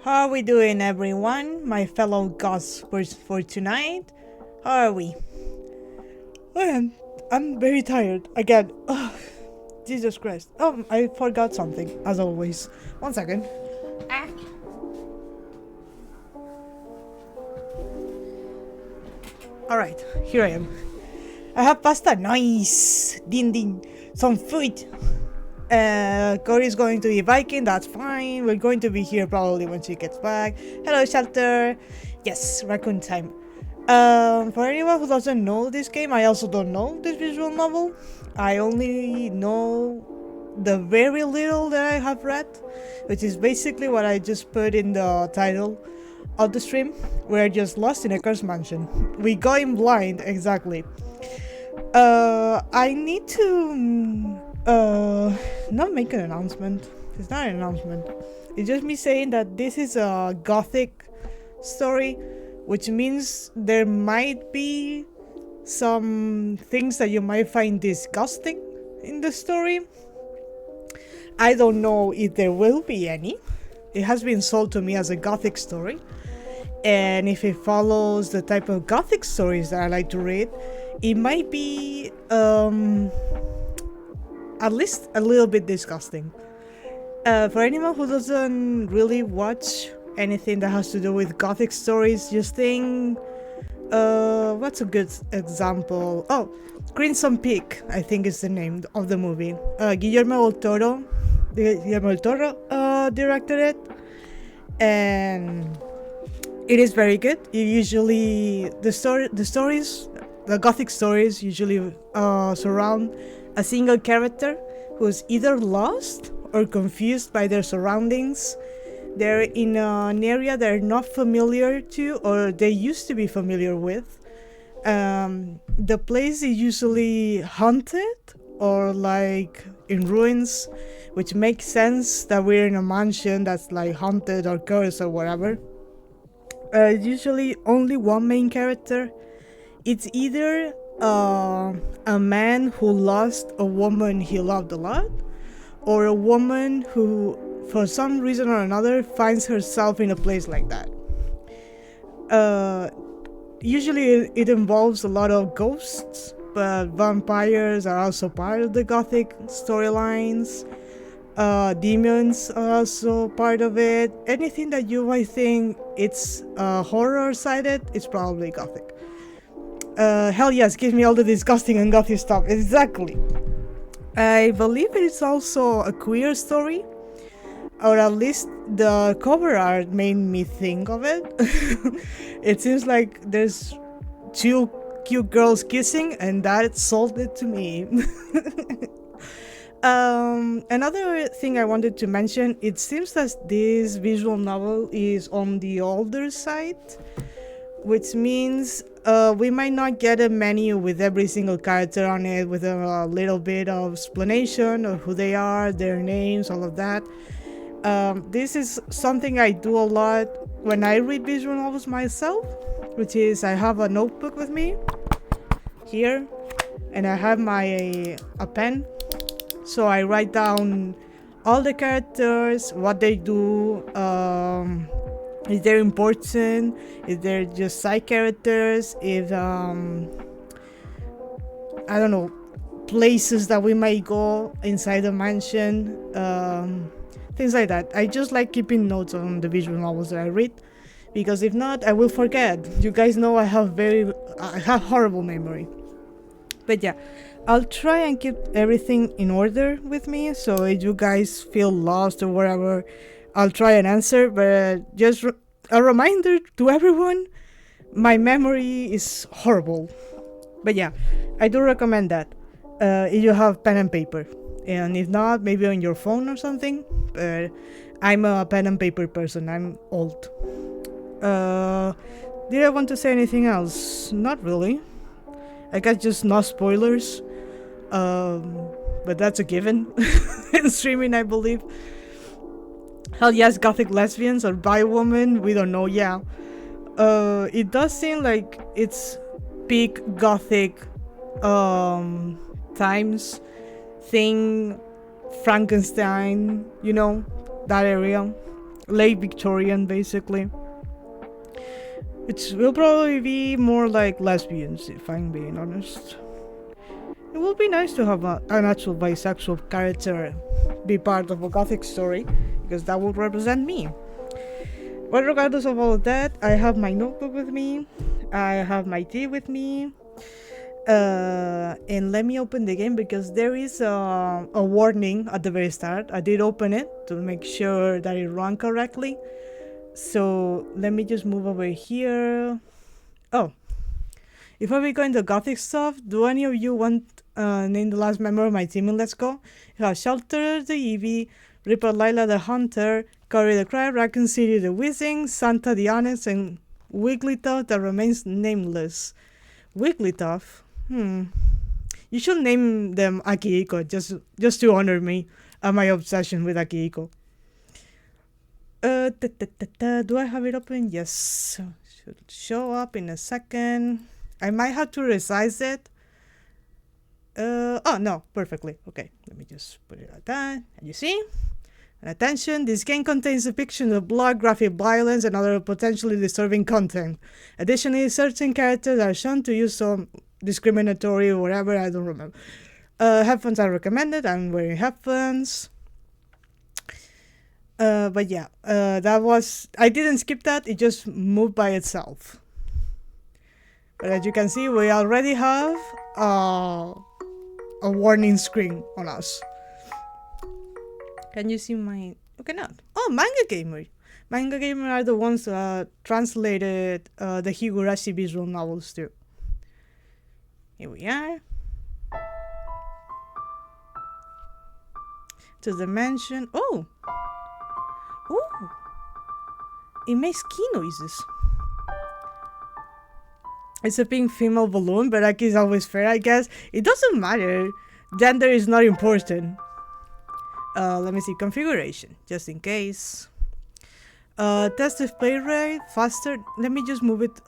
How are we doing, everyone? My fellow gospers for tonight? How are we? I'm very tired again. Ugh, Jesus Christ. Oh, I forgot something, as always. 1 second. Alright, here I am. I have pasta. Nice. Ding ding. Some food. Cory's going to be Viking, that's fine. We're going to be here probably when she gets back. Hello, Shelter. Yes, raccoon time. For anyone who doesn't know this game, I also don't know this visual novel. I only know the very little that I have read, which is basically what I just put in the title of the stream. We're just lost in a cursed mansion. We go in blind, exactly. I need to not make an announcement. It's not an announcement. It's just me saying that this is a gothic story, which means there might be some things that you might find disgusting in the story. I don't know if there will be any. It has been sold to me as a gothic story, and if it follows the type of gothic stories that I like to read, it might be at least a little bit disgusting. For anyone who doesn't really watch anything that has to do with gothic stories, just think, what's a good example? Oh, Crimson Peak, I think is the name of the movie. Guillermo del Toro directed it, and it is very good. The gothic stories usually surround a single character who's either lost or confused by their surroundings. They're in an area they're not familiar to, or they used to be familiar with. The place is usually haunted or like in ruins, which makes sense that we're in a mansion that's like haunted or cursed or whatever. Usually only one main character. It's either a man who lost a woman he loved a lot, or a woman who, for some reason or another, finds herself in a place like that. Usually it involves a lot of ghosts, but vampires are also part of the gothic storylines. Demons are also part of it. Anything that you might think it's horror-sided, it's probably gothic. Hell yes, give me all the disgusting and gothic stuff. Exactly. I believe it is also a queer story, or at least the cover art made me think of it. It seems like there's two cute girls kissing, and that sold it to me. Another thing I wanted to mention, it seems that this visual novel is on the older side, which means we might not get a menu with every single character on it, with a little bit of explanation of who they are, their names, all of that. This is something I do a lot when I read visual novels myself, which is I have a notebook with me here, and I have a pen, so I write down all the characters, what they do, if they're important, if they're just side characters, if I don't know, places that we might go inside the mansion, things like that. I just like keeping notes on the visual novels that I read, because if not, I will forget. You guys know I have horrible memory. But yeah, I'll try and keep everything in order with me, so if you guys feel lost or whatever, I'll try and answer. But just a reminder to everyone, my memory is horrible. But yeah, I do recommend that if you have pen and paper, and if not, maybe on your phone or something. But I'm a pen and paper person. I'm old. Did I want to say anything else? Not really. I guess just no spoilers. But that's a given in streaming, I believe. Hell yes, gothic lesbians or bi women, we don't know. Yeah, it does seem like it's peak gothic times thing, Frankenstein, you know, that area, late Victorian basically, which will probably be more like lesbians, if I'm being honest. It would be nice to have an actual bisexual character be part of a gothic story, because that would represent me. But regardless of all of that, I have my notebook with me, I have my tea with me, and let me open the game, because there is a warning at the very start. I did open it to make sure that it ran correctly. So let me just move over here. Oh, before we go into gothic stuff, do any of you want name the last member of my team in Let's Go? You have Shelter the Eevee, Ripper Lila the Hunter, Cory the Crab, Raccoon City the Whizzing, Santa the Honest, and Wigglytuff that remains nameless. Wigglytuff? You should name them Akihiko, just to honor me and my obsession with Akihiko. Do I have it open? Yes. Should show up in a second. I might have to resize it. Oh no, perfectly. Okay, let me just put it like that. And you see? And attention, this game contains depictions of blood, graphic violence, and other potentially disturbing content. Additionally, certain characters are shown to use some discriminatory or whatever, I don't remember. Headphones are recommended. I'm wearing headphones. But yeah, that was... I didn't skip that. It just moved by itself. But as you can see, we already have a warning screen on us. Can you see my... You cannot. Oh, Manga Gamer. Manga Gamer are the ones that translated the Higurashi visual novels too. Here we are. To the mansion. Oh! Oh! It makes key noises. It's a pink female balloon, but that is always fair, I guess. It doesn't matter. Gender is not important. Let me see. Configuration, just in case. Test display rate, faster. Let me just move it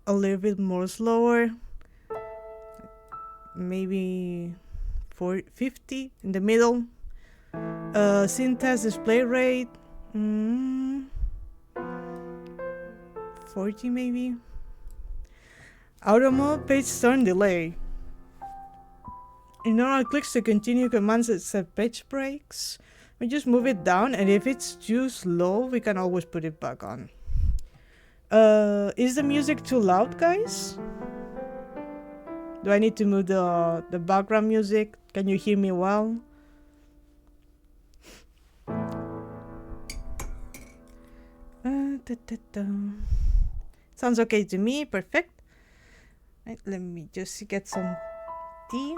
a little bit more slower. Maybe 50 in the middle. Scene test display rate. 40 maybe. Auto mode, page turn delay. In normal clicks to continue commands that set page breaks. We just move it down, and if it's too slow, we can always put it back on. Is the music too loud, guys? Do I need to move the background music? Can you hear me well? Sounds okay to me. Perfect. Right, let me just get some tea.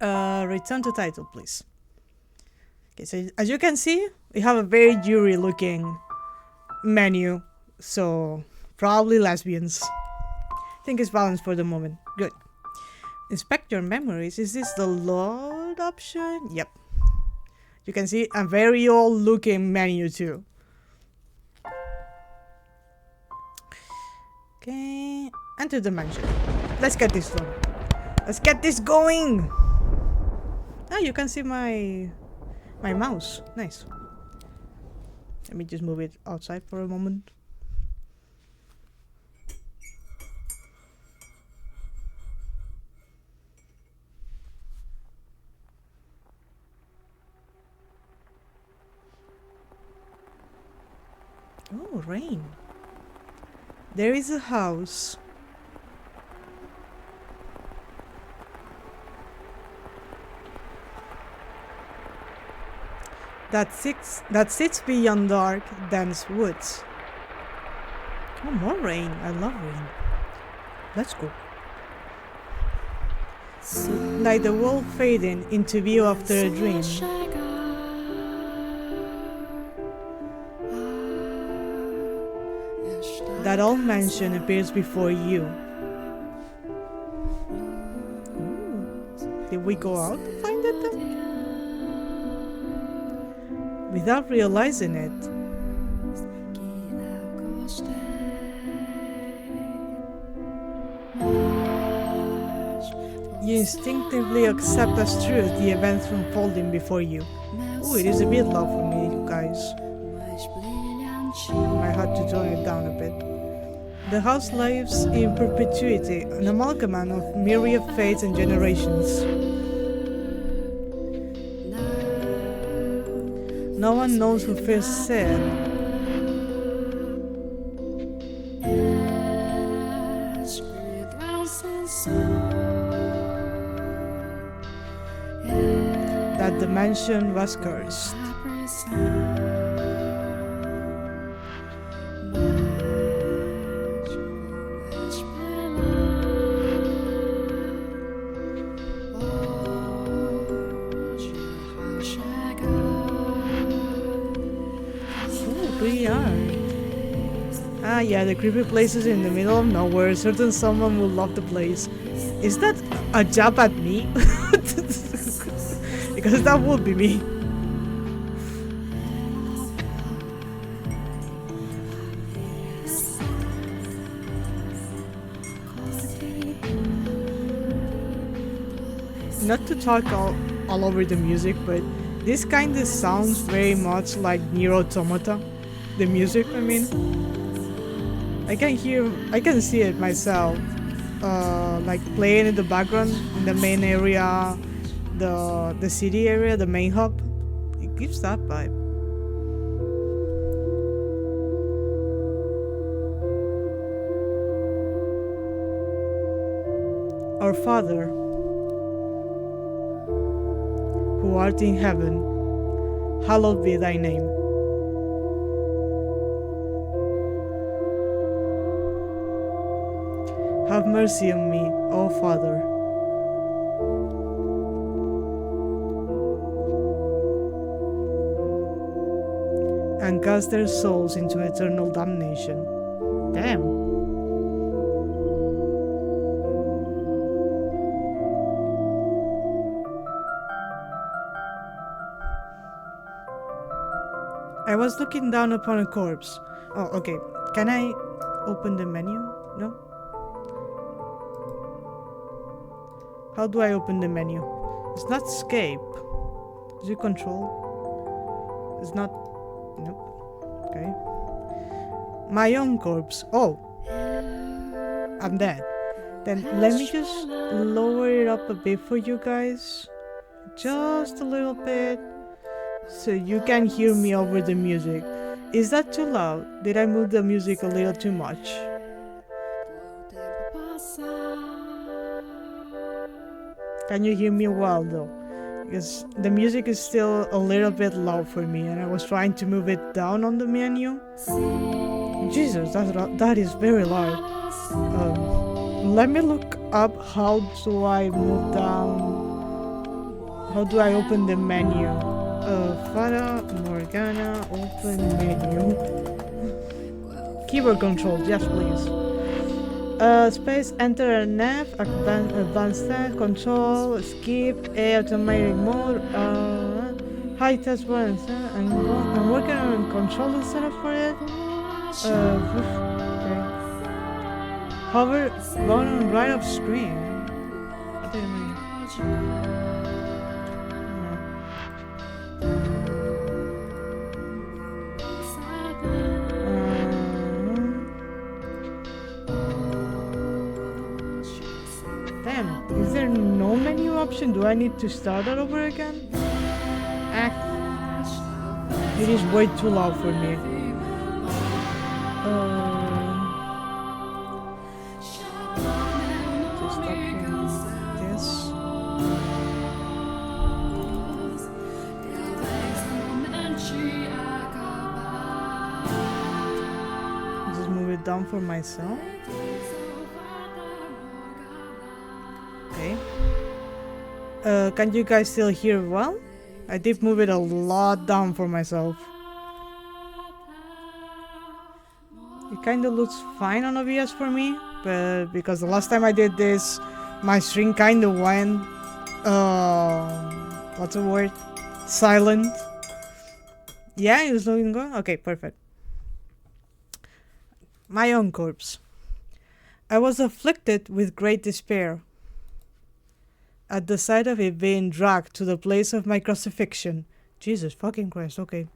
Return to title, please. Okay, so as you can see, we have a very jury looking menu, so probably lesbians. I think it's balanced for the moment. Good. Inspect your memories. Is this the load option? Yep. You can see a very old looking menu too. Okay, enter the mansion. Let's get this done. Let's get this going. Ah, you can see my mouse. Nice. Let me just move it outside for a moment. Oh, rain. There is a house. That sits beyond dark, dense woods. Oh, more rain. I love rain. Let's go. Like the world fading into view after a dream. That old mansion appears before you. Ooh. Did we go out to find it then? Without realizing it. You instinctively accept as truth the events unfolding before you. Ooh, it is a bit loud for me, you guys. I had to tone it down a bit. The house lives in perpetuity, an amalgam of myriad fates and generations. No one knows who first said, that the mansion was cursed. Yeah, the creepy place is in the middle of nowhere. Certain someone will love the place. Is that a jab at me? Because that would be me. Not to talk all over the music, but this kind of sounds very much like Nier Automata. The music, I mean. I can see it myself. like playing in the background in the main area, the city area, the main hub. It gives that vibe. Our Father, who art in heaven, hallowed be thy name. Have mercy on me, O Father. And cast their souls into eternal damnation. Damn. I was looking down upon a corpse. Oh, okay. Can I open the menu? No? How do I open the menu? It's not escape. Is it control? It's not... Nope. Okay. My own corpse. Oh. I'm dead. Then let me just lower it up a bit for you guys. Just a little bit. So you can hear me over the music. Is that too loud? Did I move the music a little too much? Can you hear me well though? Because the music is still a little bit loud for me and I was trying to move it down on the menu. Jesus, that is very loud. Let me look up how do I move down. How do I open the menu? Fata, Morgana, open menu. Keyboard control, yes please. Space, enter an F, advanced tab, control, skip, A, automatic mode, high touch button, I'm working on controller setup for it. Okay. Hover button right off screen. What do you mean? Is there no menu option? Do I need to start that over again? It is way too loud for me. Just stop this. Just move it down for myself. Okay. Can you guys still hear well? I did move it a lot down for myself. It kind of looks fine on OBS for me, but because the last time I did this, my stream kind of went, what's the word? Silent. Yeah, it's looking good? Okay, perfect. My own corpse. I was afflicted with great despair at the sight of it being dragged to the place of my crucifixion. Jesus fucking Christ, okay.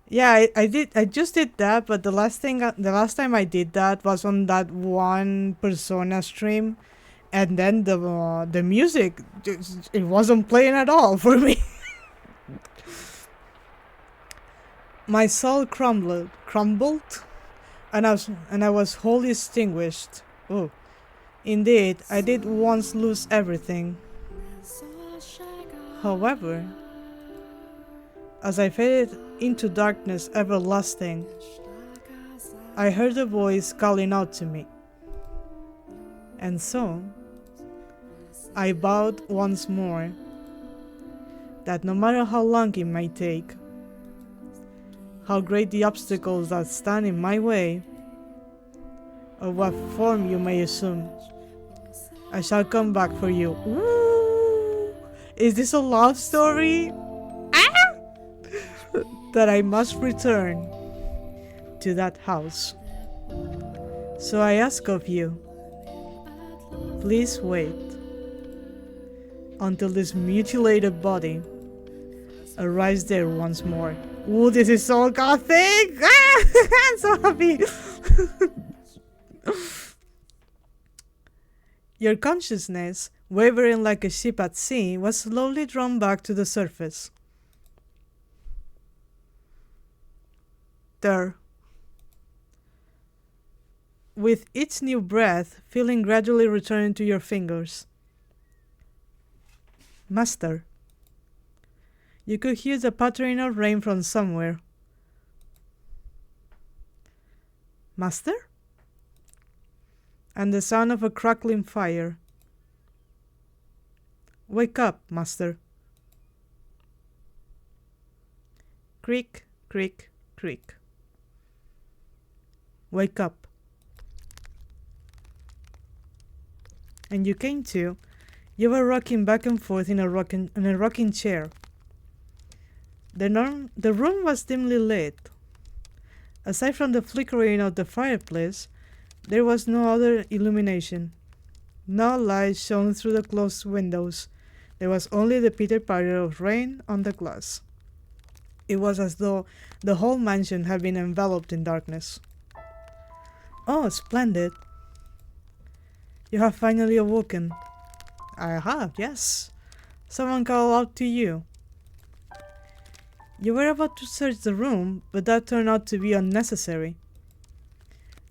Yeah, I just did that, but the last time I did that was on that one Persona stream, and then the music, it wasn't playing at all for me. My soul crumbled, and I was wholly extinguished. Oh. Indeed, I did once lose everything. However, as I faded into darkness everlasting, I heard a voice calling out to me. And so, I vowed once more that no matter how long it might take, how great the obstacles that stand in my way, or what form you may assume, I shall come back for you. Ooh, is this a love story? Ah! That I must return to that house. So I ask of you, please wait until this mutilated body arrives there once more. Ooh, this is so gothic! Ah! I'm so happy! Your consciousness, wavering like a ship at sea, was slowly drawn back to the surface. There. With each new breath, feeling gradually returning to your fingers. Master. You could hear the pattering of rain from somewhere. Master? And the sound of a crackling fire. Wake up, Master. Creak, creak, creak. Wake up. And you came to. You were rocking back and forth in a rocking chair. The room was dimly lit. Aside from the flickering of the fireplace, there was no other illumination. No light shone through the closed windows. There was only the pitter-patter of rain on the glass. It was as though the whole mansion had been enveloped in darkness. Oh, splendid. You have finally awoken. I have, yes. Someone called out to you. You were about to search the room, but that turned out to be unnecessary.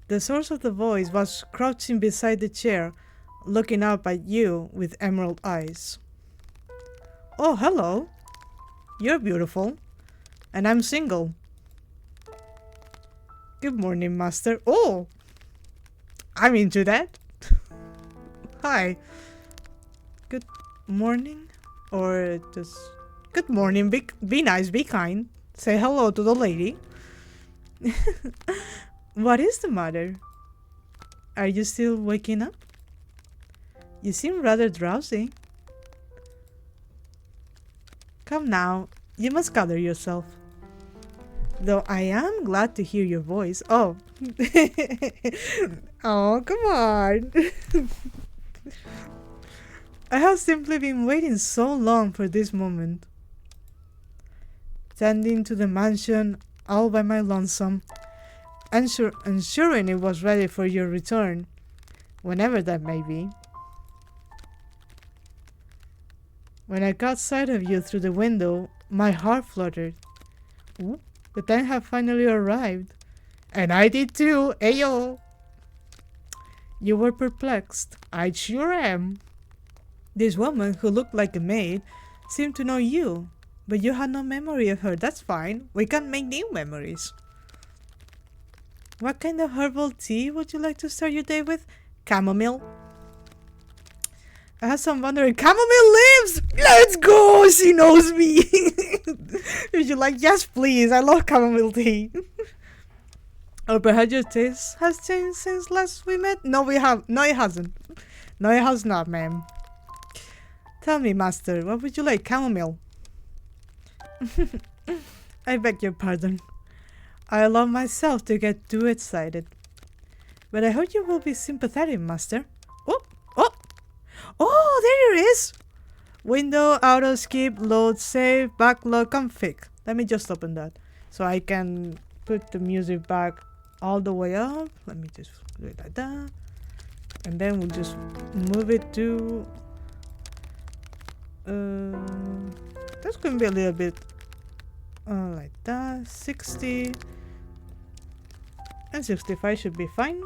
The source of the voice was crouching beside the chair, looking up at you with emerald eyes. Oh, hello. You're beautiful. And I'm single. Good morning, Master. Oh! I'm into that. Hi. Good morning? Or just... Good morning. Be nice, be kind. Say hello to the lady. What is the matter? Are you still waking up? You seem rather drowsy. Come now, you must gather yourself. Though I am glad to hear your voice. Oh. Oh, come on. I have simply been waiting so long for this moment. Tending to the mansion all by my lonesome, ensuring it was ready for your return, whenever that may be. When I caught sight of you through the window, my heart fluttered. Ooh, the time had finally arrived. And I did too, ayo! You were perplexed. I sure am. This woman, who looked like a maid, seemed to know you, but you had no memory of her. That's fine. We can make new memories. What kind of herbal tea would you like to start your day with? Chamomile. I have some wondering. Chamomile leaves! Let's go! She knows me! Would you like? Yes, please. I love chamomile tea. Or perhaps your taste has changed since last we met? No, it hasn't. No, it has not, ma'am. Tell me, Master, what would you like? Chamomile? I beg your pardon. I allow myself to get too excited. But I hope you will be sympathetic, Master. Oh! Oh! Oh, there it is! Window, auto, skip, load, save, backlog, config. Let me just open that. So I can put the music back all the way up. Let me just do it like that. And then we'll just move it to... that's going to be a little bit like that. 60 and 65 should be fine.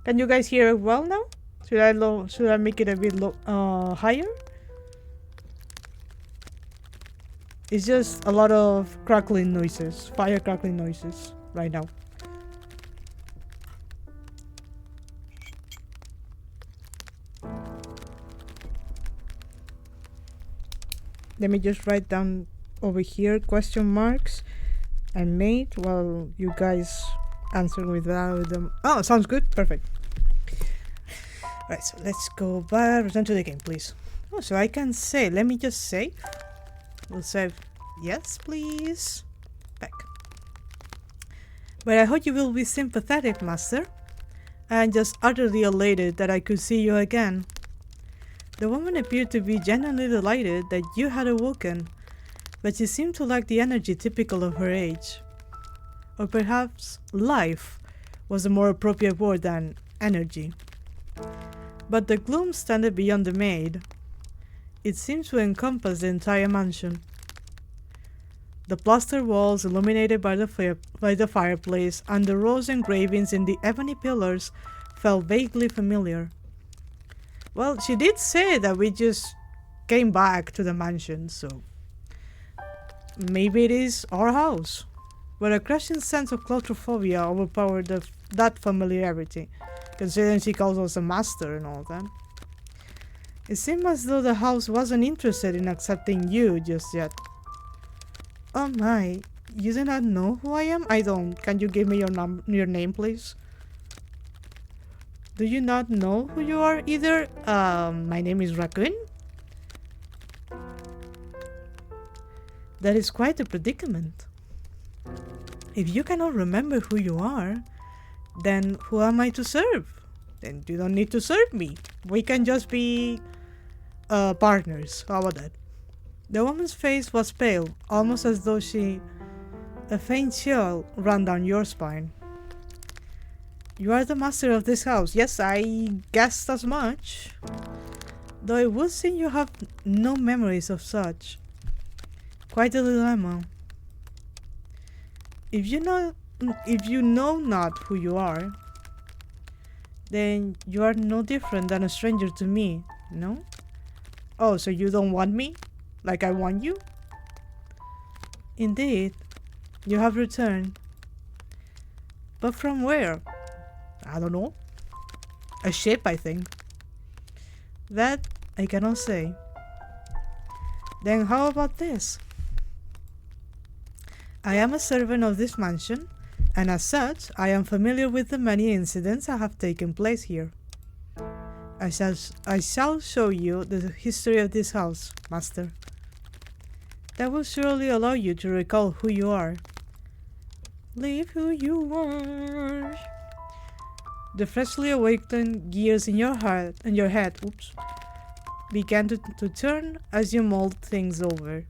Can you guys hear it well now? Should I make it a bit higher? It's just a lot of crackling noises, fire crackling noises right now. Let me just write down over here question marks and made while you guys answer with them. Oh, sounds good. Perfect. Right, so let's go back. Return to the game, please. Oh, so I can save. Let me just save. We'll save. Yes, please. Back. But I hope you will be sympathetic, Master. I'm just utterly elated that I could see you again. The woman appeared to be genuinely delighted that you had awoken, but she seemed to lack the energy typical of her age. Or perhaps life was a more appropriate word than energy. But the gloom extended beyond the maid. It seemed to encompass the entire mansion. The plaster walls illuminated by the fireplace and the rose engravings in the ebony pillars felt vaguely familiar. Well, she did say that we just came back to the mansion, so maybe it is our house. But a crushing sense of claustrophobia overpowered that familiarity, considering she calls us a master and all that. It seemed as though the house wasn't interested in accepting you just yet. Oh my, you do not know who I am? I don't. Can you give me your name, please? Do you not know who you are either? My name is Raccoon? That is quite a predicament. If you cannot remember who you are, then who am I to serve? Then you don't need to serve me. We can just be partners. How about that? The woman's face was pale, almost as though a faint chill ran down your spine. You are the master of this house. Yes, I guessed as much. Though it would seem you have no memories of such. Quite a dilemma. If you know not who you are, then you are no different than a stranger to me, no? Oh, so you don't want me? Like I want you? Indeed, you have returned. But from where? I don't know. A ship, I think. That I cannot say. Then how about this? I am a servant of this mansion, and as such, I am familiar with the many incidents that have taken place here. I shall show you the history of this house, master. That will surely allow you to recall who you are. Leave who you are. The freshly awakened gears in your head began to turn as you mulled things over.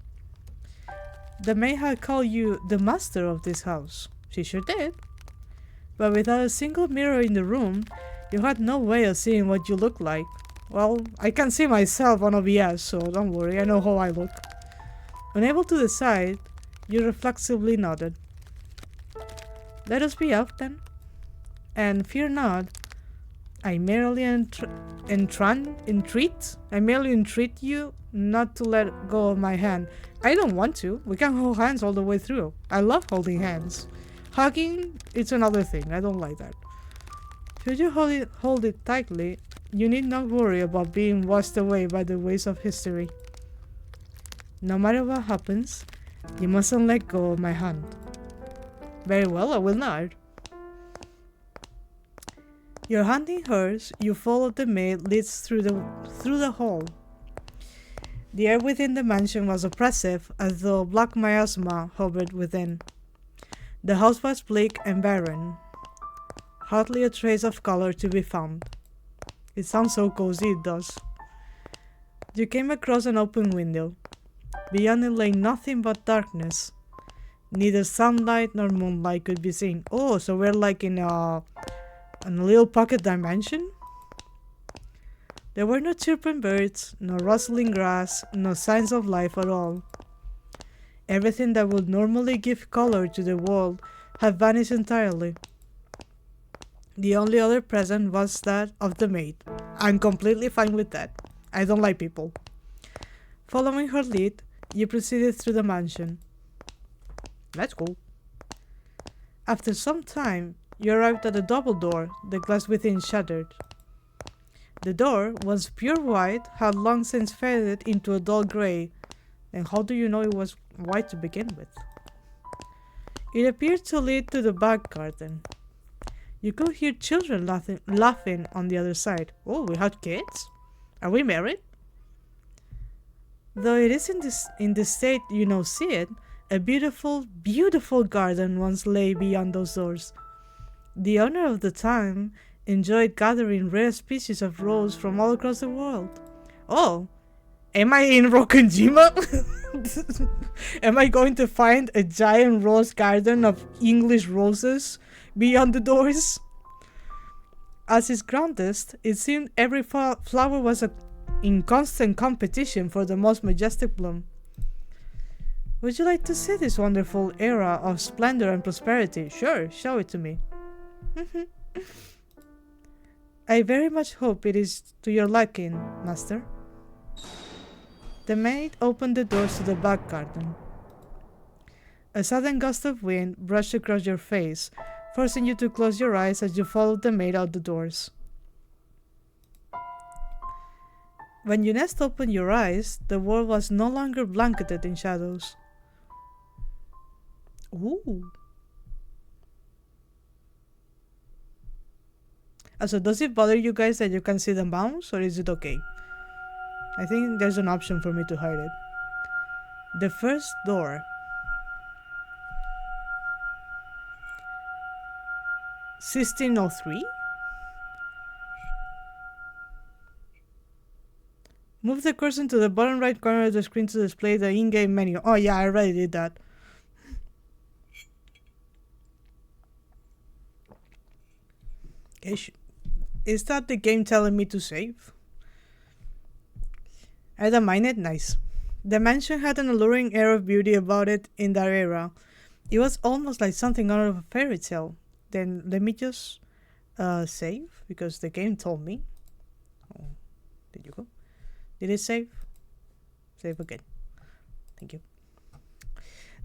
The maid had called you the master of this house. She sure did. But without a single mirror in the room, you had no way of seeing what you looked like. Well, I can see myself on OBS, so don't worry, I know how I look. Unable to decide, you reflexively nodded. Let us be off then. And fear not, I merely entreat you not to let go of my hand. I don't want to. We can hold hands all the way through. I love holding hands. Hugging, it's another thing. I don't like that. Should you hold it tightly, you need not worry about being washed away by the waves of history. No matter what happens, you mustn't let go of my hand. Very well, I will not. Your hand in hers, you follow the maid leads through the hall. The air within the mansion was oppressive, as though black miasma hovered within. The house was bleak and barren. Hardly a trace of color to be found. It sounds so cozy, it does. You came across an open window. Beyond it lay nothing but darkness. Neither sunlight nor moonlight could be seen. Oh, so we're like in a little pocket dimension? There were no chirping birds, no rustling grass, no signs of life at all. Everything that would normally give color to the world had vanished entirely. The only other present was that of the maid. I'm completely fine with that. I don't like people. Following her lead, you proceeded through the mansion. Let's go. After some time, you arrived at a double door, the glass within shattered. The door, once pure white, had long since faded into a dull grey. And how do you know it was white to begin with? It appeared to lead to the back garden. You could hear children laughing on the other side. Oh, we had kids? Are we married? Though it is in the state you now see it, a beautiful, beautiful garden once lay beyond those doors. The owner of the time enjoyed gathering rare species of rose from all across the world. Oh, am I in Rokonjima? Am I going to find a giant rose garden of English roses beyond the doors? As its grandest, it seemed every flower was in constant competition for the most majestic bloom. Would you like to see this wonderful era of splendor and prosperity? Sure, show it to me. I very much hope it is to your liking, master. The maid opened the doors to the back garden. A sudden gust of wind brushed across your face, forcing you to close your eyes as you followed the maid out the doors. When you next opened your eyes, the world was no longer blanketed in shadows. Ooh. So does it bother you guys that you can see the mouse, or is it okay? I think there's an option for me to hide it. The first door. 1603? Move the cursor to the bottom right corner of the screen to display the in-game menu. Oh yeah, I already did that. Okay, is that the game telling me to save? I don't mind it, nice. The mansion had an alluring air of beauty about it in that era. It was almost like something out of a fairy tale. Then let me just save, because the game told me. Oh, did you go? Did it save? Save again. Thank you.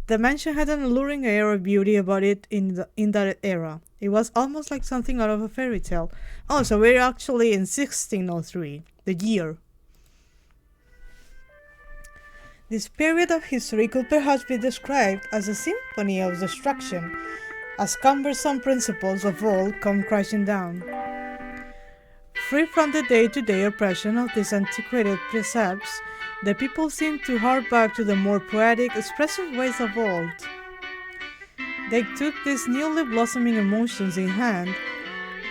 The mansion had an alluring air of beauty about it in that era. It was almost like something out of a fairy tale. Oh, so we're actually in 1603, the year. This period of history could perhaps be described as a symphony of destruction, as cumbersome principles of old come crashing down. Free from the day-to-day oppression of these antiquated precepts, the people seem to hark back to the more poetic, expressive ways of old. They took these newly blossoming emotions in hand,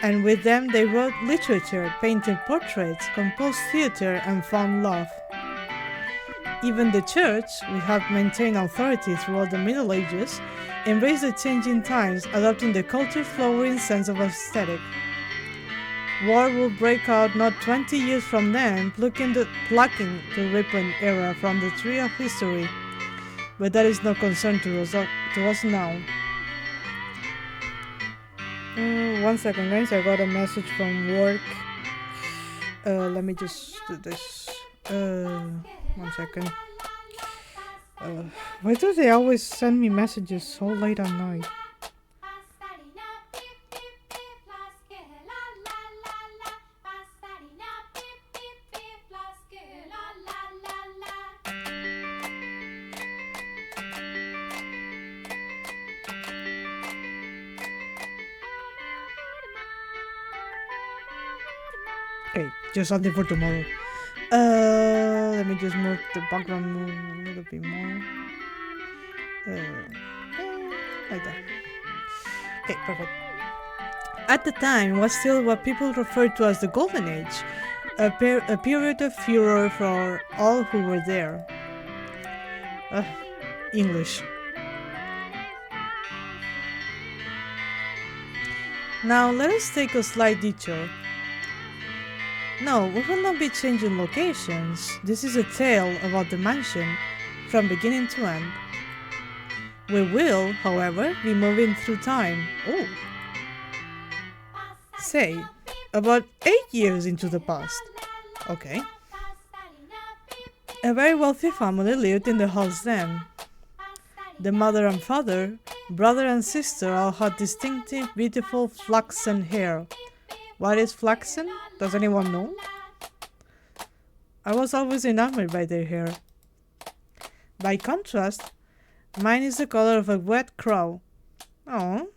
and with them they wrote literature, painted portraits, composed theater, and found love. Even the church, which had maintained authority throughout the Middle Ages, embraced the changing times, adopting the culture's flowering sense of aesthetic. War will break out not 20 years from then, plucking the ripened era from the tree of history, but that is no concern to us now. 1 second, guys, I got a message from work. Let me just do this. 1 second. Why do they always send me messages so late at night? Okay, just something for tomorrow. Let me just move the background a little bit more. Like that. Okay, perfect. At the time, it was still what people referred to as the Golden Age, a period of furor for all who were there. English. Now let us take a slight detour. No, we will not be changing locations. This is a tale about the mansion, from beginning to end. We will, however, be moving through time. Oh. Say, about 8 years into the past. Okay. A very wealthy family lived in the house then. The mother and father, brother and sister all had distinctive, beautiful flaxen hair. What is flaxen? Does anyone know? I was always enamored by their hair. By contrast, mine is the color of a wet crow. Oh,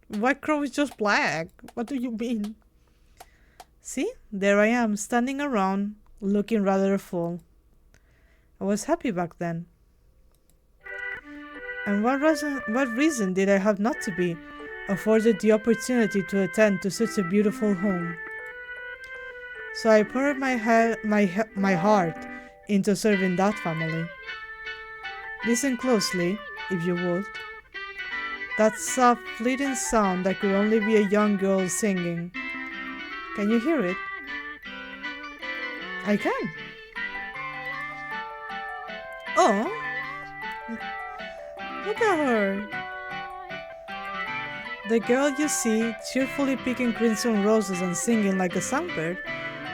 white crow is just black. What do you mean? See, there I am, standing around, looking rather a fool. I was happy back then. And what reason did I have not to be, afforded the opportunity to attend to such a beautiful home? So I poured my heart into serving that family. Listen closely, if you would. That soft, fleeting sound that could only be a young girl singing. Can you hear it? I can. Oh, look at her. The girl you see, cheerfully picking crimson roses and singing like a songbird,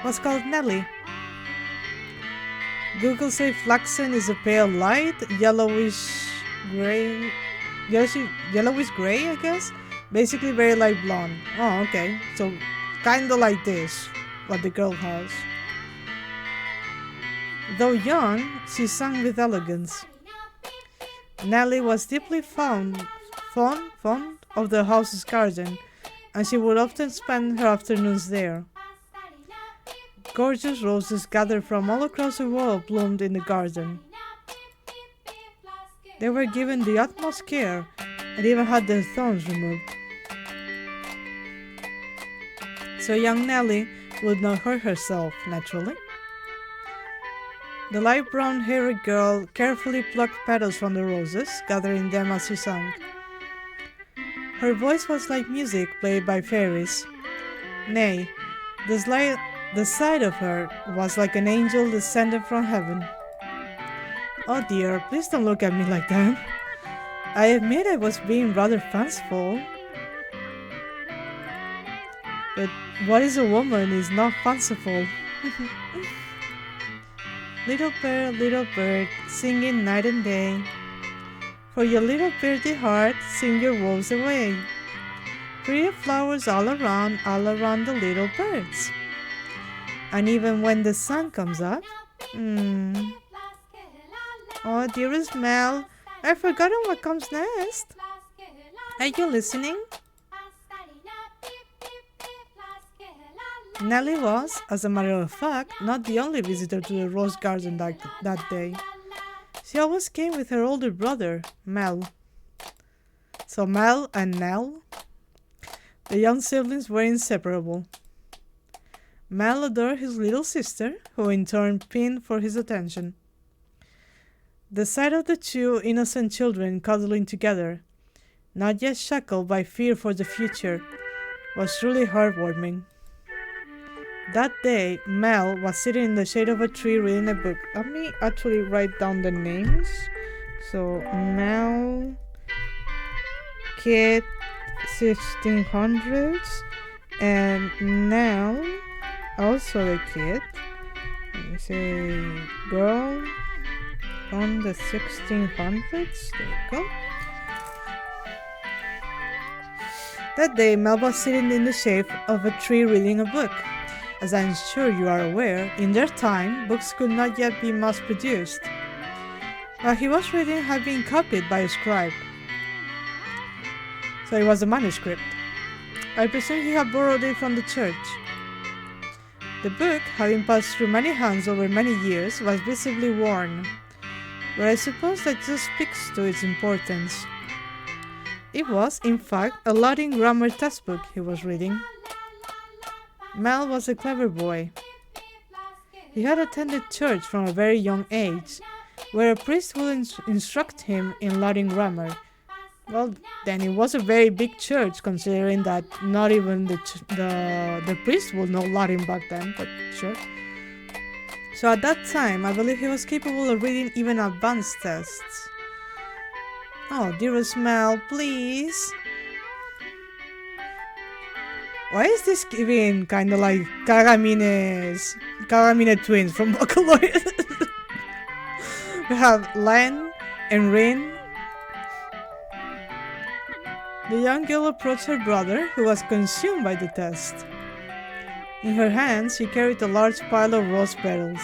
was called Nellie. Google says flaxen is a pale light, yellowish gray, I guess? Basically very light blonde. Oh, okay. So, kinda like this, what the girl has. Though young, she sang with elegance. Nellie was deeply fond of the house's garden, and she would often spend her afternoons there. Gorgeous roses gathered from all across the world bloomed in the garden. They were given the utmost care and even had their thorns removed. So young Nellie would not hurt herself, naturally. The light brown-haired girl carefully plucked petals from the roses, gathering them as she sang. Her voice was like music played by fairies. Nay, the sight of her was like an angel descended from heaven. Oh dear, please don't look at me like that. I admit I was being rather fanciful. But what is a woman is not fanciful. Little bird, singing night and day. For your little birdie heart, sing your woes away. Pretty flowers all around the little birds. And even when the sun comes up, oh, dearest Mel, I've forgotten what comes next. Are you listening? Nellie was, as a matter of fact, not the only visitor to the rose garden that day. She always came with her older brother, Mel. So Mel and Nell, the young siblings were inseparable. Mel adored his little sister, who in turn pined for his attention. The sight of the two innocent children cuddling together, not yet shackled by fear for the future, was truly heartwarming. That day, Mel was sitting in the shade of a tree reading a book. Let me actually write down the names. So, Mel, Kid, 1600s, and Nell, also a kid. Let me say, girl from the 1600s. There you go. That day, Mel was sitting in the shade of a tree reading a book. As I am sure you are aware, in their time, books could not yet be mass-produced. What he was reading had been copied by a scribe. So it was a manuscript. I presume he had borrowed it from the church. The book, having passed through many hands over many years, was visibly worn, but I suppose that just speaks to its importance. It was, in fact, a Latin grammar textbook he was reading. Mel was a clever boy. He had attended church from a very young age, where a priest would instruct him in Latin grammar. Well, then it was a very big church, considering that not even the priest would know Latin back then, but sure. So at that time, I believe he was capable of reading even advanced tests. Oh, dearest Mel, please. Why is this giving kinda like Karamine twins from Vocaloid? We have Len and Rin. The young girl approached her brother, who was consumed by the test. In her hands, she carried a large pile of rose petals.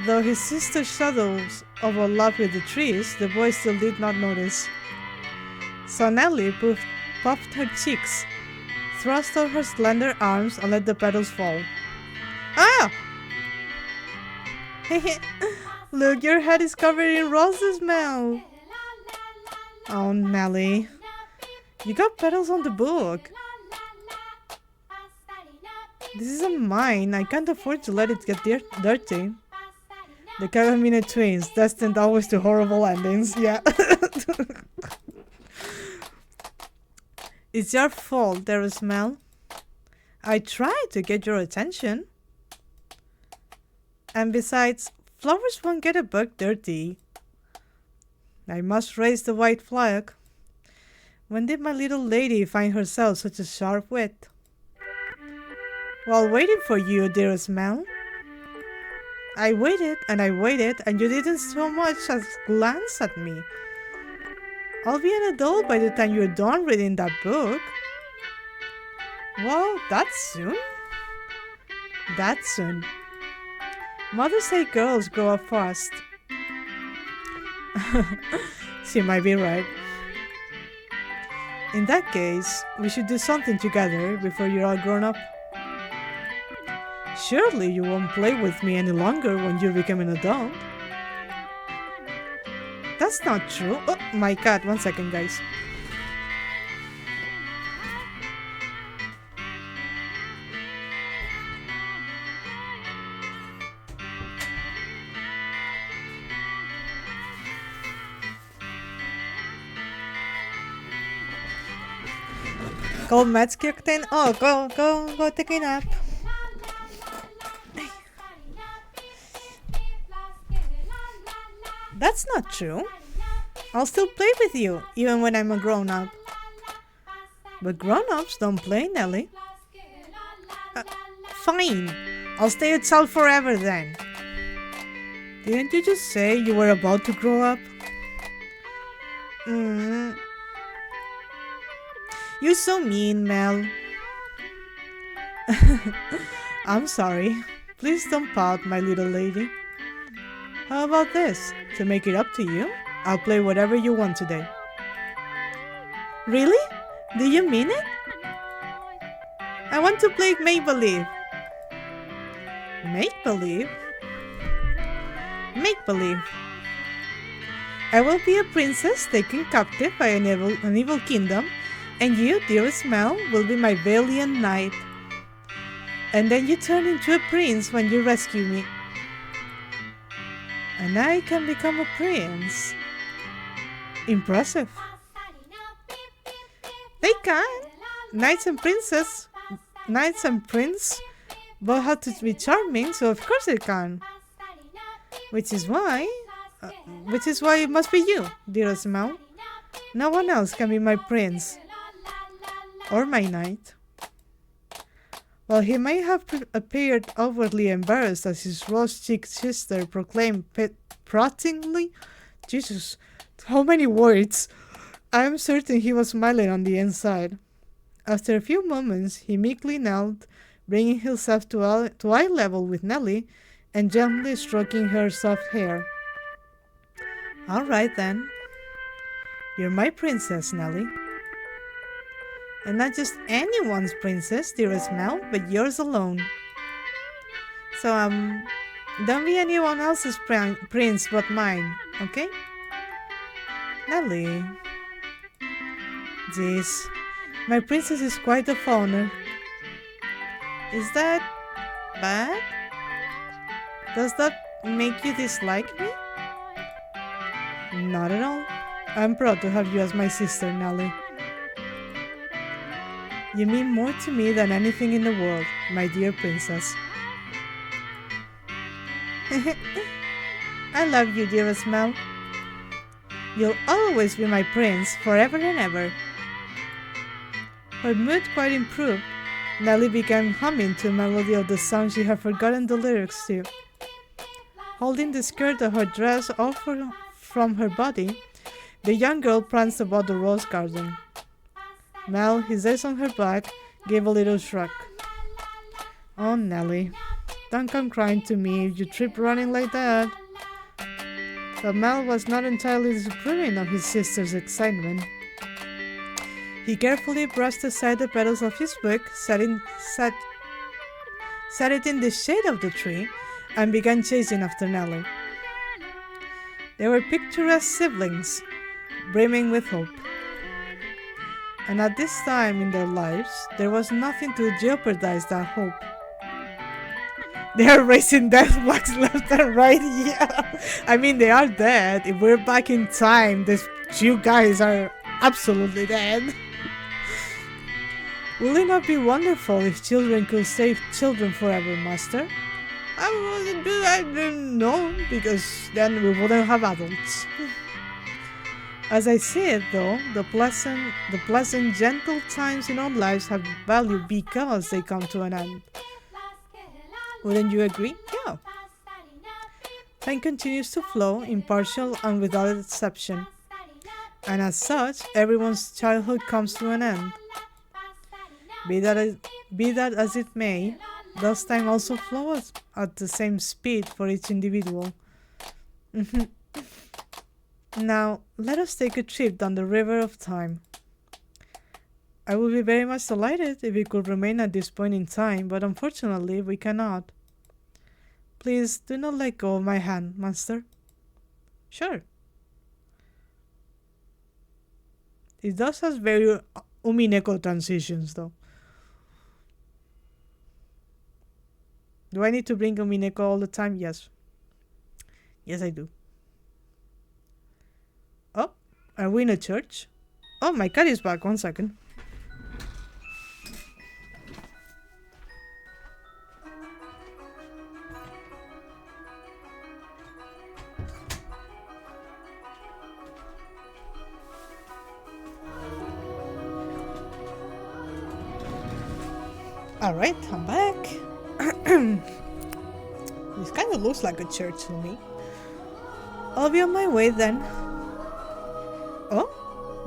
Though his sister's shadows overlapped with the trees, the boy still did not notice. So Nellie puffed her cheeks, thrust out her slender arms, and let the petals fall. Ah! Look, your head is covered in roses, Mel. Oh, Nellie. You got petals on the book. This isn't mine. I can't afford to let it get dirty. The Karamine twins, destined always to horrible endings. Yeah. It's your fault, there's Mel. I tried to get your attention. And besides, flowers won't get a bug dirty. I must raise the white flag. When did my little lady find herself such a sharp wit? While waiting for you, dearest Mel, I waited, and you didn't so much as glance at me. I'll be an adult by the time you're done reading that book. Wow, that soon? That soon. Mothers say girls grow up fast. She might be right. In that case, we should do something together before you're all grown up. Surely you won't play with me any longer when you become an adult. That's not true. Oh my god, 1 second, guys. Go Matt's kitten. Oh, go take a nap. That's not true. I'll still play with you, even when I'm a grown-up. But grown-ups don't play, Nelly. Fine. I'll stay a child forever then. Didn't you just say you were about to grow up? You're so mean, Mel. I'm sorry. Please don't pout, my little lady. How about this? To make it up to you, I'll play whatever you want today. Really? Do you mean it? I want to play make-believe. Make-believe? Make-believe. I will be a princess taken captive by an evil kingdom, and you, dearest Mel, will be my valiant knight. And then you turn into a prince when you rescue me. And I can become a prince. Impressive. They can. Knights and princes, knights and prince both have to be charming, so of course they can. Which is why it must be you, dearest Mel. No one else can be my prince. Or my knight. While he may have appeared outwardly embarrassed as his rose-cheeked sister proclaimed pratingly, Jesus, how many words! I am certain he was smiling on the inside. After a few moments, he meekly knelt, bringing himself to eye level with Nelly, and gently stroking her soft hair. All right then. You're my princess, Nelly. And not just anyone's princess, dearest Mel, but yours alone. So, don't be anyone else's prince but mine, okay? Nelly. Jeez, my princess is quite a fawner. Is that bad? Does that make you dislike me? Not at all. I'm proud to have you as my sister, Nelly. You mean more to me than anything in the world, my dear princess. I love you, dearest Mel. You'll always be my prince, forever and ever. Her mood quite improved. Nelly began humming to a melody of the song she had forgotten the lyrics to. Holding the skirt of her dress off from her body, the young girl pranced about the rose garden. Mel, his eyes on her back, gave a little shrug. Oh, Nelly, don't come crying to me if you trip running like that. But Mel was not entirely disapproving of his sister's excitement. He carefully brushed aside the petals of his book, set it in the shade of the tree, and began chasing after Nelly. They were picturesque siblings, brimming with hope. And at this time in their lives, there was nothing to jeopardize that hope. They are raising death flags left and right, yeah. I mean, they are dead. If we're back in time, these two guys are absolutely dead. Will it not be wonderful if children could save children forever, Master? I wouldn't do that, no, because then we wouldn't have adults. As I see it, though, the pleasant, gentle times in our lives have value because they come to an end. Wouldn't you agree? Yeah. Time continues to flow, impartial and without exception. And as such, everyone's childhood comes to an end. Be that as it may, does time also flow at the same speed for each individual? Now, let us take a trip down the river of time. I would be very much delighted if we could remain at this point in time, but unfortunately we cannot. Please do not let go of my hand, Master. Sure. It does have very Umineko transitions, though. Do I need to bring Umineko all the time? Yes. Yes, I do. Oh, are we in a church? Oh, my cat is back. 1 second. Alright, I'm back. This kind of looks like a church to me. I'll be on my way then. Oh,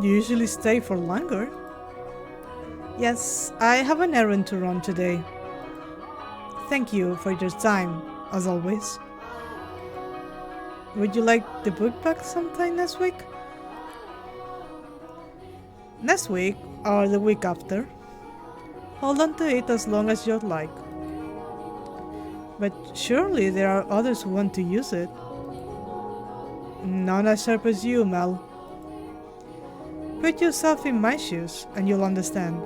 you usually stay for longer? Yes, I have an errand to run today. Thank you for your time, as always. Would you like the book back sometime next week? Next week, or the week after. Hold on to it as long as you'd like. But surely there are others who want to use it. Not as sharp as you, Mel. Put yourself in my shoes and you'll understand.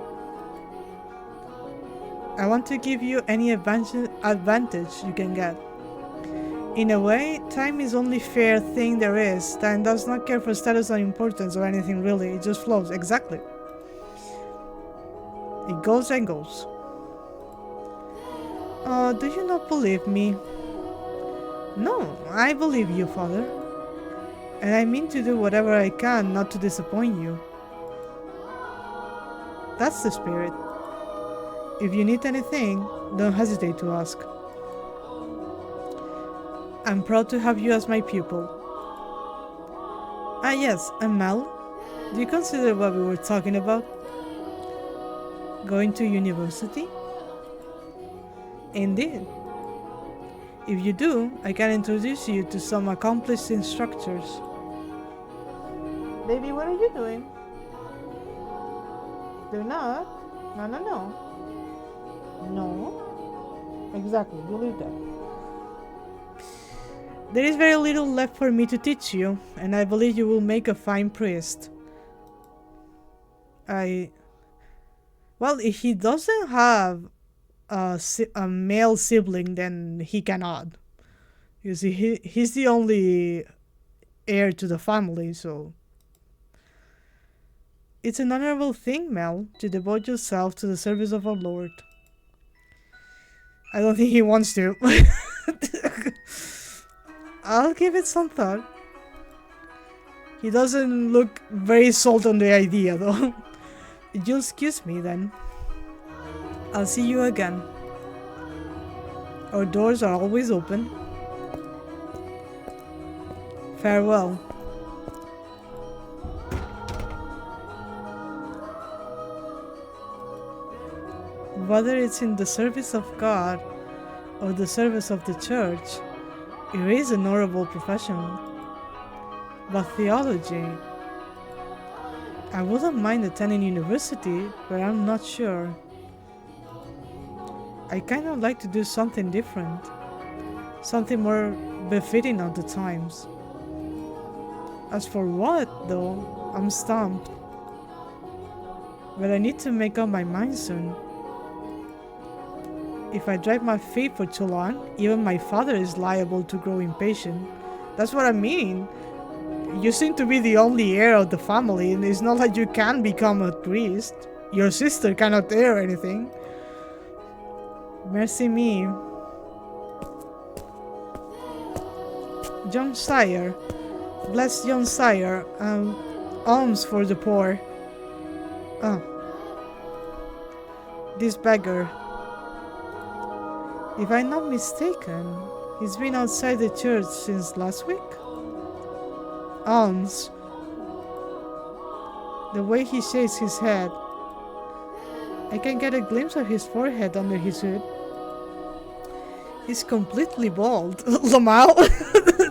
I want to give you any advantage you can get. In a way, time is the only fair thing there is. Time does not care for status or importance or anything really. It just flows. Exactly. It goes and goes. Oh, do you not believe me? No, I believe you, Father. And I mean to do whatever I can not to disappoint you. That's the spirit. If you need anything, don't hesitate to ask. I'm proud to have you as my pupil. Ah yes, and Mel, do you consider what we were talking about? Going to university? Indeed. If you do, I can introduce you to some accomplished instructors. Baby, what are you doing? They're not? No. No. Exactly, you leave that. There is very little left for me to teach you, and I believe you will make a fine priest. Well, if he doesn't have a male sibling, then he cannot. You see, he's the only heir to the family, so... It's an honorable thing, Mel, to devote yourself to the service of our Lord. I don't think he wants to. I'll give it some thought. He doesn't look very sold on the idea, though. You'll excuse me, then. I'll see you again. Our doors are always open. Farewell. Whether it's in the service of God or the service of the church, it is an honorable profession. But theology, I wouldn't mind attending university, but I'm not sure. I kind of like to do something different, something more befitting of the times. As for what, though, I'm stumped. But I need to make up my mind soon. If I drag my feet for too long, even my father is liable to grow impatient. That's what I mean. You seem to be the only heir of the family, and it's not like you can become a priest. Your sister cannot hear anything. Mercy me. Young sire. Bless young sire. Alms for the poor. Oh. This beggar. If I'm not mistaken, he's been outside the church since last week. Alms. The way he shakes his head. I can get a glimpse of his forehead under his hood. He's completely bald. Lamal?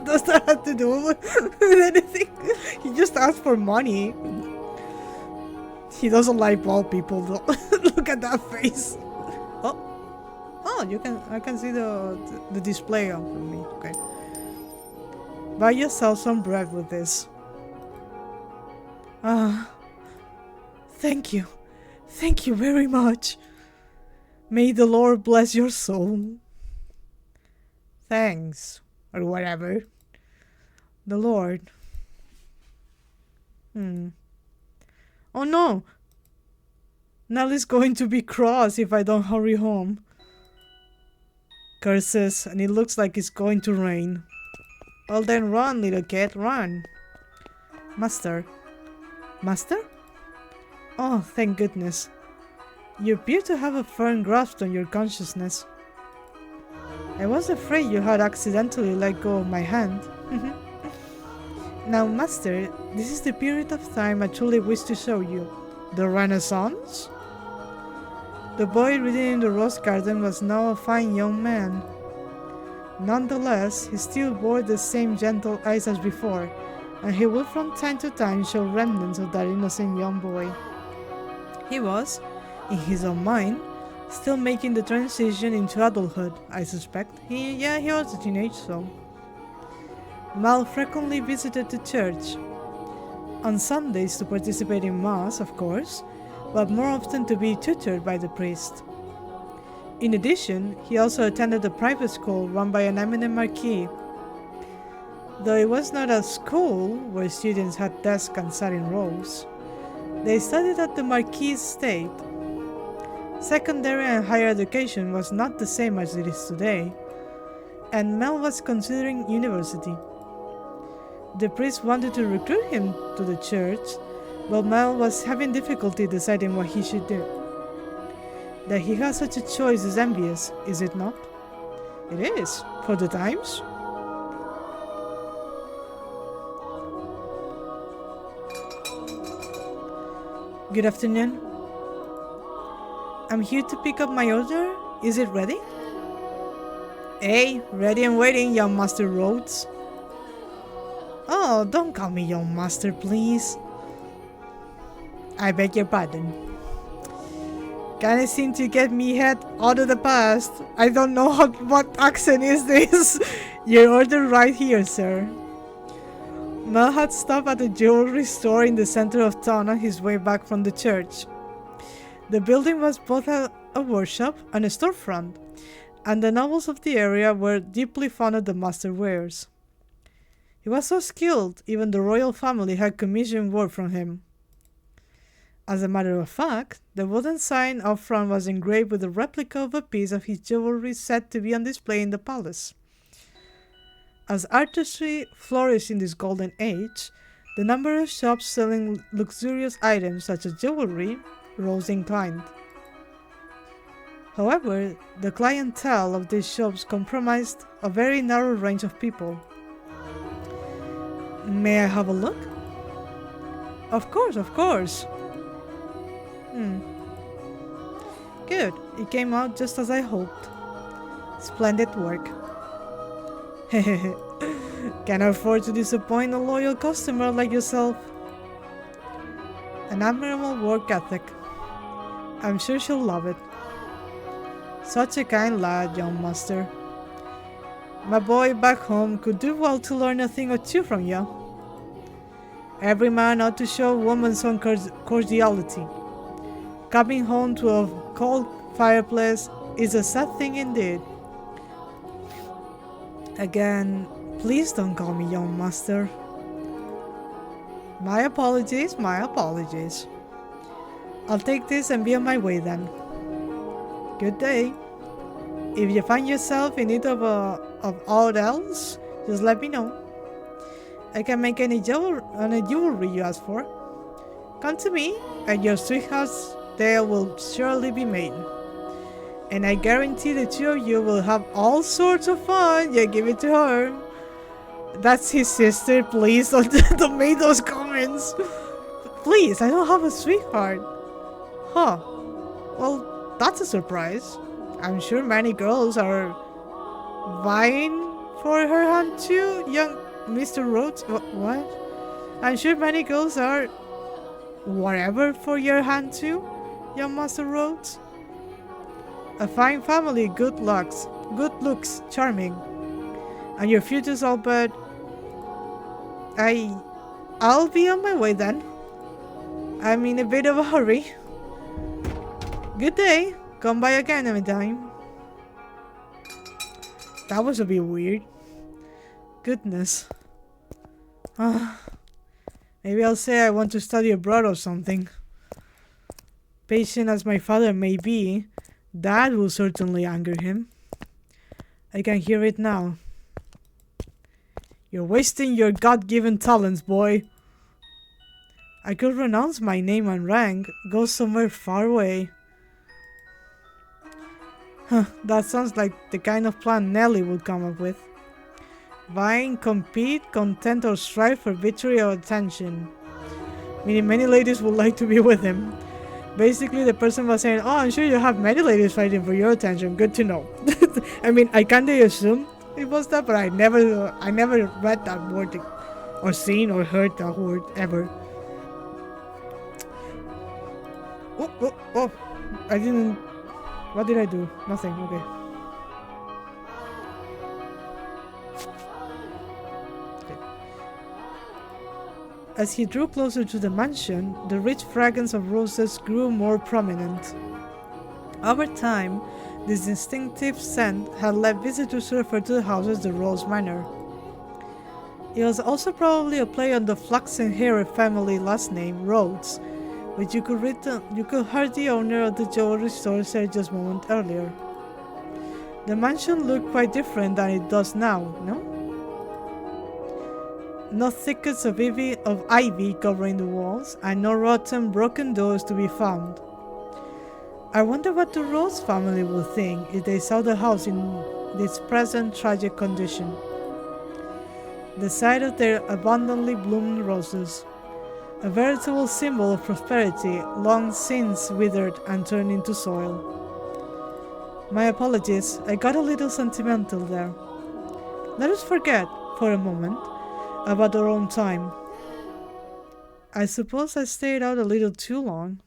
Does that have to do with anything? He just asked for money. He doesn't like bald people though. Look at that face. Oh, I can see the display of me. Okay. Buy yourself some bread with this. Thank you. Thank you very much. May the Lord bless your soul. Thanks. Or whatever. The Lord. Oh no! Nellie's going to be cross if I don't hurry home. Curses, and it looks like it's going to rain. Well then run, little kid, run. Master. Master? Oh, thank goodness. You appear to have a firm grasp on your consciousness. I was afraid you had accidentally let go of my hand. Now, Master, this is the period of time I truly wish to show you. The Renaissance? The boy reading in the rose garden was now a fine young man. Nonetheless, he still bore the same gentle eyes as before, and he would from time to time show remnants of that innocent young boy. He was, in his own mind, still making the transition into adulthood, I suspect. He was a teenage soul. Mal frequently visited the church. On Sundays to participate in Mass, of course, but more often to be tutored by the priest. In addition, he also attended a private school run by an eminent marquis. Though it was not a school where students had desks and sat in rows, they studied at the marquis' estate. Secondary and higher education was not the same as it is today, and Mel was considering university. The priest wanted to recruit him to the church, but Mel was having difficulty deciding what he should do. That he has such a choice is envious, is it not? It is, for the times. Good afternoon. I'm here to pick up my order. Is it ready? Hey, ready and waiting, young Master Rhodes. Oh, don't call me young master, please. I beg your pardon. Kinda seem to get me head out of the past. I don't know what accent is this. Your order right here, sir. Mel had stopped at a jewelry store in the center of town on his way back from the church. The building was both a workshop and a storefront, and the nobles of the area were deeply fond of the master wares. He was so skilled, even the royal family had commissioned work from him. As a matter of fact, the wooden sign up front was engraved with a replica of a piece of his jewelry said to be on display in the palace. As artistry flourished in this golden age, the number of shops selling luxurious items such as jewelry rose in kind. However, the clientele of these shops comprised a very narrow range of people. May I have a look? Of course, of course. Good. It came out just as I hoped. Splendid work. Can afford to disappoint a loyal customer like yourself. An admirable work ethic. I'm sure she'll love it. Such a kind lad, young master. My boy back home could do well to learn a thing or two from you. Every man ought to show woman some cordiality. Coming home to a cold fireplace is a sad thing indeed. Again, please don't call me young master. My apologies, my apologies. I'll take this and be on my way then. Good day. If you find yourself in need of RHODES, just let me know. I can make any jewelry you ask for. Come to me, and your sweethearts there will surely be made. And I guarantee the two of you will have all sorts of fun. Yeah, give it to her. That's his sister. Please don't make those comments. Please, I don't have a sweetheart. Huh. Well, that's a surprise. I'm sure many girls are vying for her hand too, young Mr. Rhodes. What? I'm sure many girls are whatever for your hand too, young Master Rhodes. A fine family, good looks, charming. And your future's all but... I'll be on my way then. I'm in a bit of a hurry. Good day. Come by again anytime. That was a bit weird. Goodness. Maybe I'll say I want to study abroad or something. Patient as my father may be, that will certainly anger him. I can hear it now. You're wasting your God-given talents, boy. I could renounce my name and rank, go somewhere far away. That sounds like the kind of plan Nelly would come up with. Vying, compete, contend or strive for victory or attention. Meaning many ladies would like to be with him. Basically the person was saying, oh, I'm sure you have many ladies fighting for your attention, good to know. I mean, I kinda assumed it was that, but I never read that word or seen or heard that word ever. Oh, I didn't... What did I do? Nothing, okay. As he drew closer to the mansion, the rich fragrance of roses grew more prominent. Over time, this distinctive scent had led visitors to refer to the house as the Rose Manor. It was also probably a play on the flaxen-haired family last name, Rhodes, which you could heard the owner of the jewelry store say just a moment earlier. The mansion looked quite different than it does now, no? No thickets of ivy covering the walls, and no rotten, broken doors to be found. I wonder what the Rose family will think if they saw the house in its present tragic condition. The sight of their abundantly blooming roses, a veritable symbol of prosperity, long since withered and turned into soil. My apologies, I got a little sentimental there. Let us forget, for a moment, about our own time. I suppose I stayed out a little too long.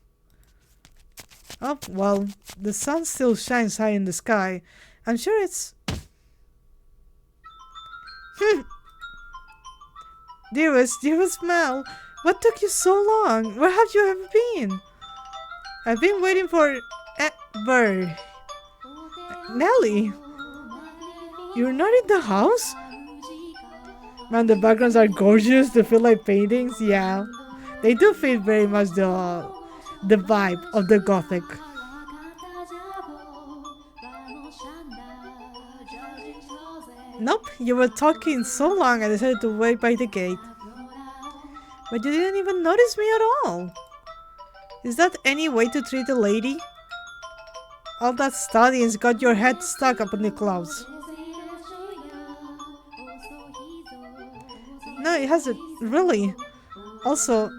Oh, well, the sun still shines high in the sky. I'm sure it's... Dearest Mel, what took you so long? Where have you ever been? I've been waiting for... ever. Nelly? You're not in the house? Man, the backgrounds are gorgeous. They feel like paintings. Yeah, they do fit very much the vibe of the Gothic. Nope, you were talking so long I decided to wait by the gate. But you didn't even notice me at all. Is that any way to treat a lady? All that studying's got your head stuck up in the clouds. No, it hasn't. Really. Also,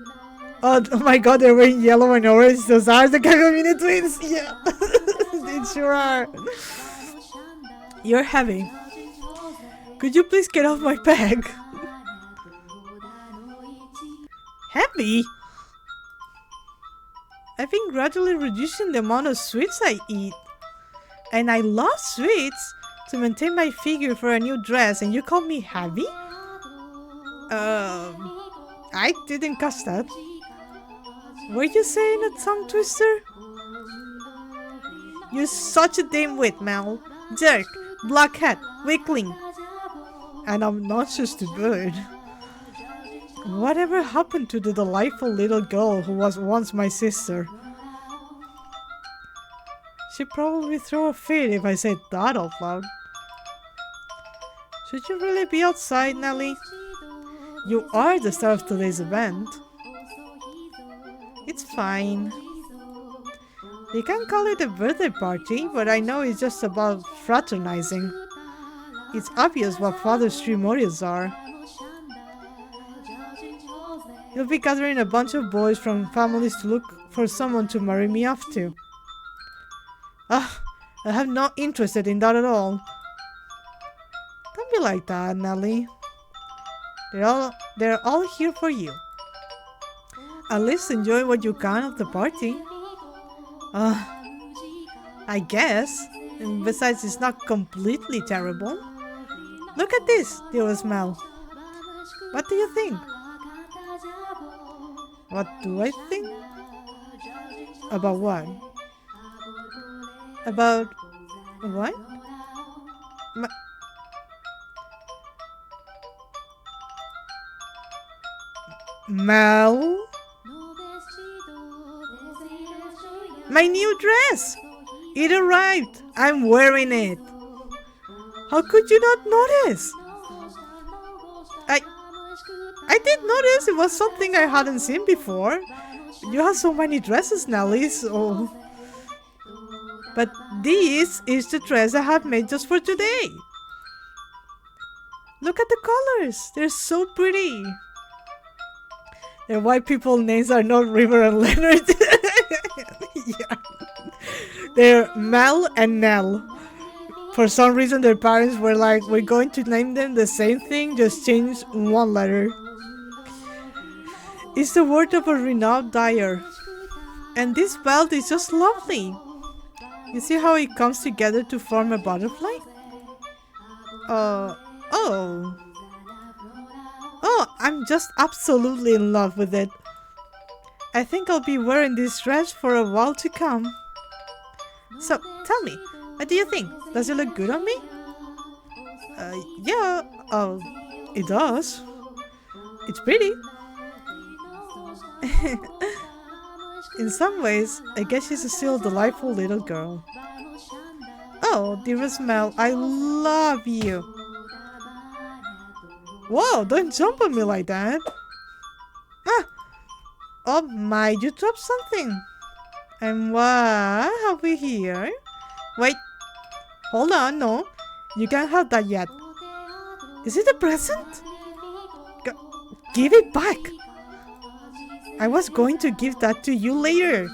oh my god, they're wearing yellow and orange. Those are the Kagamine twins. Yeah, they sure are. You're heavy. Could you please get off my back? Heavy? I've been gradually reducing the amount of sweets I eat. And I love sweets to maintain my figure for a new dress, and you call me heavy? I didn't catch that. Were you saying a tongue twister? You're such a dimwit, Mel. Jerk, blockhead, weakling. And obnoxious to boot. Whatever happened to the delightful little girl who was once my sister? She'd probably throw a fit if I said that out loud. Should you really be outside, Nelly? You are the star of today's event. It's fine. You can call it a birthday party, but I know it's just about fraternizing. It's obvious what Father's true motives are. You'll be gathering a bunch of boys from families to look for someone to marry me off to. Ah, I have no interest in that at all. Don't be like that, Nelly. They're all here for you. At least enjoy what you can of the party. I guess. And besides, it's not completely terrible. Look at this, dearest Mel. What do you think? What do I think? About what? About what? Mel? My new dress! It arrived! I'm wearing it! How could you not notice? I did notice it was something I hadn't seen before. You have so many dresses, Nelly, so... But this is the dress I have made just for today. Look at the colors. They're so pretty. Their white people names are not River and Leonard. Yeah. They're Mel and Nell. For some reason their parents were like, we're going to name them the same thing, just change one letter. It's the word of a renowned dyer. And this belt is just lovely. You see how it comes together to form a butterfly? Oh, I'm just absolutely in love with it. I think I'll be wearing this dress for a while to come. So, tell me, what do you think? Does it look good on me? Yeah, it does. It's pretty. In some ways, I guess she's still a delightful little girl. Oh, dearest Mel, I love you. Whoa, don't jump on me like that. Oh my, you dropped something. And what have we here? Wait, hold on, no. You can't have that yet. Is it a present? Give it back. I was going to give that to you later.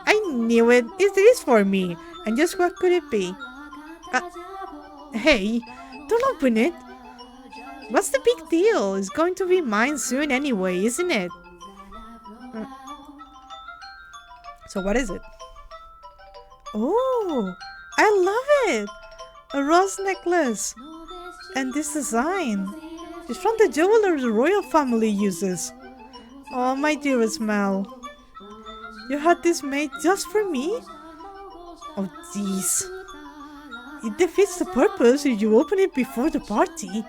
I knew it. It is for me. And just what could it be? Hey, don't open it. What's the big deal? It's going to be mine soon anyway, isn't it? So what is it? Oh, I love it! A rose necklace. And this design. It's from the jeweler the royal family uses. Oh, my dearest Mel. You had this made just for me? Oh, jeez. It defeats the purpose if you open it before the party.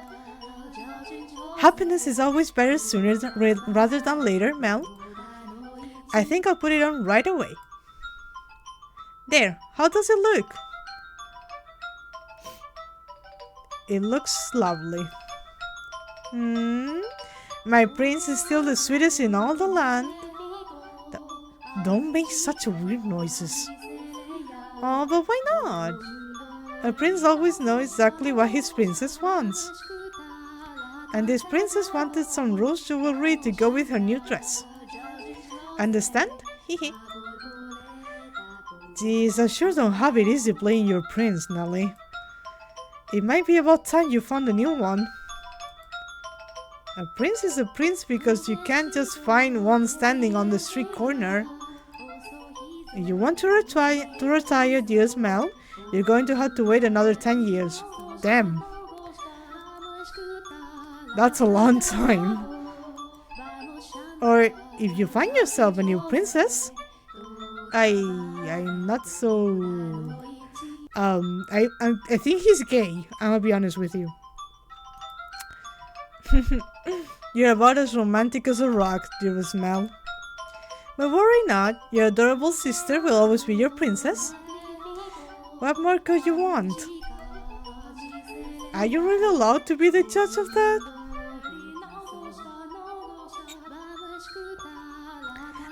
Happiness is always better sooner rather than later, Mel. I think I'll put it on right away. There, how does it look? It looks lovely. My prince is still the sweetest in all the land. Don't make such weird noises. Oh, but why not? A prince always knows exactly what his princess wants. And this princess wanted some rose jewelry to go with her new dress. Understand? Hehe. Jeez, I sure don't have it easy playing your prince, Nelly. It might be about time you found a new one. A prince is a prince because you can't just find one standing on the street corner. If you want to retire, dearest Mel, you're going to have to wait another 10 years. Damn. That's a long time. Or if you find yourself a new princess, I'm not so... I think he's gay, I'm gonna be honest with you. You're about as romantic as a rock, dearest Mel. But worry not, your adorable sister will always be your princess. What more could you want? Are you really allowed to be the judge of that?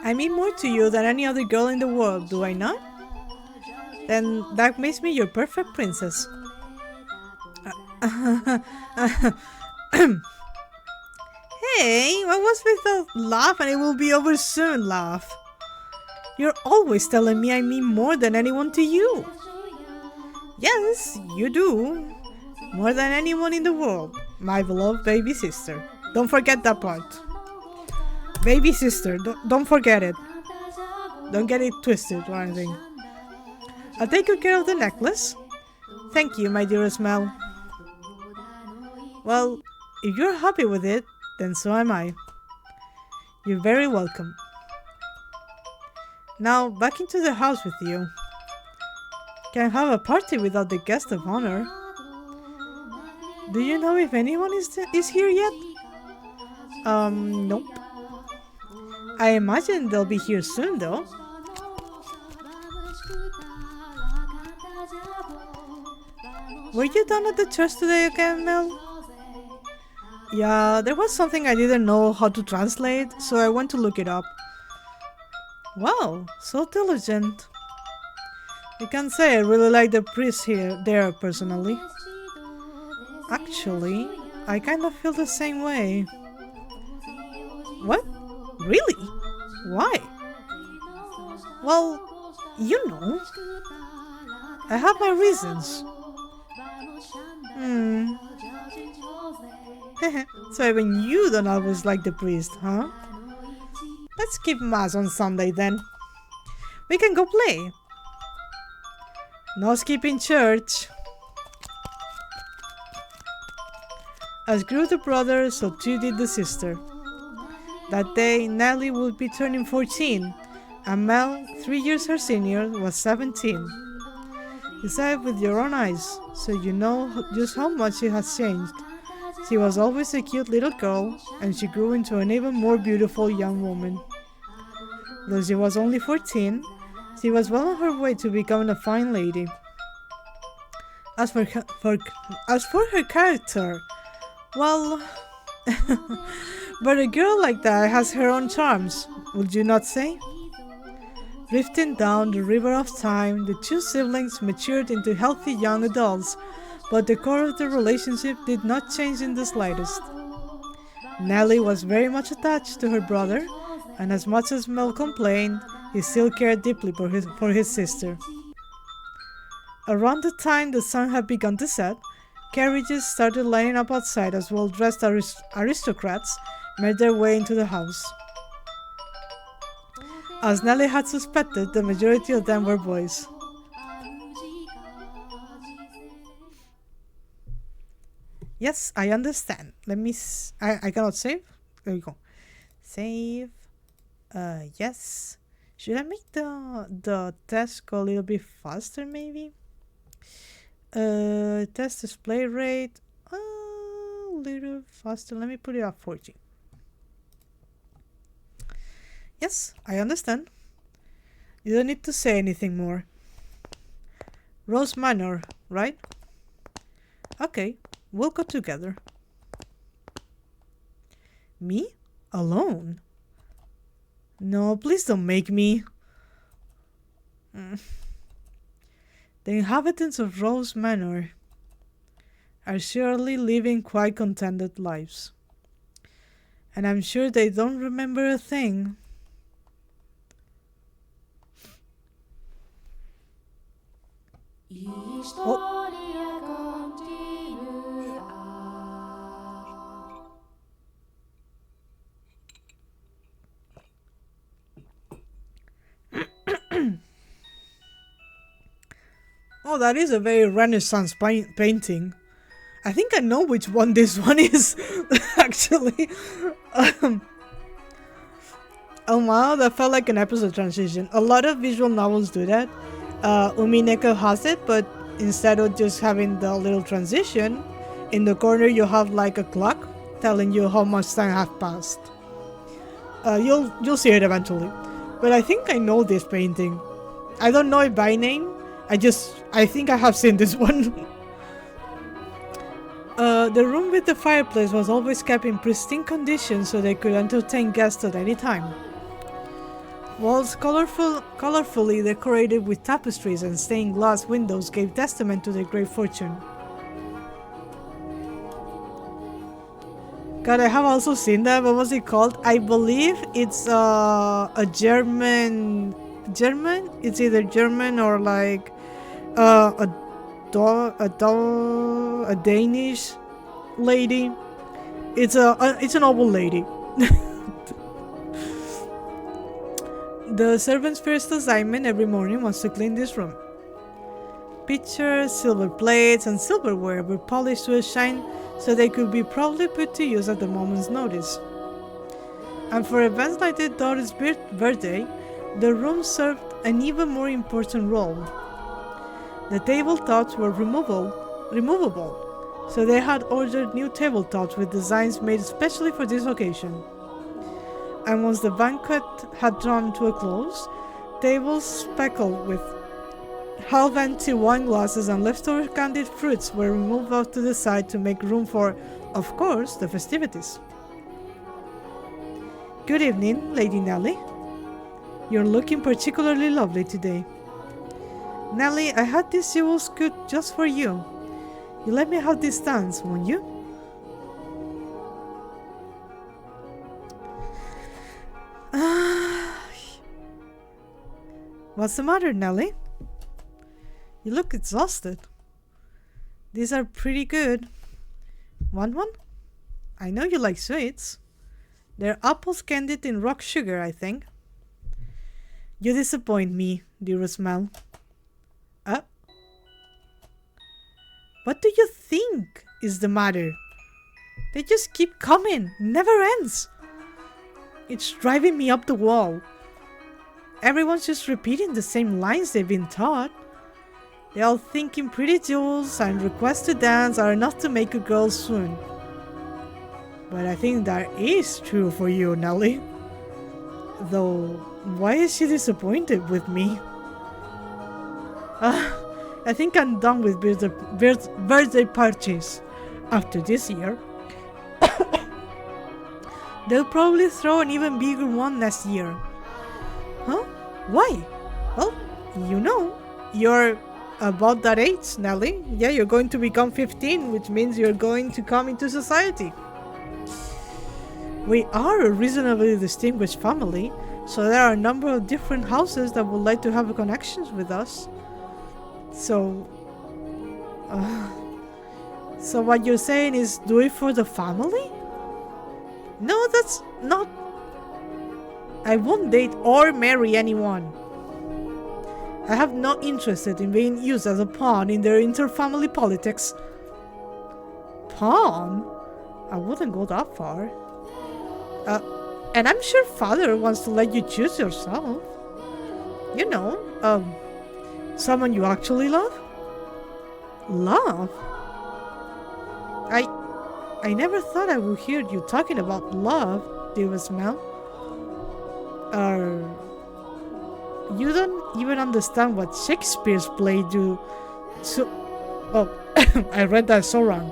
I mean more to you than any other girl in the world, do I not? Then that makes me your perfect princess. Hey, what was with the laugh and it will be over soon laugh? You're always telling me I mean more than anyone to you. Yes, you do. More than anyone in the world. My beloved baby sister. Don't forget that part. Baby sister, don't forget it. Don't get it twisted or anything. I'll take good care of the necklace. Thank you, my dearest Mel. Well, if you're happy with it, then so am I. You're very welcome. Now, back into the house with you. Can't have a party without the guest of honor. Do you know if anyone is here yet? Nope. I imagine they'll be here soon, though. Were you done at the church today again, Mel? Yeah, there was something I didn't know how to translate, so I went to look it up. Wow, so diligent. I can say I really like the priest there personally. Actually, I kind of feel the same way. What? Really? Why? Well, you know. I have my reasons. So even you don't always like the priest, huh? Let's skip mass on Sunday then. We can go play. No skipping church. As grew the brother, so too did the sister. That day, Nellie would be turning 14, and Mel, 3 years her senior, was 17. You saw it with your own eyes, so you know just how much she has changed. She was always a cute little girl, and she grew into an even more beautiful young woman. Though she was only 14, she was well on her way to becoming a fine lady. As for her character, well, but a girl like that has her own charms, would you not say? Drifting down the river of time, the two siblings matured into healthy young adults, but the core of the relationship did not change in the slightest. Nellie was very much attached to her brother, and as much as Mel complained, he still cared deeply for his sister. Around the time the sun had begun to set, carriages started lining up outside as well-dressed aristocrats made their way into the house. As Nellie had suspected, the majority of them were boys. Yes, I understand. Let me... I cannot save. There we go. Save. Yes. Should I make the test go a little bit faster, maybe? Test display rate. A little faster. Let me put it at 40. Yes, I understand. You don't need to say anything more. Rose Manor, right? Okay, we'll go together. Me? Alone? No, please don't make me. The inhabitants of Rose Manor are surely living quite contented lives. And I'm sure they don't remember a thing. Oh. Oh, that is a very Renaissance painting. I think I know which one this one is, actually. Oh wow, that felt like an episode transition. A lot of visual novels do that. Umineko has it, but instead of just having the little transition, in the corner you have like a clock telling you how much time has passed. You'll see it eventually. But I think I know this painting. I don't know it by name. I think I have seen this one. The room with the fireplace was always kept in pristine condition so they could entertain guests at any time. Walls colorfully decorated with tapestries and stained glass windows gave testament to their great fortune. God, I have also seen that. What was it called? I believe it's a German. It's either German or like a Danish lady. It's an old lady. The servant's first assignment every morning was to clean this room. Pitchers, silver plates, and silverware were polished to a shine so they could be proudly put to use at the moment's notice. And for events like their daughter's birthday, the room served an even more important role. The tabletops were removable, so they had ordered new tabletops with designs made especially for this occasion. And once the banquet had drawn to a close, tables speckled with half-empty wine glasses and leftover candied fruits were removed off to the side to make room for, of course, the festivities. Good evening, Lady Nellie. You're looking particularly lovely today. Nellie, I had these jewels cut just for you. You let me have this dance, won't you? What's the matter, Nellie? You look exhausted. These are pretty good. Want one? I know you like sweets. They're apples candied in rock sugar, I think. You disappoint me, dearest Mel. What do you think is the matter? They just keep coming. Never ends. It's driving me up the wall. Everyone's just repeating the same lines they've been taught. They're all thinking pretty jewels and requests to dance are enough to make a girl swoon. But I think that is true for you, Nellie. Though, why is she disappointed with me? I think I'm done with birthday parties. After this year, they'll probably throw an even bigger one next year. Huh? Why? Well, you know, you're about that age, Nellie. Yeah, you're going to become 15, which means you're going to come into society. We are a reasonably distinguished family, so there are a number of different houses that would like to have connections with us. So what you're saying is do it for the family? No, that's not. I won't date or marry anyone. I have no interest in being used as a pawn in their inter-family politics. Pawn? I wouldn't go that far. And I'm sure father wants to let you choose yourself. You know, someone you actually love? Love? I never thought I would hear you talking about love, dearest Mel. You don't even understand what Shakespeare's play do. I read that so wrong.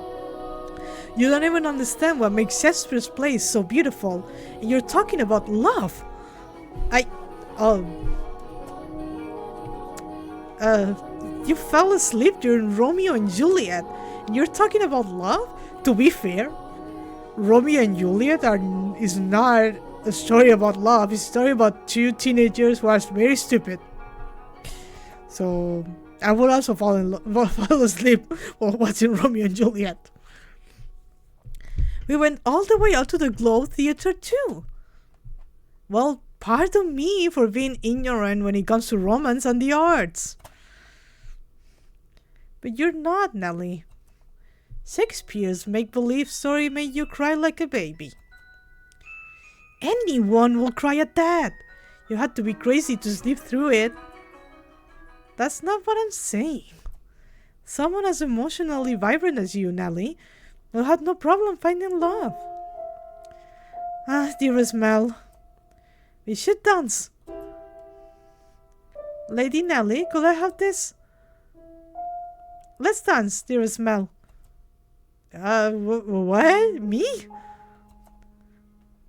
You don't even understand what makes Shakespeare's plays so beautiful. And you're talking about love. You fell asleep during Romeo and Juliet. And you're talking about love? To be fair, Romeo and Juliet is not a story about love. It's a story about two teenagers who are very stupid. So I would also fall asleep while watching Romeo and Juliet. We went all the way out to the Globe Theatre too. Well, pardon me for being ignorant when it comes to romance and the arts. But you're not, Nellie. Shakespeare's make-believe story made you cry like a baby. Anyone will cry at that. You had to be crazy to sleep through it. That's not what I'm saying. Someone as emotionally vibrant as you, Nellie, will have no problem finding love. Dearest Mel, we should dance. Lady Nelly, could I have this? Let's dance, dearest Mel. What? Me?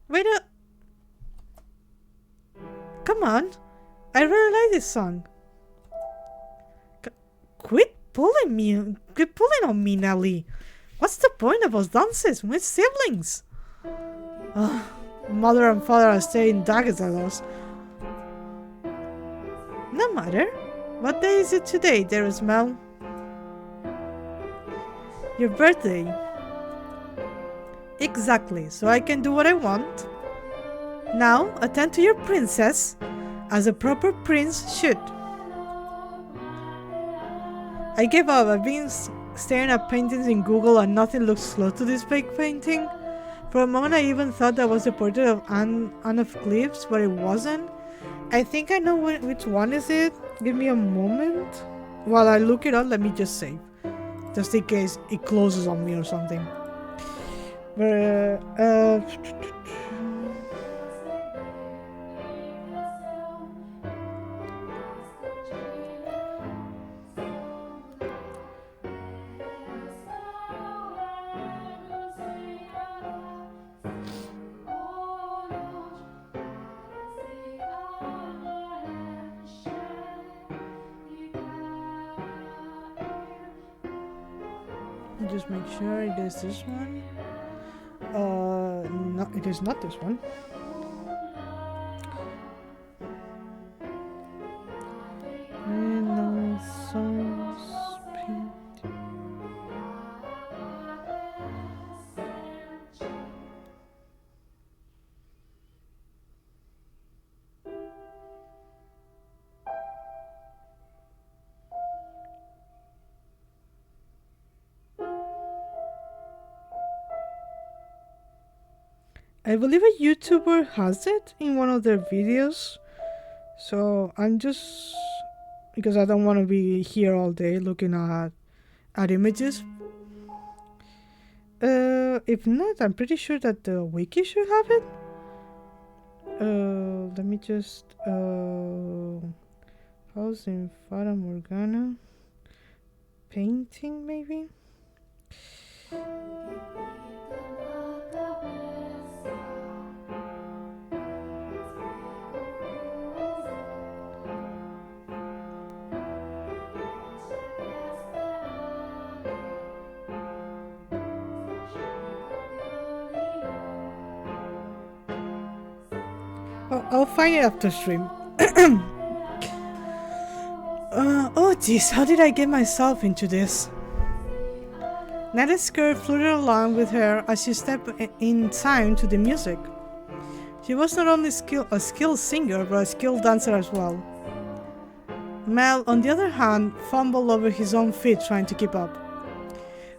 Wait a... Come on. I really like this song. Quit pulling on me, Nelly. What's the point of us dances? We're siblings. Mother and father are staring daggers at us. No matter. What day is it today, dearest Mel? Your birthday. Exactly, so I can do what I want. Now, attend to your princess, as a proper prince should. I gave up. I've been staring at paintings in Google and nothing looks close to this fake painting. For a moment I even thought that was a portrait of Anne of Cleves, but it wasn't. I think I know which one is it. Give me a moment. While I look it up, let me just save. Just in case it closes on me or something. Just make sure it is this one. No, it is not this one. I believe a YouTuber has it in one of their videos, so I'm just, because I don't want to be here all day looking at images. If not, I'm pretty sure that the wiki should have it. Let me just house in Fata Morgana painting maybe. I'll find it after stream. Oh jeez, how did I get myself into this? Nella's skirt fluttered along with her as she stepped in time to the music. She was not only a skilled singer, but a skilled dancer as well. Mel, on the other hand, fumbled over his own feet trying to keep up.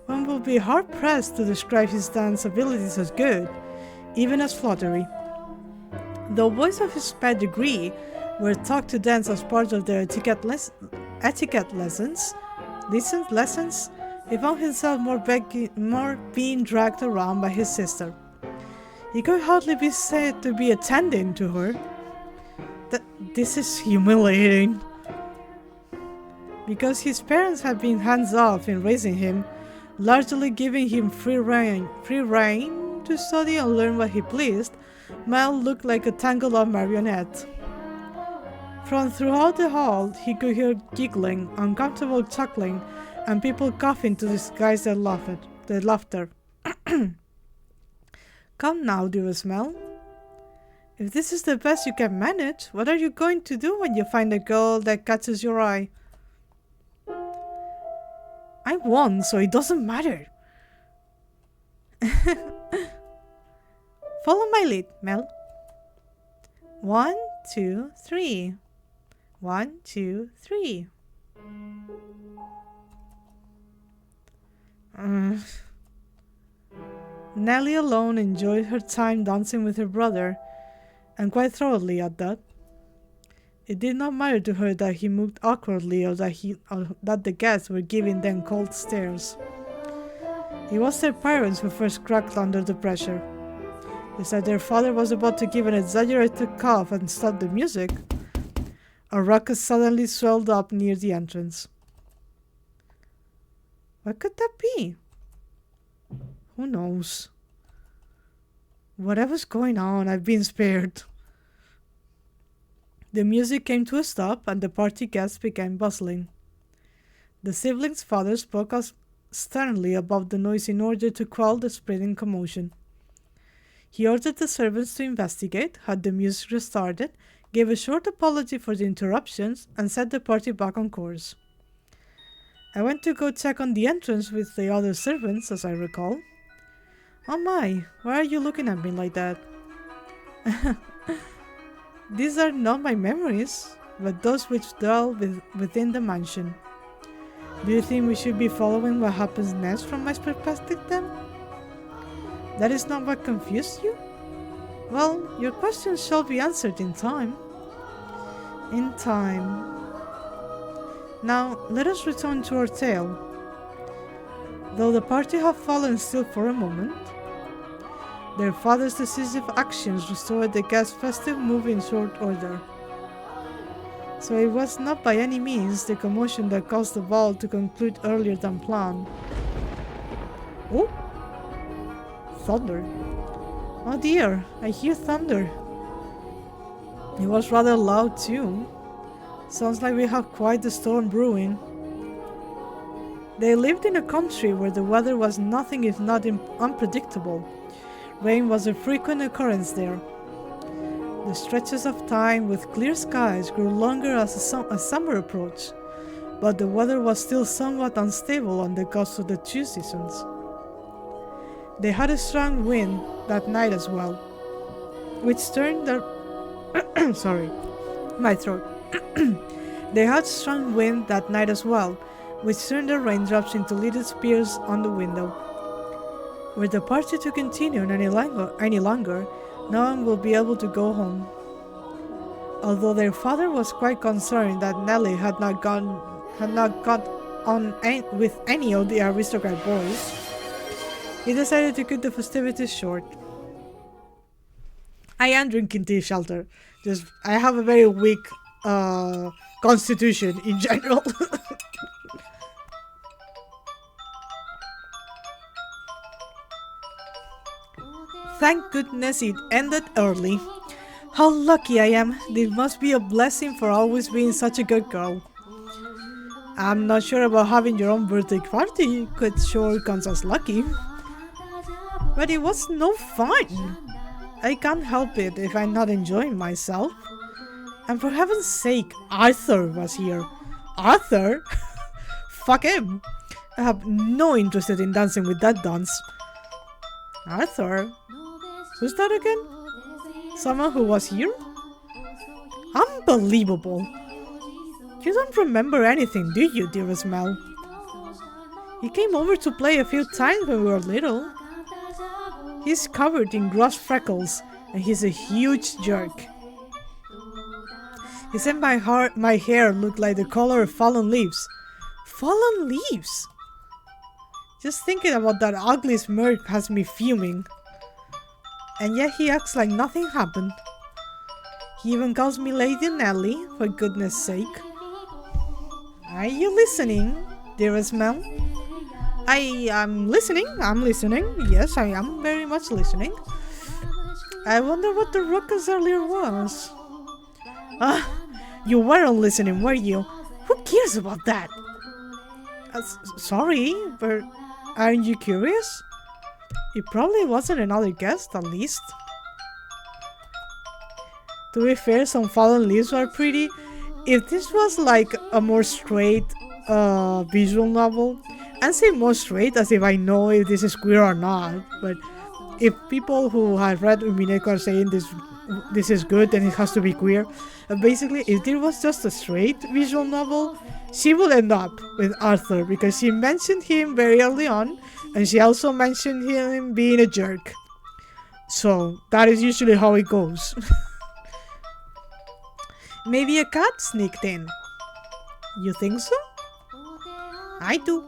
One would be hard-pressed to describe his dance abilities as good, even as fluttery. Though boys of his pedigree were taught to dance as part of their etiquette lessons, he found himself more being dragged around by his sister. He could hardly be said to be attending to her. This is humiliating. Because his parents had been hands-off in raising him, largely giving him free rein to study and learn what he pleased, Mel looked like a tangled-up marionette. From throughout the hall, he could hear giggling, uncomfortable chuckling, and people coughing to disguise their laughter. Come now, dearest Mel. If this is the best you can manage, what are you going to do when you find a girl that catches your eye? I won, so it doesn't matter. Follow my lead, Mel. 1, 2, 3. 1, 2, 3. Nellie alone enjoyed her time dancing with her brother, and quite thoroughly at that. It did not matter to her that he moved awkwardly or that the guests were giving them cold stares. It was their parents who first cracked under the pressure. They said their father was about to give an exaggerated cough and stop the music, A ruckus suddenly swelled up near the entrance. What could that be? Who knows? Whatever's going on, I've been spared. The music came to a stop and the party guests began bustling. The siblings' father spoke sternly above the noise in order to quell the spreading commotion. He ordered the servants to investigate, had the music restarted, gave a short apology for the interruptions, and set the party back on course. I went to go check on the entrance with the other servants, as I recall. Oh my, why are you looking at me like that? These are not my memories, but those which dwell within the mansion. Do you think we should be following what happens next from my perspective then? That is not what confused you? Well, your questions shall be answered in time. In time. Now, let us return to our tale. Though the party have fallen still for a moment, their father's decisive actions restored the guests' festive mood in short order. So it was not by any means the commotion that caused the ball to conclude earlier than planned. Oh! Thunder. Oh dear, I hear thunder. It was rather loud too. Sounds like we have quite the storm brewing. They lived in a country where the weather was nothing if not unpredictable. Rain was a frequent occurrence there. The stretches of time with clear skies grew longer as summer approached, but the weather was still somewhat unstable on the cusp of the two seasons. They had a strong wind that night as well, which turned their sorry, my throat. They had strong wind that night as well, which turned the raindrops into little spears on the window. Were the party to continue any longer, no one will be able to go home. Although their father was quite concerned that Nellie had not got on with any of the aristocrat boys, he decided to cut the festivities short. I am drinking tea, Shelter. I have a very weak constitution in general. Thank goodness it ended early. How lucky I am. This must be a blessing for always being such a good girl. I'm not sure about having your own birthday party. Could sure counts as lucky. But it was no fun. I can't help it if I'm not enjoying myself. And for heaven's sake, Arthur was here. Arthur? Fuck him. I have no interest in dancing with that dunce. Arthur? Who's that again? Someone who was here? Unbelievable. You don't remember anything, do you, dearest Mel? He came over to play a few times when we were little. He's covered in gross freckles, and he's a huge jerk. He said my hair looked like the color of fallen leaves. Fallen leaves? Just thinking about that ugly smirk has me fuming. And yet he acts like nothing happened. He even calls me Lady Nellie, for goodness sake. Are you listening, dearest Mel? I'm listening. Yes, I am very much listening. I wonder what the ruckus earlier was. You weren't listening, were you? Who cares about that? Sorry, but aren't you curious? It probably wasn't another guest, at least. To be fair, some fallen leaves are pretty. If this was like a more straight visual novel, and say more straight as if I know if this is queer or not, but if people who have read Umineko are saying this is good, then it has to be queer. Basically, if there was just a straight visual novel, she would end up with Arthur because she mentioned him very early on, and she also mentioned him being a jerk. So that is usually how it goes. Maybe a cat sneaked in. You think so? I do.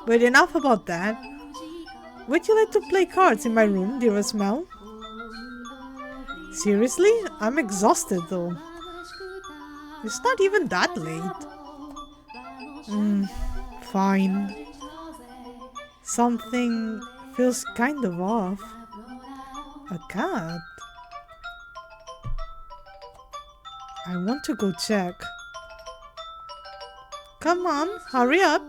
But enough about that. Would you like to play cards in my room, dearest Mel? Seriously? I'm exhausted though. It's not even that late. Fine. Something feels kind of off. A cat? I want to go check. Come on, hurry up.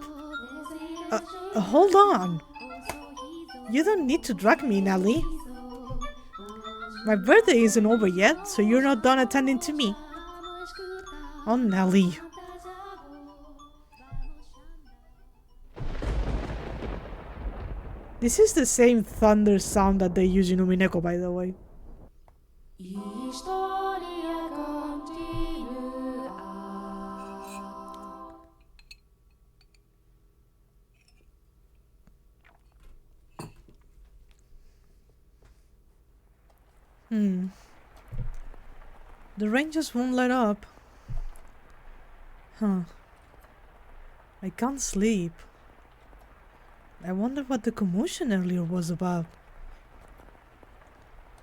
Hold on. You don't need to drag me, Nelly. My birthday isn't over yet, so you're not done attending to me. Oh, Nelly. This is the same thunder sound that they use in Umineko, by the way. The rain just won't let up. I can't sleep. I wonder what the commotion earlier was about.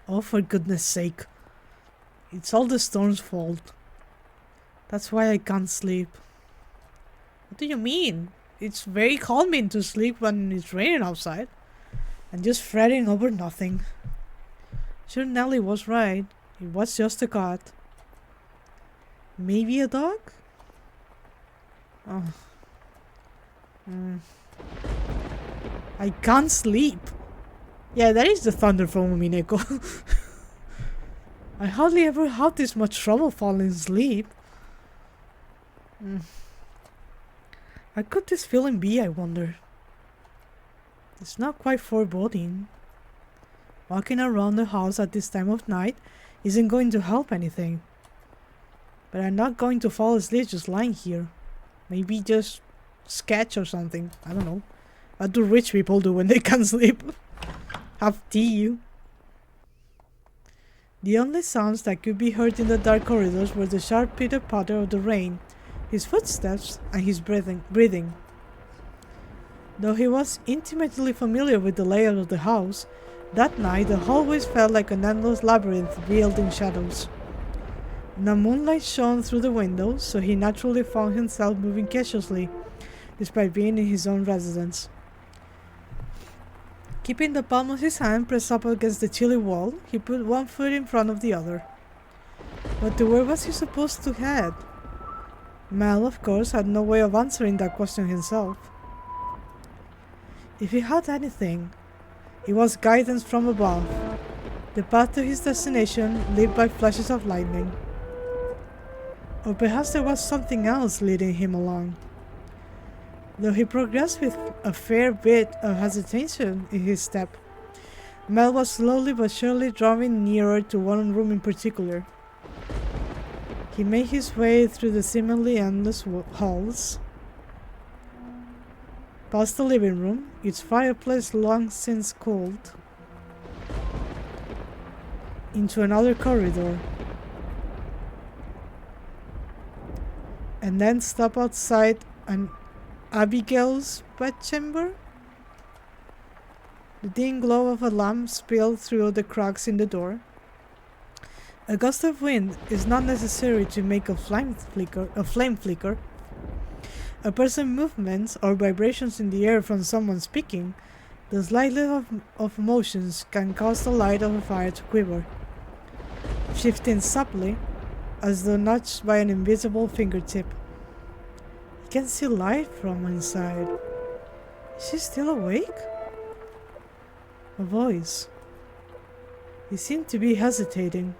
Oh, for goodness sake. It's all the storm's fault. That's why I can't sleep. What do you mean? It's very calming to sleep when it's raining outside. And just fretting over nothing. Sure, Nelly was right. It was just a cat. Maybe a dog? Oh. I can't sleep. Yeah, that is the thunder from Umineko. I hardly ever have this much trouble falling asleep. How could this feeling be, I wonder? It's not quite foreboding. Walking around the house at this time of night isn't going to help anything. But I'm not going to fall asleep just lying here. Maybe just sketch or something. I don't know. What do rich people do when they can't sleep? Have tea. The only sounds that could be heard in the dark corridors were the sharp pitter-patter of the rain, his footsteps, and his breathing. Though he was intimately familiar with the layout of the house, that night the hallways felt like an endless labyrinth veiled in shadows. No moonlight shone through the windows, so he naturally found himself moving cautiously, despite being in his own residence. Keeping the palm of his hand pressed up against the chilly wall, he put one foot in front of the other. But to where was he supposed to head? Mel, of course, had no way of answering that question himself. If he had anything, it was guidance from above, the path to his destination lit by flashes of lightning. Or perhaps there was something else leading him along. Though he progressed with a fair bit of hesitation in his step, Mel was slowly but surely drawing nearer to one room in particular. He made his way through the seemingly endless halls, past the living room, its fireplace long since cooled, into another corridor, and then stopped outside an Abigail's bedchamber. The dim glow of a lamp spilled through the cracks in the door. A gust of wind is not necessary to make a flame flicker. A person's movements or vibrations in the air from someone speaking, the slightest of motions can cause the light of a fire to quiver, shifting subtly as though nudged by an invisible fingertip. He can see light from inside. Is she still awake? A voice. He seemed to be hesitating.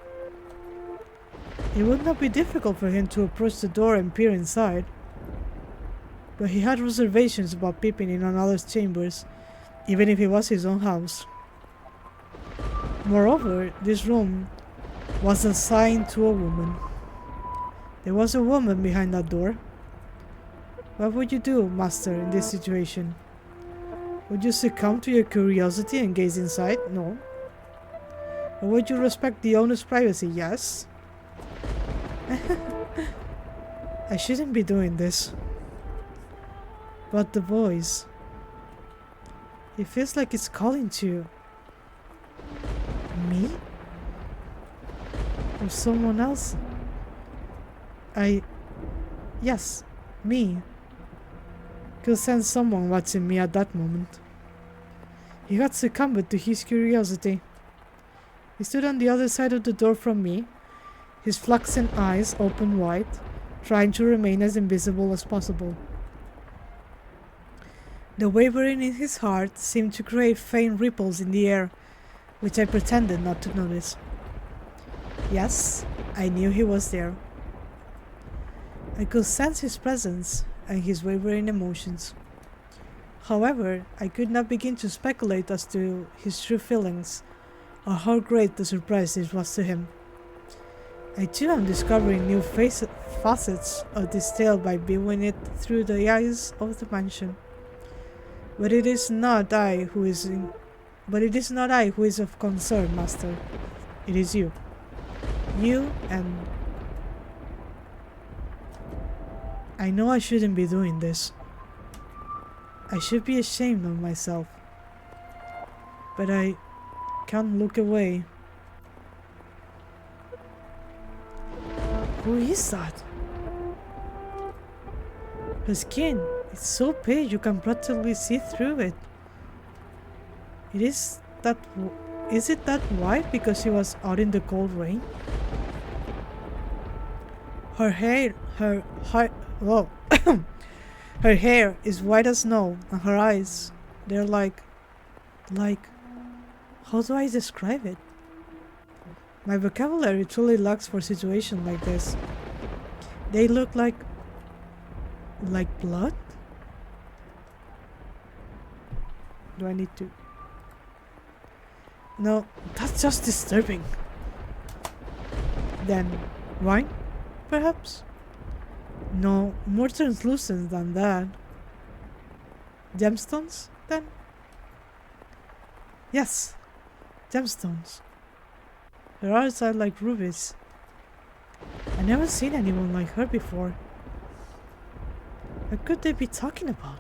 It would not be difficult for him to approach the door and peer inside, but he had reservations about peeping in another's chambers, even if it was his own house. Moreover, this room was assigned to a woman. There was a woman behind that door. What would you do, master, in this situation? Would you succumb to your curiosity and gaze inside? No. Or would you respect the owner's privacy? Yes. I shouldn't be doing this. But the voice, it feels like it's calling to you. Me? Or someone else? Yes, me. Could sense someone watching me at that moment. He had succumbed to his curiosity. He stood on the other side of the door from me, his flaxen eyes open wide, trying to remain as invisible as possible. The wavering in his heart seemed to create faint ripples in the air, which I pretended not to notice. Yes, I knew he was there. I could sense his presence and his wavering emotions. However, I could not begin to speculate as to his true feelings or how great the surprise this was to him. I too am discovering new facets of this tale by viewing it through the eyes of the mansion. But it is not I who is of concern, Master. It is you. You and... I know I shouldn't be doing this. I should be ashamed of myself. But I can't look away. Who is that? Her skin is so pale you can practically see through it. Is it that white because she was out in the cold rain? Her hair is white as snow, and her eyes, they're like, how do I describe it? My vocabulary truly lacks for situations like this. They look like blood? Do I need to? No, that's just disturbing. Then, wine, perhaps? No, more translucent than that. Gemstones, then? Yes, gemstones. Her eyes are like rubies. I never seen anyone like her before. What could they be talking about?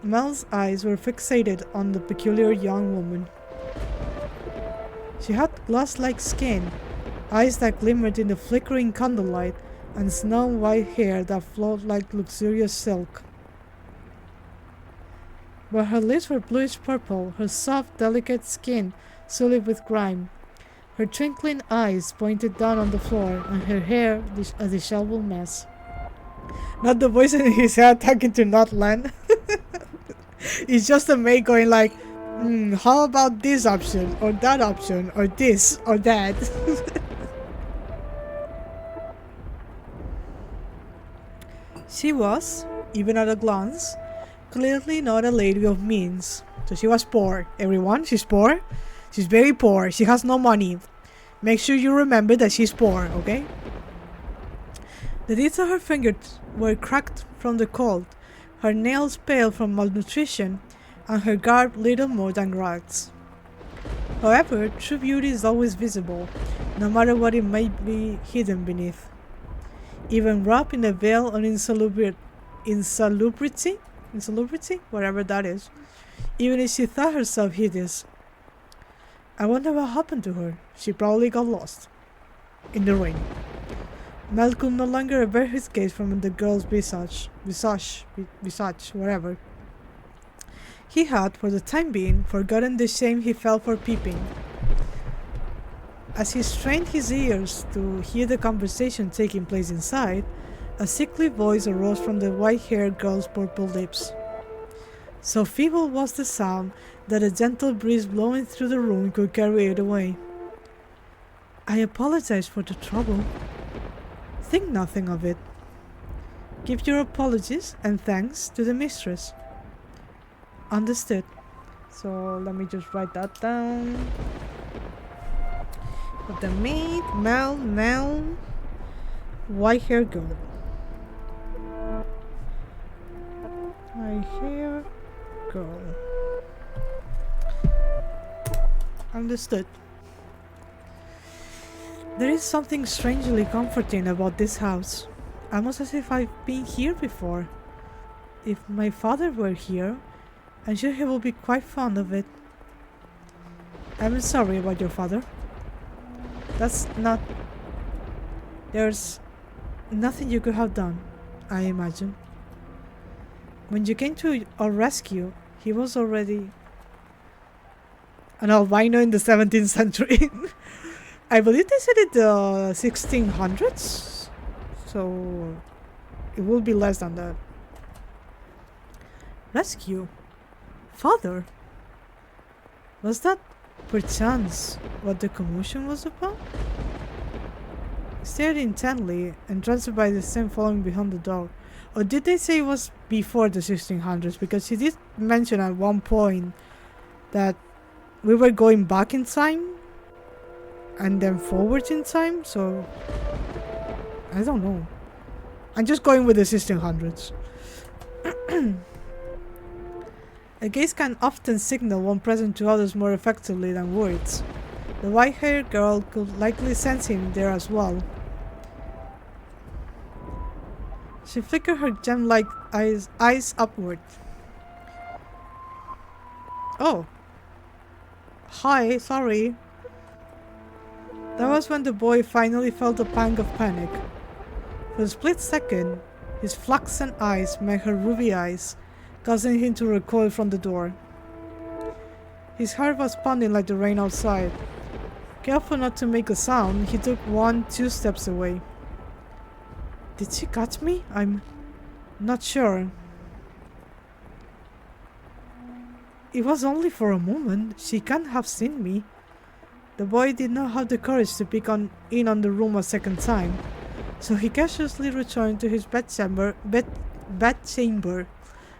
Mel's eyes were fixated on the peculiar young woman. She had glass-like skin, eyes that glimmered in the flickering candlelight, and snow-white hair that flowed like luxurious silk. But her lips were bluish-purple, her soft, delicate skin sullied with grime. Her twinkling eyes pointed down on the floor, and her hair a disheveled mess. Not the voice in his head talking to not Len. It's just a maid going like, how about this option, or that option, or this, or that? She was, even at a glance, clearly not a lady of means. So she was poor. Everyone, she's poor. She's very poor. She has no money. Make sure you remember that she's poor, okay? The tips of her fingers were cracked from the cold, her nails pale from malnutrition, and her garb little more than rags. However, true beauty is always visible, no matter what it may be hidden beneath. Even wrapped in a veil of insalubrity, whatever that is, even if she thought herself hideous. I wonder what happened to her. She probably got lost. In the rain. Mel could no longer avert his gaze from the girl's visage, whatever. He had, for the time being, forgotten the shame he felt for peeping. As he strained his ears to hear the conversation taking place inside, a sickly voice arose from the white-haired girl's purple lips. So feeble was the sound that a gentle breeze blowing through the room could carry it away. I apologize for the trouble. Think nothing of it. Give your apologies and thanks to the mistress. Understood. So let me just write that down. But the maid, Mel, white-haired girl. White-haired girl. Understood. There is something strangely comforting about this house, almost as if I've been here before. If my father were here, I'm sure he will be quite fond of it. I'm sorry about your father. That's not... There's Nothing you could have done, I imagine. When you came to our rescue, he was already an albino in the 17th century. I believe they said it the 1600s, so it will be less than that. Rescue? Father? Was that perchance what the commotion was about? He stared intently, entranced by the scent following behind the door. Or did they say it was before the 1600s? Because he did mention at one point that we were going back in time and then forward in time, so I don't know. I'm just going with the 1600s. A gaze can often signal one present to others more effectively than words. The white-haired girl could likely sense him there as well. She flickered her gem-like eyes upward. Oh. Hi, sorry. That was when the boy finally felt a pang of panic. For a split second, his flaxen eyes met her ruby eyes, causing him to recoil from the door. His heart was pounding like the rain outside. Careful not to make a sound, he took 1-2 steps away. Did she catch me? I'm not sure. It was only for a moment. She can't have seen me. The boy did not have the courage to peek in on the room a second time, so he cautiously returned to his bedchamber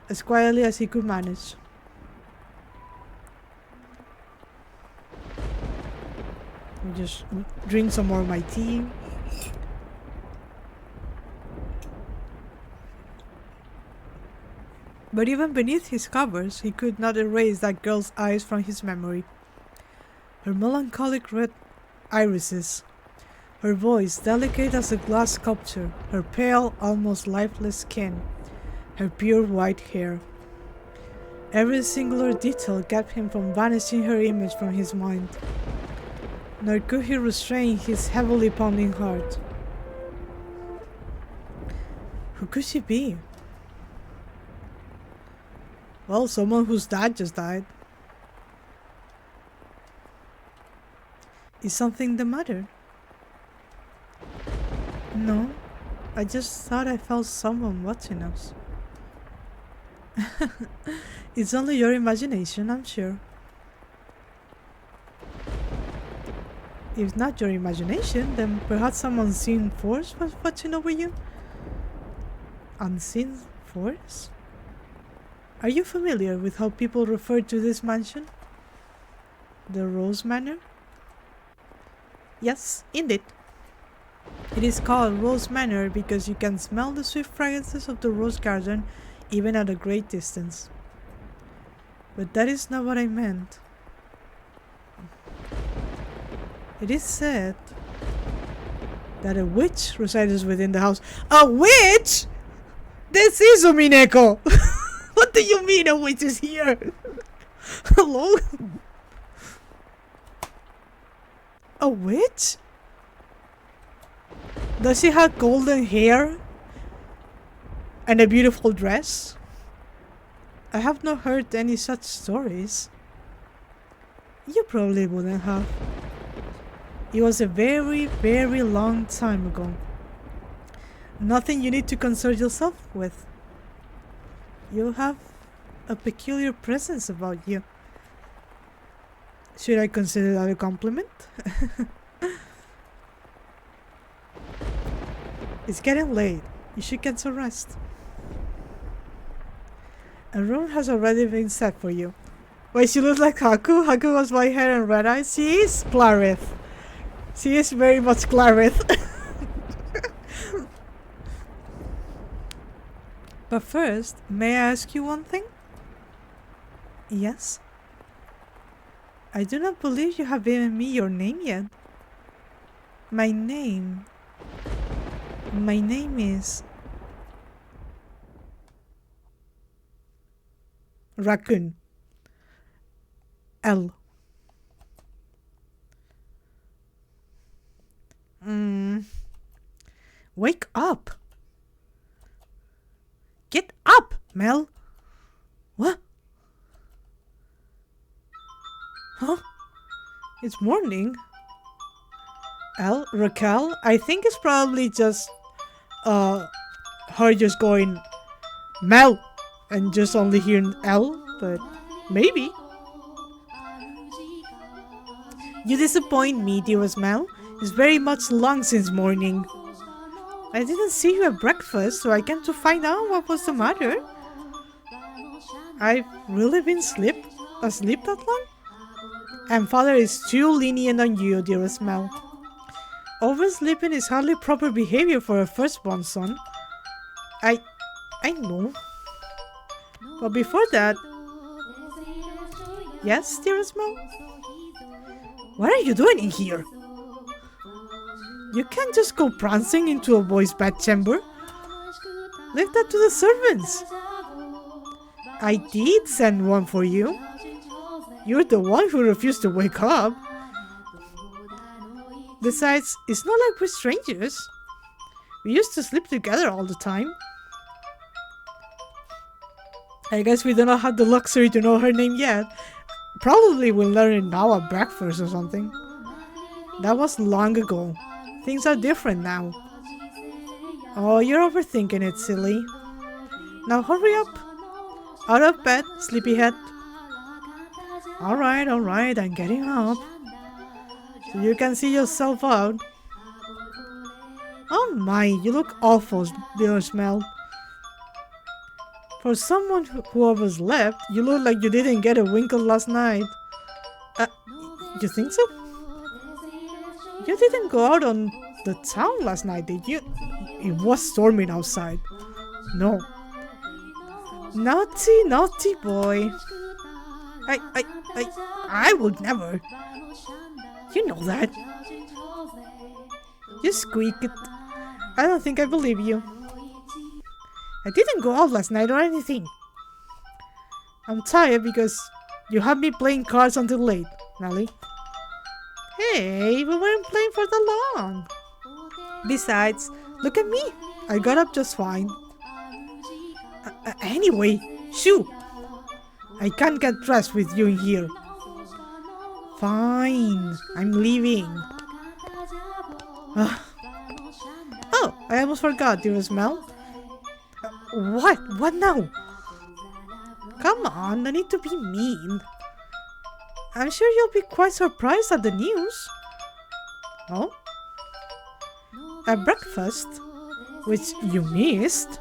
as quietly as he could manage. I'll just drink some more of my tea. But even beneath his covers, he could not erase that girl's eyes from his memory. Her melancholic red irises, her voice delicate as a glass sculpture, her pale, almost lifeless skin, her pure white hair. Every singular detail kept him from banishing her image from his mind. Nor could he restrain his heavily pounding heart. Who could she be? Well, someone whose dad just died. Is something the matter? No, I just thought I felt someone watching us. It's only your imagination, I'm sure. If not your imagination, then perhaps some unseen force was watching over you? Unseen force? Are you familiar with how people refer to this mansion? The Rose Manor? Yes, indeed. It is called Rose Manor because you can smell the sweet fragrances of the rose garden even at a great distance. But that is not what I meant. It is said that a witch resides within the house. A witch?! This is Mineko! What do you mean a witch is here? Hello? A witch? Does she have golden hair? And a beautiful dress? I have not heard any such stories. You probably wouldn't have. It was a very, very long time ago. Nothing you need to concern yourself with. You have a peculiar presence about you. Should I consider that a compliment? It's getting late. You should get some rest. A room has already been set for you. Wait, she looks like Haku? Haku has white hair and red eyes? She is Clarith. She is very much Clarith. But first, may I ask you one thing? Yes? I do not believe you have given me your name yet. My name is... Raccoon. L. Wake up! Get up, Mel! What? Huh? It's morning. Raquel? I think it's probably just her just going Mel and just only hearing L, but maybe. You disappoint me, dearest Mel. It's very much long since morning. I didn't see you at breakfast, so I came to find out what was the matter. I've really been asleep that long? And father is too lenient on you, dearest Mel. Oversleeping is hardly proper behavior for a firstborn son. I know. But before that... Yes, dearest Mel? What are you doing in here? You can't just go prancing into a boy's bedchamber. Leave that to the servants. I did send one for you. You're the one who refused to wake up. Besides, it's not like we're strangers. We used to sleep together all the time. I guess we do not have the luxury to know her name yet. Probably we'll learn it now at breakfast or something. That was long ago. Things are different now. Oh, you're overthinking it, silly. Now hurry up. Out of bed, sleepyhead. Alright, I'm getting up. So you can see yourself out. Oh my, you look awful, dear Mel. For someone who overslept, you look like you didn't get a winkle last night. You think so? You didn't go out on the town last night, did you? It was storming outside. No. Naughty, naughty boy. I would never. You know that. You squeak it. I don't think I believe you. I didn't go out last night or anything. I'm tired because you have me playing cards until late, Nelly. Hey, we weren't playing for that long. Besides, look at me. I got up just fine. Anyway, shoo. I can't get dressed with you in here. Fine, I'm leaving. Oh, I almost forgot, dearest Mel. What? What now? Come on, no need to be mean. I'm sure you'll be quite surprised at the news. Oh? At breakfast, which you missed,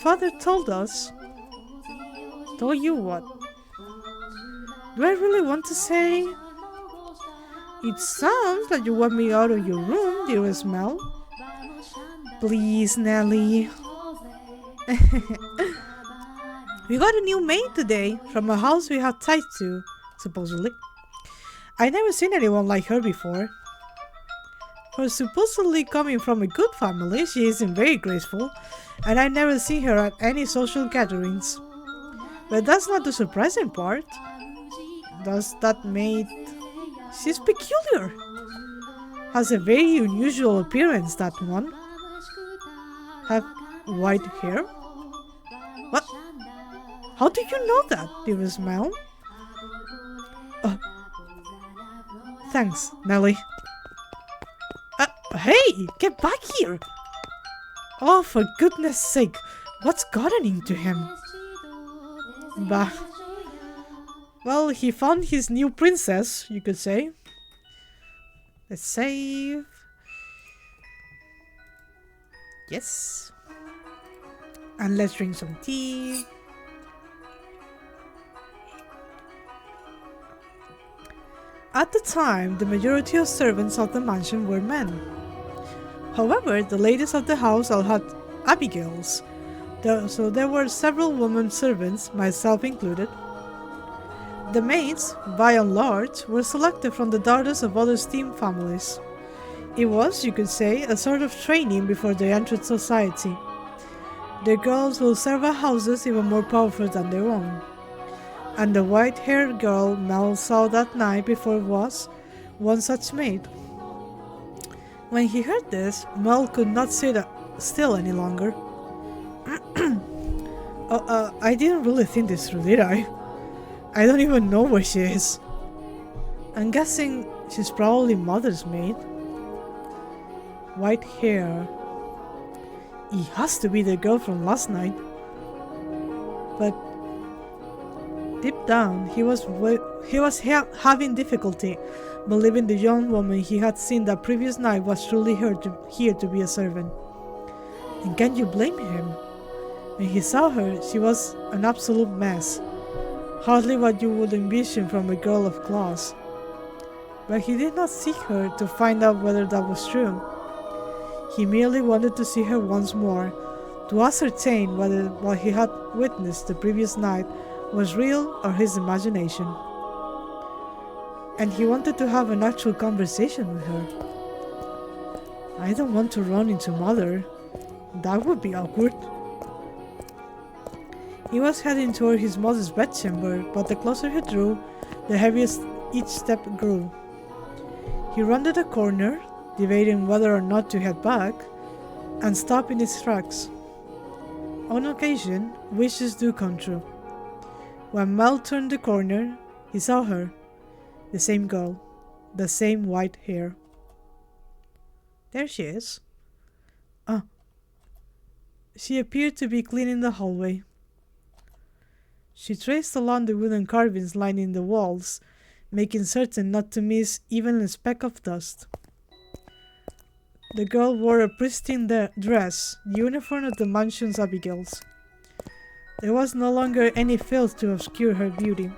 Father told us. Told you what? Do I really want to say? It sounds like you want me out of your room, dearest Mel. Please, Nelly. We got a new maid today from a house we have ties to, supposedly. I never seen anyone like her before. For supposedly coming from a good family, she isn't very graceful, and I never seen her at any social gatherings. But that's not the surprising part. Does that maid... She's peculiar. Has a very unusual appearance, that one. Have white hair? What? How do you know that, dearest Mel? Thanks, Nelly. Hey, get back here! Oh, for goodness sake, what's gotten into him? Bah. Well, he found his new princess, you could say. Let's save. Yes. And let's drink some tea. At the time, the majority of servants of the mansion were men. However, the ladies of the house all had abigails, so there were several women servants, myself included. The maids, by and large, were selected from the daughters of other steam families. It was, you could say, a sort of training before they entered society. The girls will serve at houses even more powerful than their own. And the white-haired girl Mel saw that night before was one such maid. When he heard this, Mel could not sit still any longer. I didn't really think this through, did I? I don't even know where she is. I'm guessing she's probably mother's maid. White hair. It has to be the girl from last night. But deep down, he was having difficulty believing the young woman he had seen that previous night was truly here to be a servant. And can you blame him? When he saw her, she was an absolute mess. Hardly what you would envision from a girl of class. But he did not seek her to find out whether that was true. He merely wanted to see her once more, to ascertain whether what he had witnessed the previous night was real or his imagination. And he wanted to have an actual conversation with her. I don't want to run into Mother. That would be awkward. He was heading toward his mother's bedchamber, but the closer he drew, the heavier each step grew. He rounded a corner, debating whether or not to head back, and stopped in his tracks. On occasion, wishes do come true. When Mel turned the corner, he saw her, the same girl, the same white hair. There she is. She appeared to be cleaning the hallway. She traced along the wooden carvings lining the walls, making certain not to miss even a speck of dust. The girl wore a pristine dress, the uniform of the mansion's Abigails. There was no longer any filth to obscure her beauty.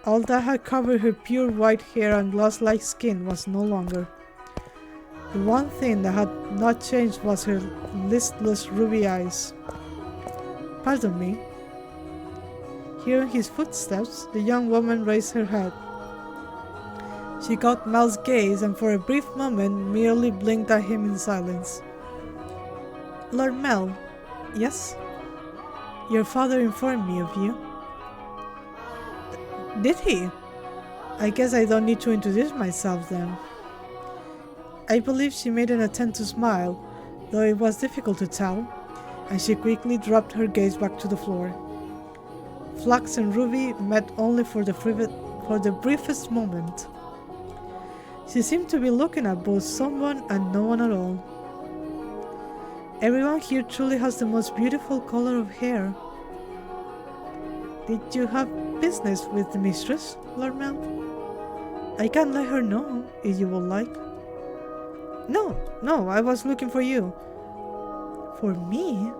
All that had covered her pure white hair and glass-like skin was no longer. The one thing that had not changed was her listless ruby eyes. Pardon me. Hearing his footsteps, the young woman raised her head. She caught Mel's gaze and for a brief moment merely blinked at him in silence. Lord Mel, yes? Your father informed me of you. Did he? I guess I don't need to introduce myself then. I believe she made an attempt to smile, though it was difficult to tell, and she quickly dropped her gaze back to the floor. Flux and Ruby met only for the briefest moment. She seemed to be looking at both someone and no one at all. Everyone here truly has the most beautiful color of hair. Did you have business with the mistress, Lord Mel? I can let her know, if you would like. No, I was looking for you. For me?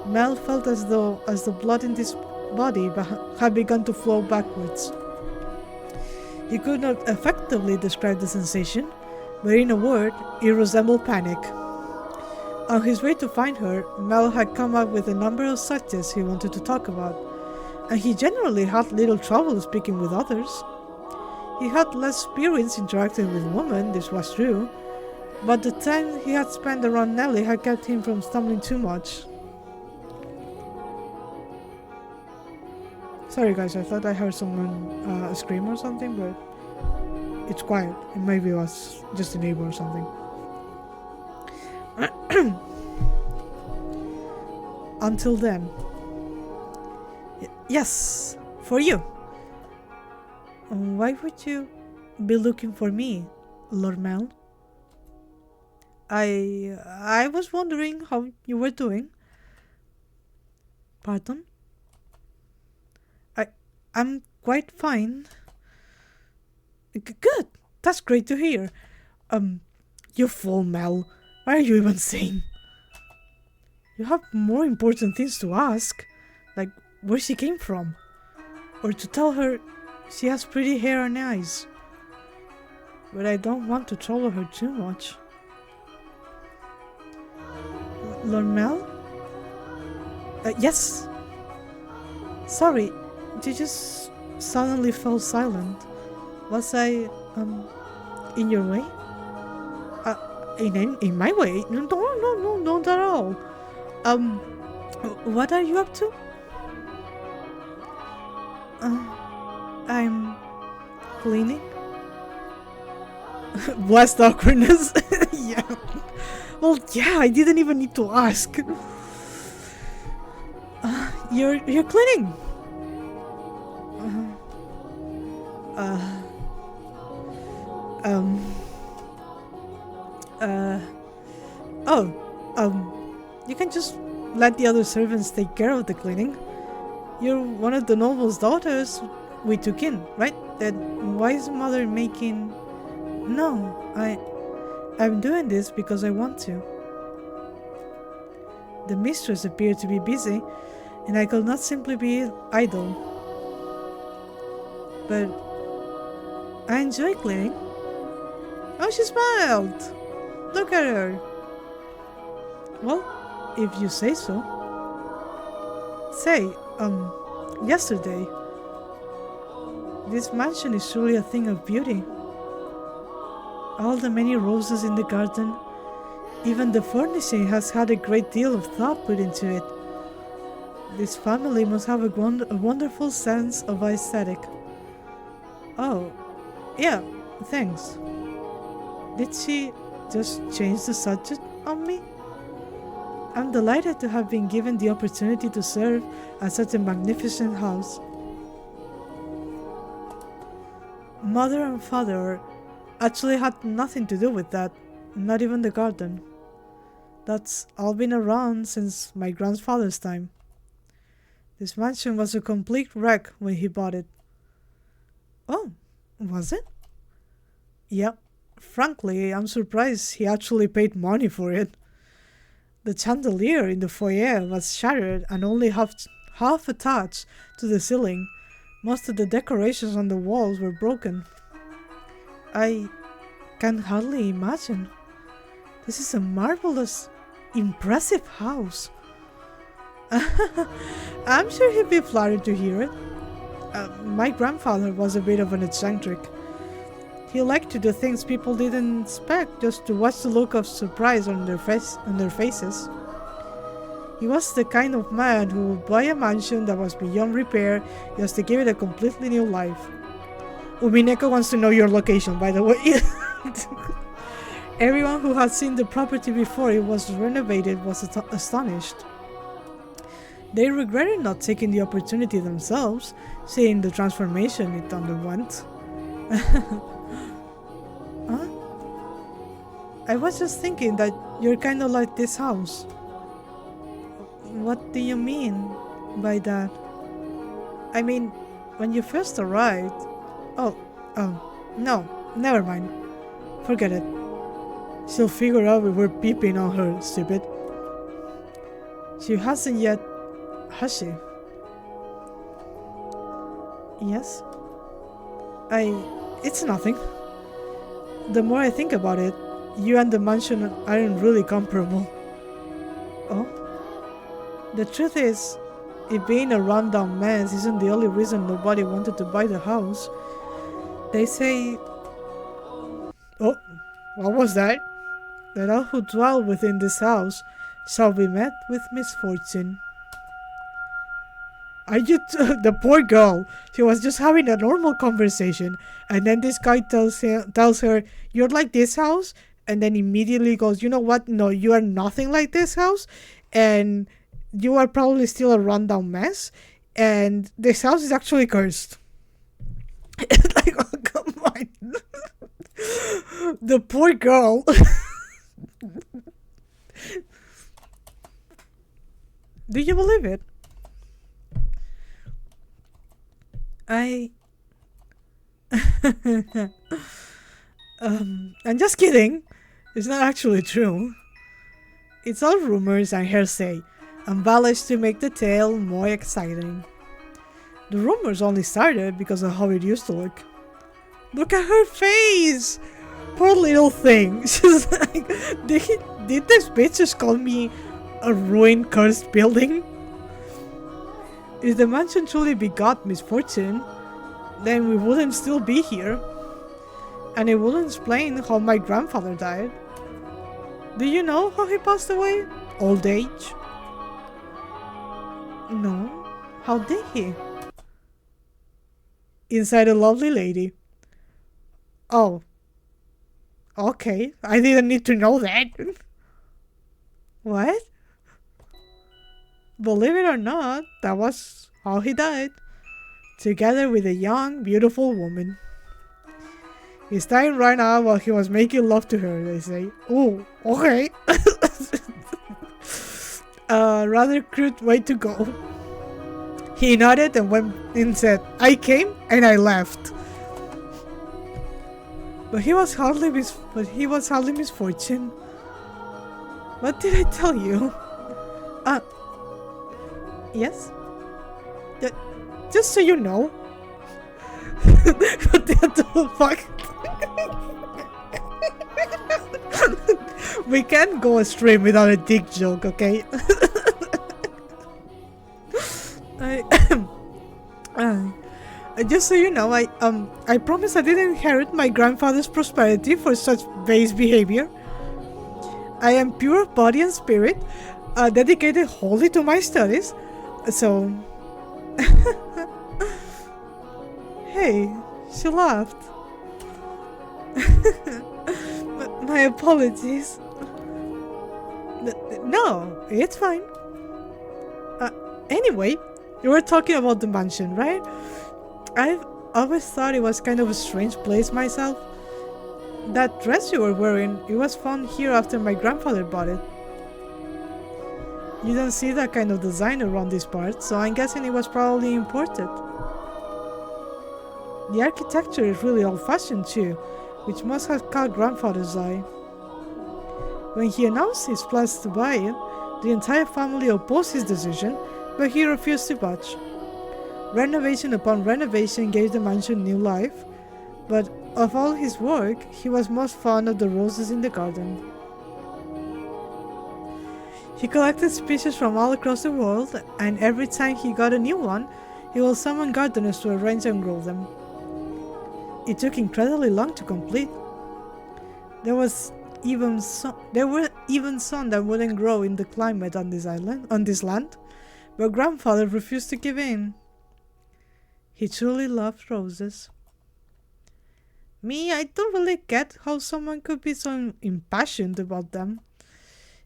Mel felt as the blood in his body had begun to flow backwards. He could not effectively describe the sensation, but in a word, it resembled panic. On his way to find her, Mel had come up with a number of subjects he wanted to talk about, and he generally had little trouble speaking with others. He had less experience interacting with women, this was true, but the time he had spent around Nellie had kept him from stumbling too much. Sorry guys, I thought I heard someone scream or something, but it's quiet. It maybe was just a neighbor or something. Until then. Yes, for you. Why would you be looking for me, Lord Mel? I was wondering how you were doing. Pardon? I'm quite fine. Good. That's great to hear. You fool, Mel. Why are you even saying? You have more important things to ask, like where she came from, or to tell her she has pretty hair and eyes. But I don't want to trouble her too much. Lord Mel? Yes. Sorry, you just suddenly fell silent. Was I, in your way? In my way? No, not at all. What are you up to? I'm cleaning. Blast awkwardness. Yeah. Well, yeah, I didn't even need to ask. You're cleaning. Uh, um, uh, oh, you can just let the other servants take care of the cleaning. You're one of the noble's daughters we took in, right? Then why is mother making... No, I'm doing this because I want to. The mistress appeared to be busy, and I could not simply be idle. But I enjoy cleaning. Oh, she smiled! Look at her! Well, if you say so. Say, yesterday, this mansion is truly a thing of beauty. All the many roses in the garden, even the furnishing has had a great deal of thought put into it. This family must have a wonderful sense of aesthetic. Oh, yeah, thanks. Did she just change the subject on me? I'm delighted to have been given the opportunity to serve at such a magnificent house. Mother and father actually had nothing to do with that, not even the garden. That's all been around since my grandfather's time. This mansion was a complete wreck when he bought it. Oh, was it? Yep. Frankly, I'm surprised he actually paid money for it. The chandelier in the foyer was shattered and only half attached to the ceiling. Most of the decorations on the walls were broken. I can hardly imagine. This is a marvelous, impressive house. I'm sure he'd be flattered to hear it. My grandfather was a bit of an eccentric. He liked to do things people didn't expect just to watch the look of surprise on their faces. He was the kind of man who would buy a mansion that was beyond repair just to give it a completely new life. Umineko wants to know your location, by the way. Everyone who had seen the property before it was renovated was astonished. They regretted not taking the opportunity themselves, seeing the transformation it underwent. Huh? I was just thinking that you're kind of like this house. What do you mean by that? I mean, when you first arrived... Oh, no, never mind. Forget it. She'll figure out we were peeping on her, stupid. She hasn't yet, has she? Yes? It's nothing. The more I think about it, you and the mansion aren't really comparable. Oh? The truth is, it being a rundown mess isn't the only reason nobody wanted to buy the house. They say... Oh, what was that? That all who dwell within this house shall be met with misfortune. Are you the poor girl? She was just having a normal conversation, and then this guy tells her, "You're like this house," and then immediately goes, "You know what? No, you are nothing like this house, and you are probably still a rundown mess, and this house is actually cursed." It's like, oh, come on. The poor girl. Do you believe it? I'm just kidding. It's not actually true. It's all rumors and hearsay, embellished to make the tale more exciting. The rumors only started because of how it used to look. Look at her face! Poor little thing. She's like, did this bitch just call me a ruined, cursed building? If the mansion truly begot misfortune, then we wouldn't still be here. And it wouldn't explain how my grandfather died. Do you know how he passed away? Old age? No. How did he? Inside a lovely lady. Oh. Okay, I didn't need to know that. What? Believe it or not, that was how he died. Together with a young, beautiful woman. He's dying right now while he was making love to her, they say. Oh, okay. Rather crude way to go. He nodded and went and said, I came and I left. But he was hardly misfortune. What did I tell you? Yes? Just so you know. What the fuck? We can't go astray without a dick joke, okay? Just so you know, I promise I didn't inherit my grandfather's prosperity for such base behavior. I am pure body and spirit, dedicated wholly to my studies, so... Hey, she laughed. My apologies. No, it's fine. Anyway, you were talking about the mansion, right? I've always thought it was kind of a strange place myself. That dress you were wearing, it was found here after my grandfather bought it. You don't see that kind of design around this part, so I'm guessing it was probably imported. The architecture is really old-fashioned too, which must have caught grandfather's eye. When he announced his plans to buy it, the entire family opposed his decision, but he refused to budge. Renovation upon renovation gave the mansion new life, but of all his work, he was most fond of the roses in the garden. He collected species from all across the world, and every time he got a new one, he would summon gardeners to arrange and grow them. It took incredibly long to complete. There were even some that wouldn't grow in the climate on this land, but grandfather refused to give in. He truly loved roses. Me, I don't really get how someone could be so impassioned about them.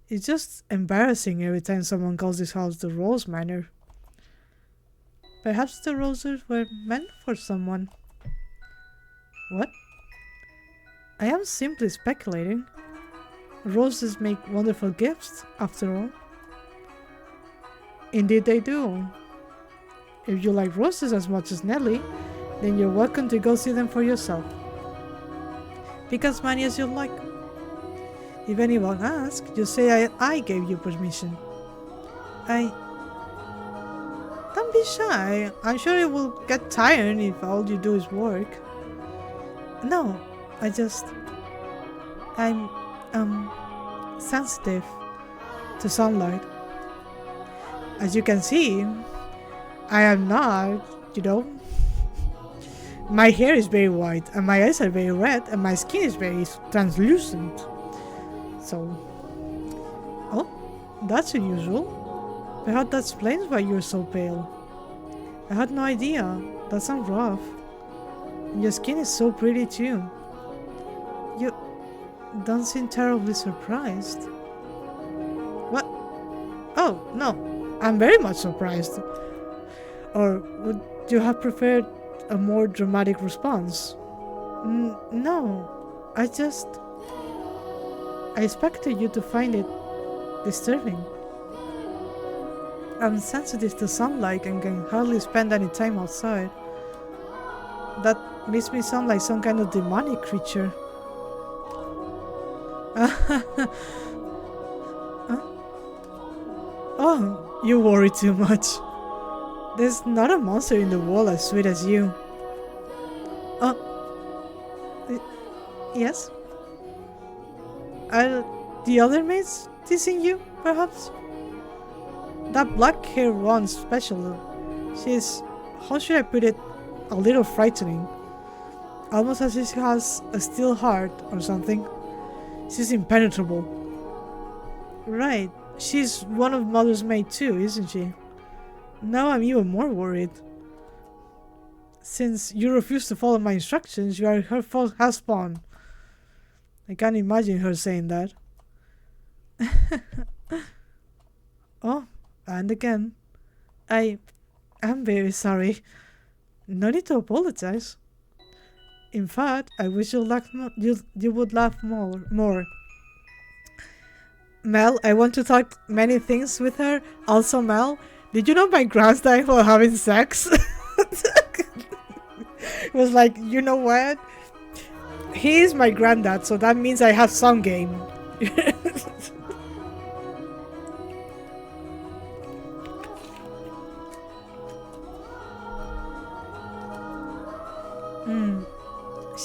It's just embarrassing every time someone calls this house the Rose Manor. Perhaps the roses were meant for someone. What? I am simply speculating. Roses make wonderful gifts, after all. Indeed they do. If you like roses as much as Nelly, then you're welcome to go see them for yourself. Pick as many as you like. If anyone asks, just say I gave you permission. Don't be shy. I'm sure it will get tiring if all you do is work. No, I'm sensitive to sunlight. As you can see, I am not, you know. My hair is very white, and my eyes are very red, and my skin is very translucent. So, oh, that's unusual. Perhaps that explains why you're so pale. I had no idea. That sounds rough. And your skin is so pretty too. You don't seem terribly surprised. What? Oh, no. I'm very much surprised. Or would you have preferred a more dramatic response? No. I expected you to find it disturbing. I'm sensitive to sunlight and can hardly spend any time outside. That makes me sound like some kind of demonic creature. Huh? Oh, you worry too much. There's not a monster in the world as sweet as you. Yes? Are the other maids teasing you, perhaps? That black hair one's special. She's, how should I put it, a little frightening. Almost as if she has a steel heart or something. She's impenetrable. Right, she's one of Mother's maid too, isn't she? Now I'm even more worried. Since you refuse to follow my instructions, you are her false husband. I can't imagine her saying that. Oh, and again. I'm very sorry. No need to apologize. In fact, I wish you would laugh more. Mel, I want to talk many things with her. Also, Mel, did you know my grand's dying for having sex? It was like, you know what? He is my granddad, so that means I have some game.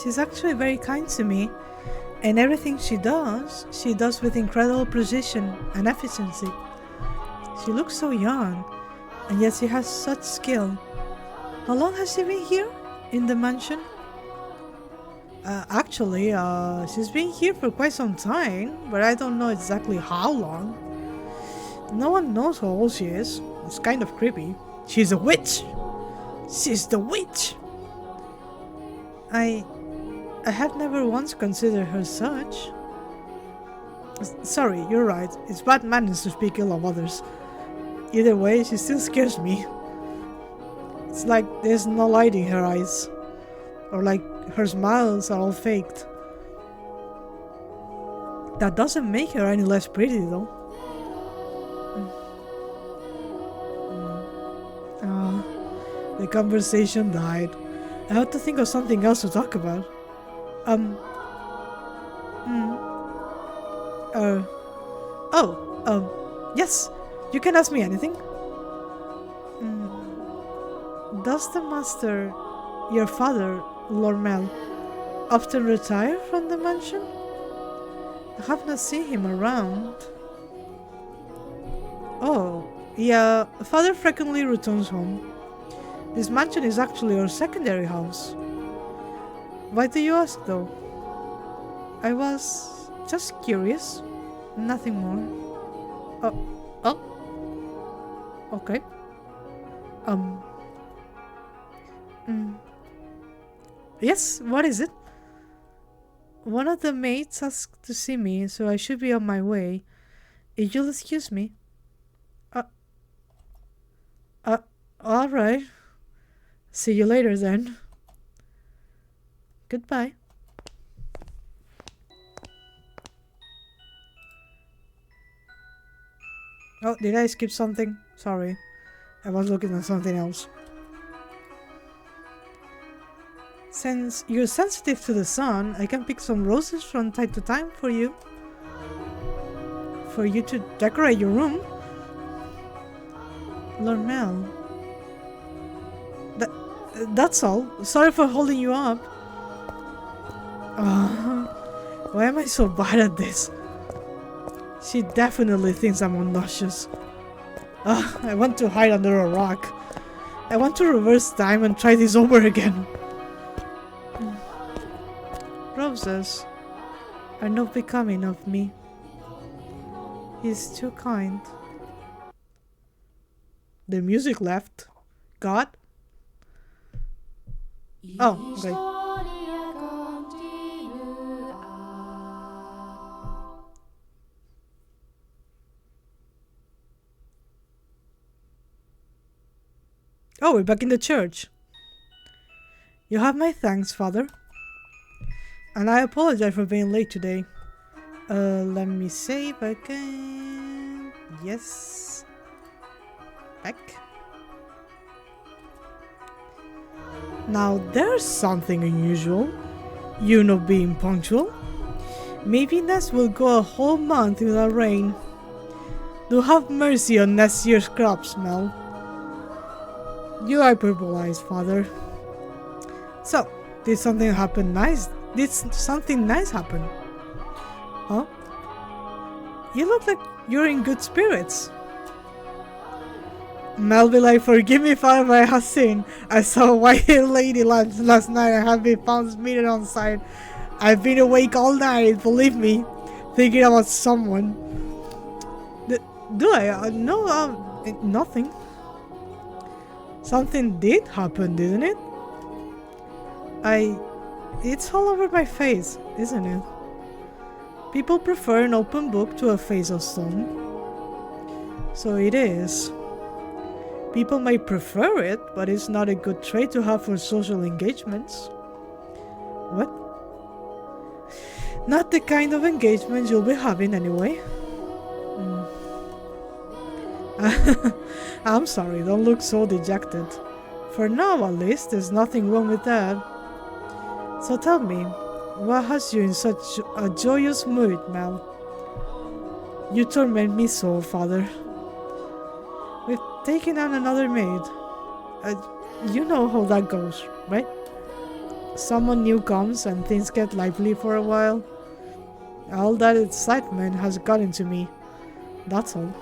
She's actually very kind to me, and everything she does with incredible precision and efficiency. She looks so young, and yet she has such skill. How long has she been here? In the mansion? Actually, she's been here for quite some time, but I don't know exactly how long. No one knows how old she is. It's kind of creepy. She's a witch! She's the witch! I have never once considered her such. Sorry, you're right. It's bad manners to speak ill of others. Either way, she still scares me. It's like there's no light in her eyes. Or like her smiles are all faked. That doesn't make her any less pretty though. The conversation died. I had to think of something else to talk about. Yes, you can ask me anything. Does the master, your father, Lord Mel, often retire from the mansion? I have not seen him around. Oh, yeah, father frequently returns home. This mansion is actually our secondary house. Why do you ask though? I was just curious. Nothing more. Okay. Yes, what is it? One of the maids asked to see me, so I should be on my way. If you'll excuse me. Alright. See you later then. Goodbye. Oh, did I skip something? Sorry. I was looking at something else. Since you're sensitive to the sun, I can pick some roses from time to time for you. For you to decorate your room. Lord Mel. That's all. Sorry for holding you up. Why am I so bad at this? She definitely thinks I'm obnoxious. I want to hide under a rock. I want to reverse time and try this over again. Roses are not becoming of me. He's too kind. The music left. God? Oh, okay. Oh, we're back in the church. You have my thanks, Father. And I apologize for being late today. Let me save again. Yes. Back. Now there's something unusual. You not being punctual. Maybe Ness will go a whole month without rain. Do have mercy on next year's crops, Mel. You hyperbolize, Father. So, did something happen nice? Did something nice happen? Huh? You look like you're in good spirits. Mel be like, forgive me, Father, but I have sinned. I saw a white-haired lady last night and have been found smeared on side. I've been awake all night, believe me, thinking about someone. Do I? No, nothing. Something did happen, didn't it? It's all over my face, isn't it? People prefer an open book to a face of stone. So it is. People may prefer it, but it's not a good trait to have for social engagements. What? Not the kind of engagement you'll be having anyway. I'm sorry, don't look so dejected. For now, at least, there's nothing wrong with that. So tell me, what has you in such a joyous mood, Mel? You torment me so, Father. We've taken on another maid. You know how that goes, right? Someone new comes and things get lively for a while. All that excitement has gotten to me. That's all.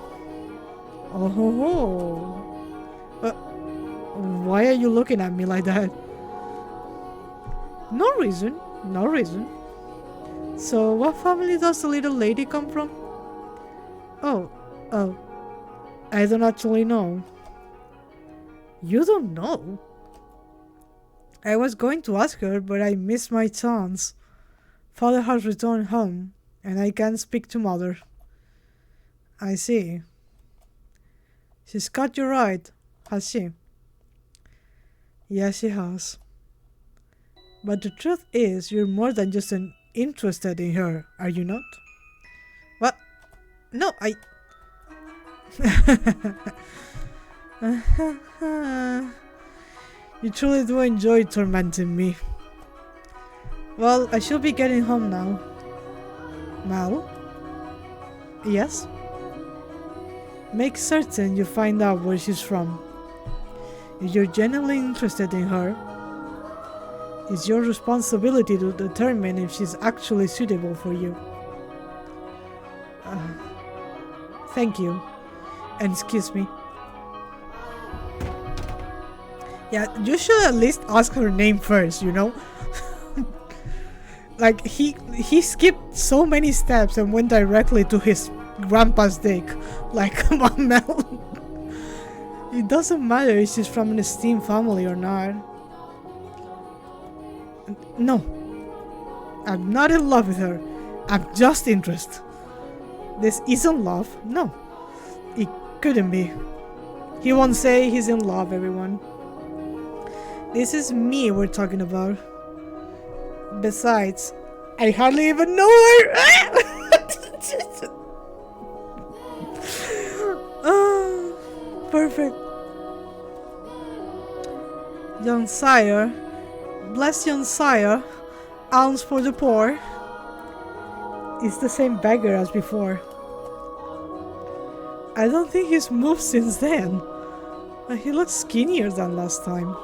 Oh ho ho. Why are you looking at me like that? No reason. No reason. So, what family does the little lady come from? Oh. I don't actually know. You don't know? I was going to ask her, but I missed my chance. Father has returned home, and I can't speak to Mother. I see. She's got you right, has she? Yes, she has. But the truth is, you're more than just interested in her, are you not? What? No, You truly do enjoy tormenting me. Well, I should be getting home now. Mal? Yes? Make certain you find out where she's from. If you're genuinely interested in her, it's your responsibility to determine if she's actually suitable for you. Thank you. And excuse me. Yeah, you should at least ask her name first, you know? Like, he skipped so many steps and went directly to his grandpa's dick. Like, come on, Mel. It doesn't matter if she's from an esteemed family or not. No. I'm not in love with her. I'm just interested. This isn't love. No. It couldn't be. He won't say he's in love, everyone. This is me we're talking about. Besides, I hardly even know her. Perfect. Young sire, bless young sire, alms for the poor. It's the same beggar as before. I don't think he's moved since then. He looks skinnier than last time.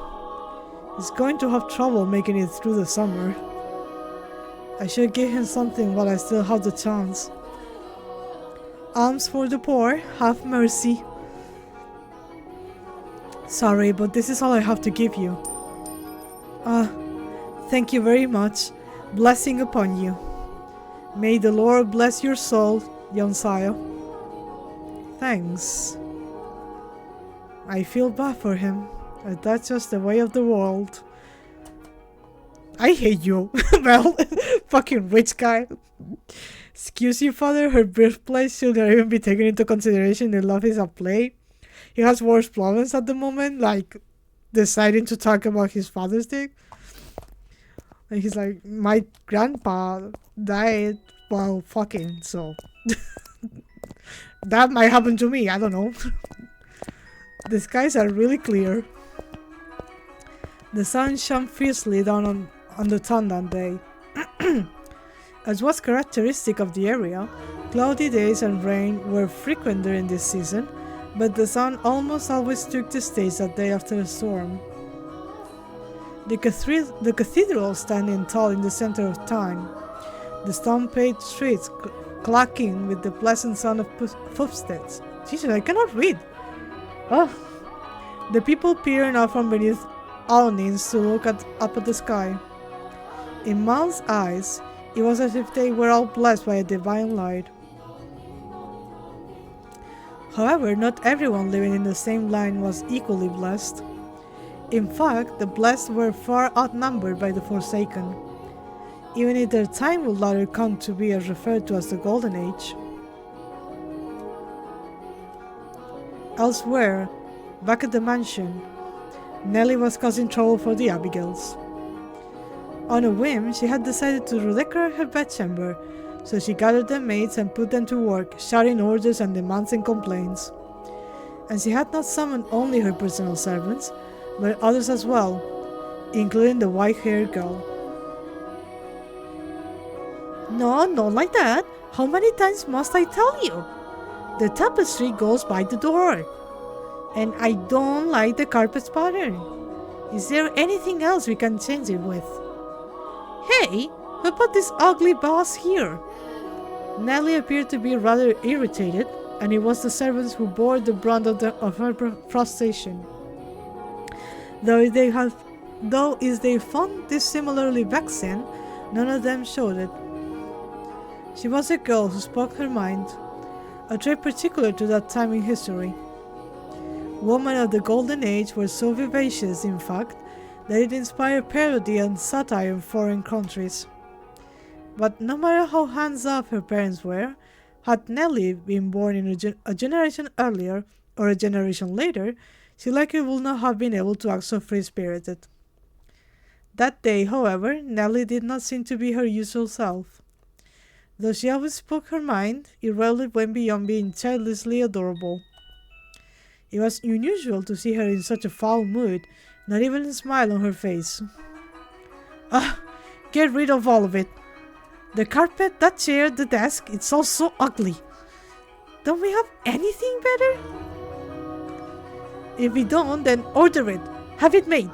He's going to have trouble making it through the summer. I should give him something while I still have the chance. Alms for the poor, have mercy. Sorry, but this is all I have to give you. Thank you very much. Blessing upon you. May the Lord bless your soul, young sire. Thanks. I feel bad for him, but that's just the way of the world. I hate you. Well, fucking rich guy. Excuse you, father, her birthplace should not even be taken into consideration in love is at play. He has worse problems at the moment, like deciding to talk about his father's dick. And he's like, my grandpa died while fucking, so that might happen to me, I don't know. The skies are really clear. The sun shone fiercely down on the town that day. As was characteristic of the area, cloudy days and rain were frequent during this season, but the sun almost always took the stage that day after a storm. The cathedral standing tall in the center of town, the stone-paved streets clacking with the pleasant sound of footsteps. Jesus, I cannot read! Oh. The people peering out from beneath awnings to look up at the sky. In Mal's eyes, it was as if they were all blessed by a divine light. However, not everyone living in the same line was equally blessed. In fact, the blessed were far outnumbered by the forsaken. even if their time would later come to be referred to as the Golden Age. Elsewhere, back at the mansion, Nellie was causing trouble for the Abigails. On a whim, she had decided to redecorate her bedchamber, so she gathered the maids and put them to work, shouting orders and demands and complaints. And she had not summoned only her personal servants, but others as well, including the white-haired girl. No, not like that. How many times must I tell you? The tapestry goes by the door. And I don't like the carpet's pattern. Is there anything else we can change it with? Hey, who put this ugly vase here? Nellie appeared to be rather irritated, and it was the servants who bore the brunt of her frustration. Though if they found this similarly vexing, none of them showed it. She was a girl who spoke her mind, a trait particular to that time in history. Women of the Golden Age were so vivacious, in fact, that it inspired parody and satire in foreign countries. But no matter how hands-off her parents were, had Nellie been born in a generation earlier or a generation later, she likely would not have been able to act so free-spirited. That day, however, Nellie did not seem to be her usual self. Though she always spoke her mind, it rarely went beyond being childishly adorable. It was unusual to see her in such a foul mood, not even a smile on her face. Get rid of all of it. The carpet, that chair, the desk, it's all so ugly. Don't we have anything better? If we don't, then order it. Have it made.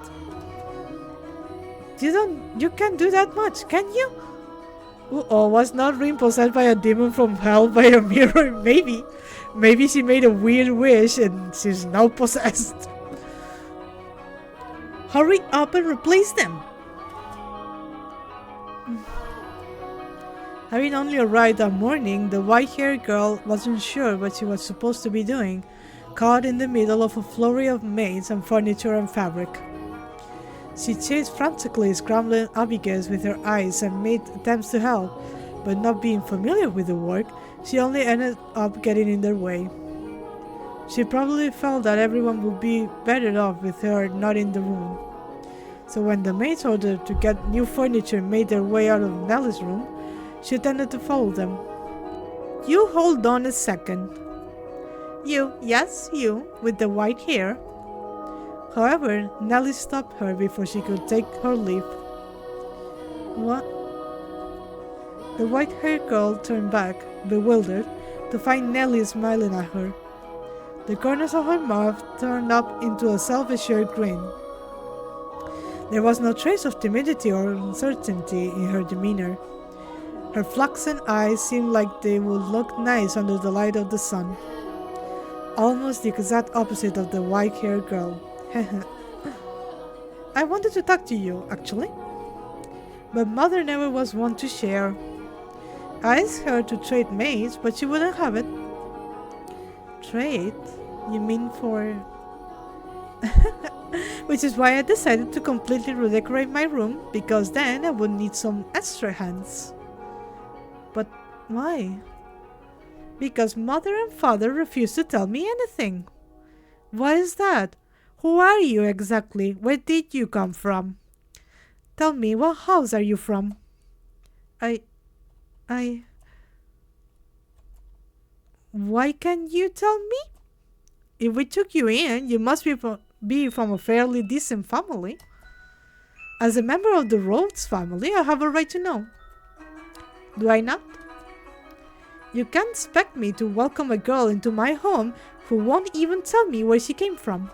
You can't do that much, can you? Oh, was not Rin possessed by a demon from hell by a mirror? Maybe she made a weird wish and she's now possessed. Hurry up and replace them. Having only arrived that morning, the white-haired girl wasn't sure what she was supposed to be doing, caught in the middle of a flurry of maids and furniture and fabric. She chased frantically, scrambling Abigails with her eyes and made attempts to help, but not being familiar with the work, she only ended up getting in their way. She probably felt that everyone would be better off with her not in the room. So when the maids ordered to get new furniture made their way out of Nellie's room, she tended to follow them. You hold on a second. Yes, you, with the white hair. However, Nellie stopped her before she could take her leave. What? The white-haired girl turned back, bewildered, to find Nellie smiling at her. The corners of her mouth turned up into a self-assured grin. There was no trace of timidity or uncertainty in her demeanor. Her flaxen eyes seemed like they would look nice under the light of the sun. Almost the exact opposite of the white-haired girl. I wanted to talk to you, actually. But Mother never was one to share. I asked her to trade maids, but she wouldn't have it. Trade? You mean for... Which is why I decided to completely redecorate my room, because then I would need some extra hands. But why? Because Mother and Father refused to tell me anything. Why is that? Who are you exactly? Where did you come from? Tell me, what house are you from? Why can't you tell me? If we took you in, you must be from a fairly decent family. As a member of the RHODES family, I have a right to know. Do I not? You can't expect me to welcome a girl into my home who won't even tell me where she came from.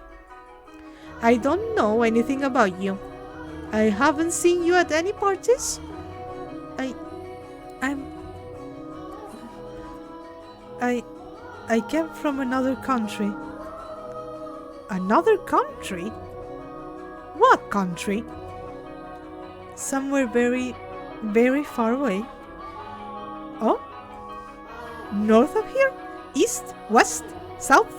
I don't know anything about you. I haven't seen you at any parties. I came from another country. Another country? What country? Somewhere very, very far away. Oh? North of here? East? West? South?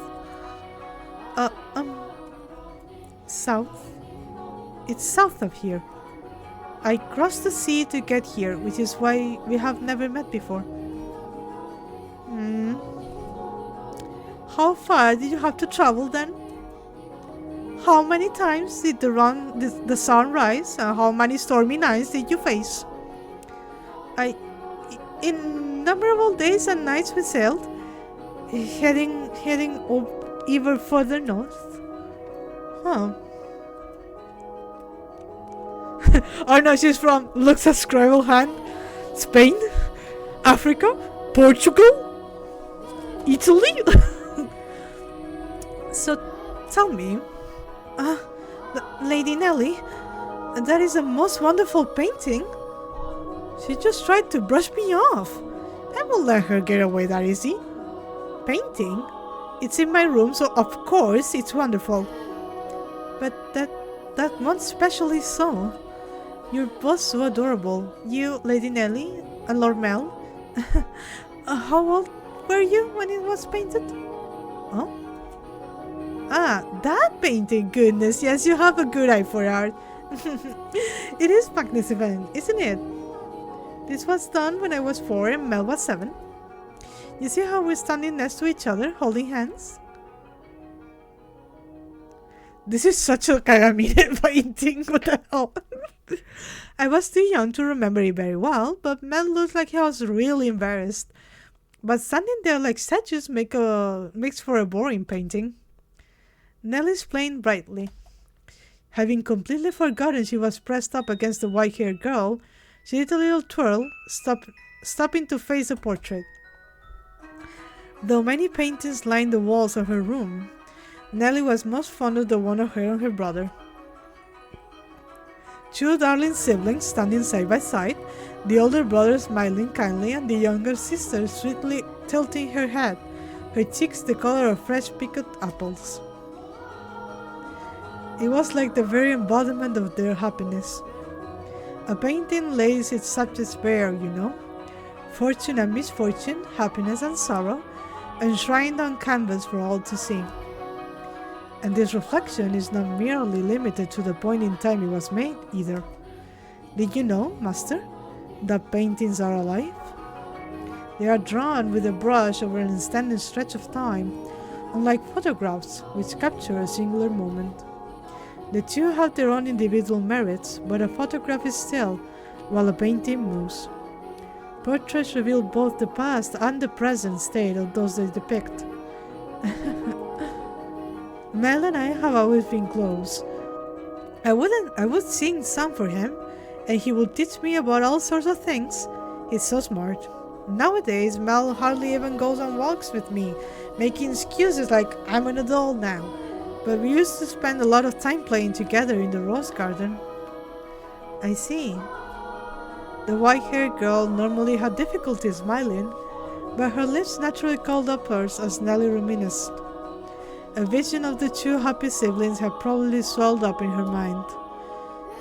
South. It's south of here. I crossed the sea to get here, which is why we have never met before. Hmm. How far did you have to travel then? How many times did the sun rise, and how many stormy nights did you face? Innumerable days and nights we sailed, heading even further north. Huh. Oh no, she's from, looks at Scribble hand, Spain, Africa, Portugal, Italy. So tell me, Lady Nelly, that is a most wonderful painting. She just tried to brush me off. I won't let her get away that easy. Painting? It's in my room, so of course it's wonderful. But that one especially so. You're both so adorable. You, Lady Nelly, and Lord Mel. How old were you when it was painted? Oh? Ah, that painting. Goodness, yes, you have a good eye for art. It is magnificent, isn't it? This was done when I was 4 and Mel was 7. You see how we're standing next to each other, holding hands? This is such a Kagamine painting, what the hell? I was too young to remember it very well, but Mel looked like he was really embarrassed. But standing there like statues makes for a boring painting. Nell explained brightly. Having completely forgotten she was pressed up against the white-haired girl, she did a little twirl, stopping to face the portrait. Though many paintings lined the walls of her room, Nellie was most fond of the one of her and her brother. Two darling siblings standing side by side, the older brother smiling kindly and the younger sister sweetly tilting her head, her cheeks the color of fresh picked apples. It was like the very embodiment of their happiness. A painting lays its subjects bare, you know. Fortune and misfortune, happiness and sorrow, enshrined on canvas for all to see. And this reflection is not merely limited to the point in time it was made, either. Did you know, Master, that paintings are alive? They are drawn with a brush over an extended stretch of time, unlike photographs, which capture a singular moment. The two have their own individual merits, but a photograph is still, while a painting moves. Portraits reveal both the past and the present state of those they depict. Mel and I have always been close. I would sing some for him, and he would teach me about all sorts of things. He's so smart. Nowadays, Mel hardly even goes on walks with me, making excuses like I'm an adult now. But we used to spend a lot of time playing together in the rose garden. I see. The white-haired girl normally had difficulty smiling, but her lips naturally curled upwards as Nellie reminisced. A vision of the two happy siblings had probably swelled up in her mind,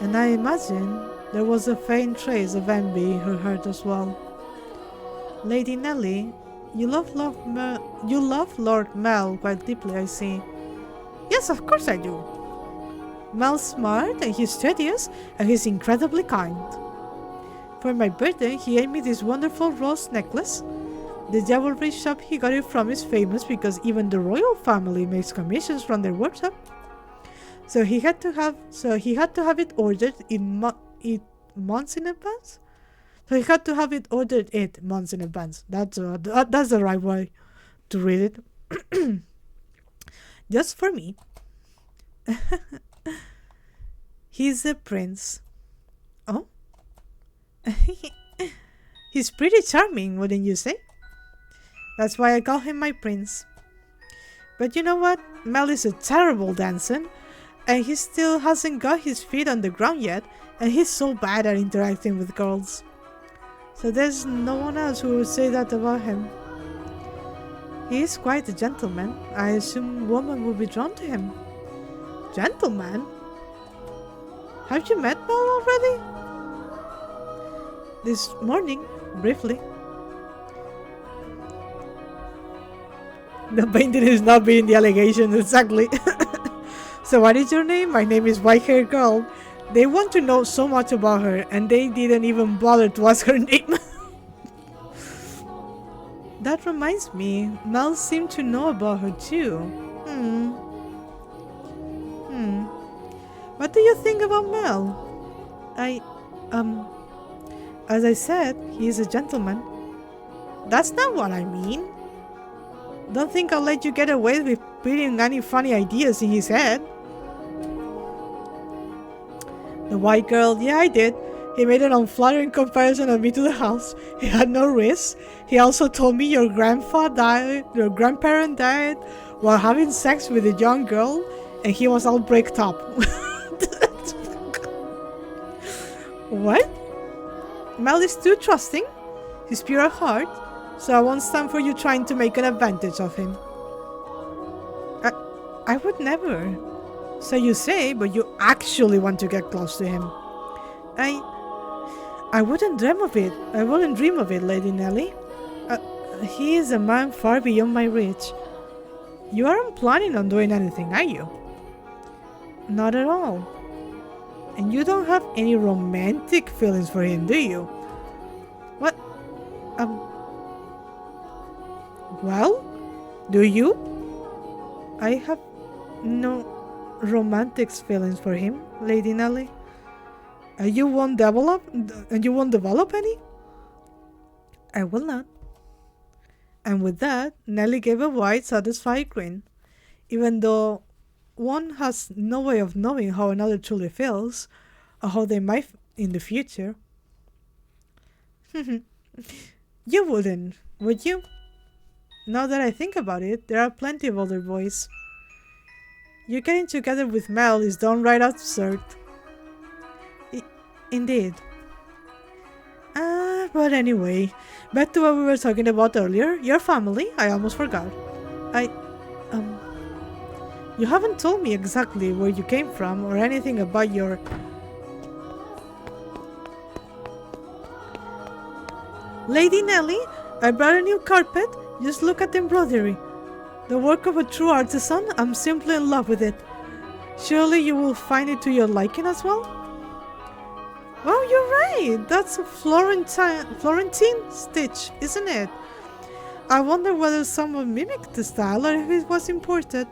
and I imagine there was a faint trace of envy in her heart as well. Lady Nellie, you love Lord Mel quite deeply, I see. Yes, of course I do. Mel's smart, and he's studious, and he's incredibly kind. For my birthday, he gave me this wonderful rose necklace. The jewelry shop he got it from is famous because even the royal family makes commissions from their workshop. So he had to have it ordered months in advance. That's the right way to read it. Just for me. He's a prince. Oh? He's pretty charming, wouldn't you say? That's why I call him my prince. But you know what? Mel is a terrible dancer, and he still hasn't got his feet on the ground yet, and he's so bad at interacting with girls. So there's no one else who would say that about him. He is quite a gentleman. I assume women will be drawn to him. Gentleman? Have you met Mel already? This morning, briefly. The painting is not being the allegation exactly. So what is your name? My name is White-Haired Girl. They want to know so much about her, and they didn't even bother to ask her name. That reminds me, Mel seemed to know about her too. What do you think about Mel? As I said, he is a gentleman. That's not what I mean. Don't think I'll let you get away with putting any funny ideas in his head. The white girl, yeah, I did. He made an unflattering comparison of me to the house. He had no wrists. He also told me your grandparent died while having sex with a young girl, and he was all breaked up. What? Mel is too trusting. He's pure at heart, so I won't stand for you trying to make an advantage of him. I would never. So you say, but you actually want to get close to him. I wouldn't dream of it. I wouldn't dream of it, Lady Nellie. He is a man far beyond my reach. You aren't planning on doing anything, are you? Not at all. And you don't have any romantic feelings for him, do you? What? Well, do you? I have no romantic feelings for him, Lady Nellie. You won't develop any? I will not. And with that, Nellie gave a wide, satisfied grin. Even though one has no way of knowing how another truly feels, or how they might in the future. You wouldn't, would you? Now that I think about it, there are plenty of older boys. You getting together with Mel is downright absurd. Indeed. But anyway, back to what we were talking about earlier. Your family, I almost forgot. You haven't told me exactly where you came from or anything about your... Lady Nellie, I brought a new carpet. Just look at the embroidery. The work of a true artisan, I'm simply in love with it. Surely you will find it to your liking as well? Well, you're right. That's a Florentine stitch, isn't it? I wonder whether someone mimicked the style or if it was imported.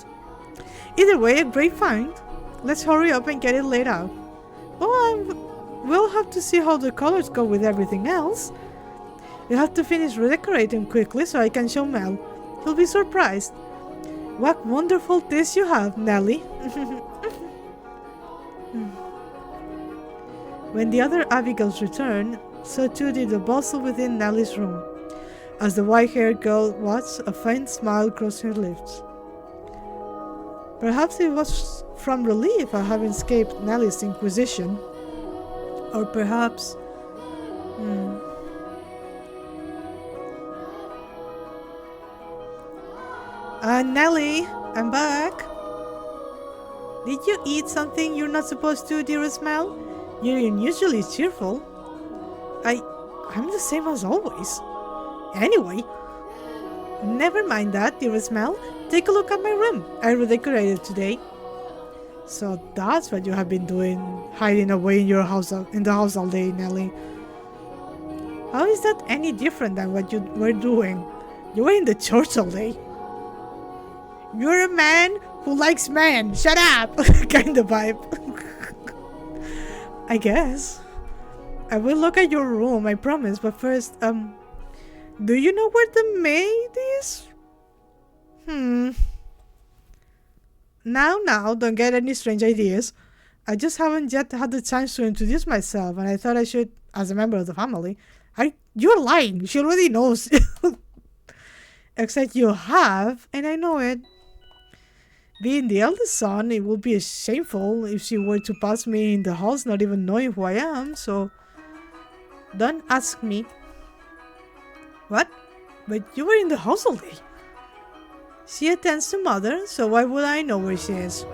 Either way, a great find. Let's hurry up and get it laid out. Well, we'll have to see how the colors go with everything else. You'll have to finish redecorating quickly so I can show Mel. He'll be surprised. What wonderful taste you have, Nellie. When the other Abigails returned, so too did the bustle within Nellie's room, as the white-haired girl watched a faint smile cross her lips. Perhaps it was from relief at having escaped Nellie's inquisition, or perhaps... Nellie, I'm back. Did you eat something you're not supposed to, dearest Mel? You're unusually cheerful. I'm the same as always. Anyway, never mind that, dearest Mel. Take a look at my room. I redecorated today. So that's what you have been doing, hiding away in the house all day, Nellie. How is that any different than what you were doing? You were in the church all day. You're a man who likes men. Shut up! Kind of vibe. I guess. I will look at your room, I promise, but first, do you know where the maid is? Now, don't get any strange ideas. I just haven't yet had the chance to introduce myself, and I thought I should, as a member of the family. You're lying. She already knows. Except you have, and I know it. Being the eldest son, it would be shameful if she were to pass me in the house not even knowing who I am, so... Don't ask me. What? But you were in the house all day. She attends to mother, so why would I know where she is?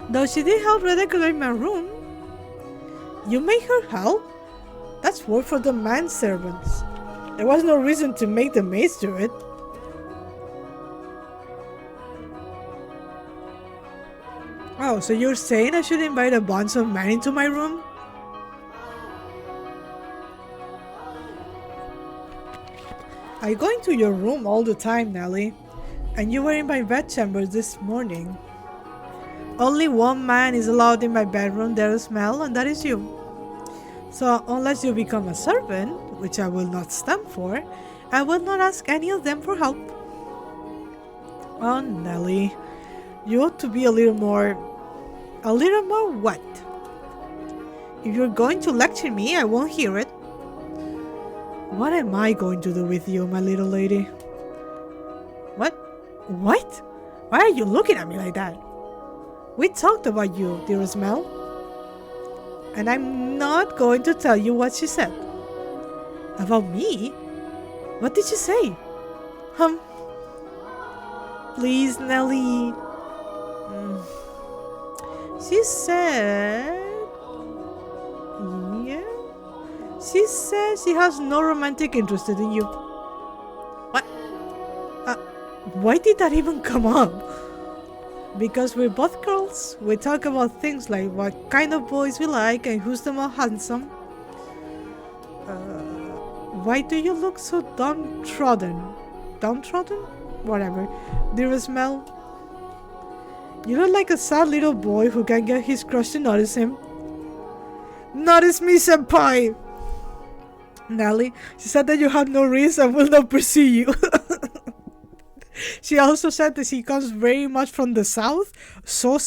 Though she did help redecorate my room. You make her help? That's work for the manservants. There was no reason to make the maids do it. Oh, so you're saying I should invite a bunch of men into my room? I go into your room all the time, Nelly. And you were in my bedchamber this morning. Only one man is allowed in my bedroom, there is Mel, and that is you. So unless you become a servant, which I will not stand for, I will not ask any of them for help. Oh, Nelly, you ought to be a little more what? If you're going to lecture me, I won't hear it. What am I going to do with you, my little lady? What? Why are you looking at me like that? We talked about you, dearest Mel. And I'm not going to tell you what she said. About me? What did she say? Please, Nelly. She said... Yeah? She says she has no romantic interest in you. What? Why did that even come up? Because we're both girls. We talk about things like what kind of boys we like and who's the most handsome. Why do you look so downtrodden? Downtrodden? Whatever. Dearest Mel. You look like a sad little boy who can't get his crush to notice him. Notice me, senpai! Nelly, she said that you have no reason and will not pursue you. She also said that she comes very much from the south, so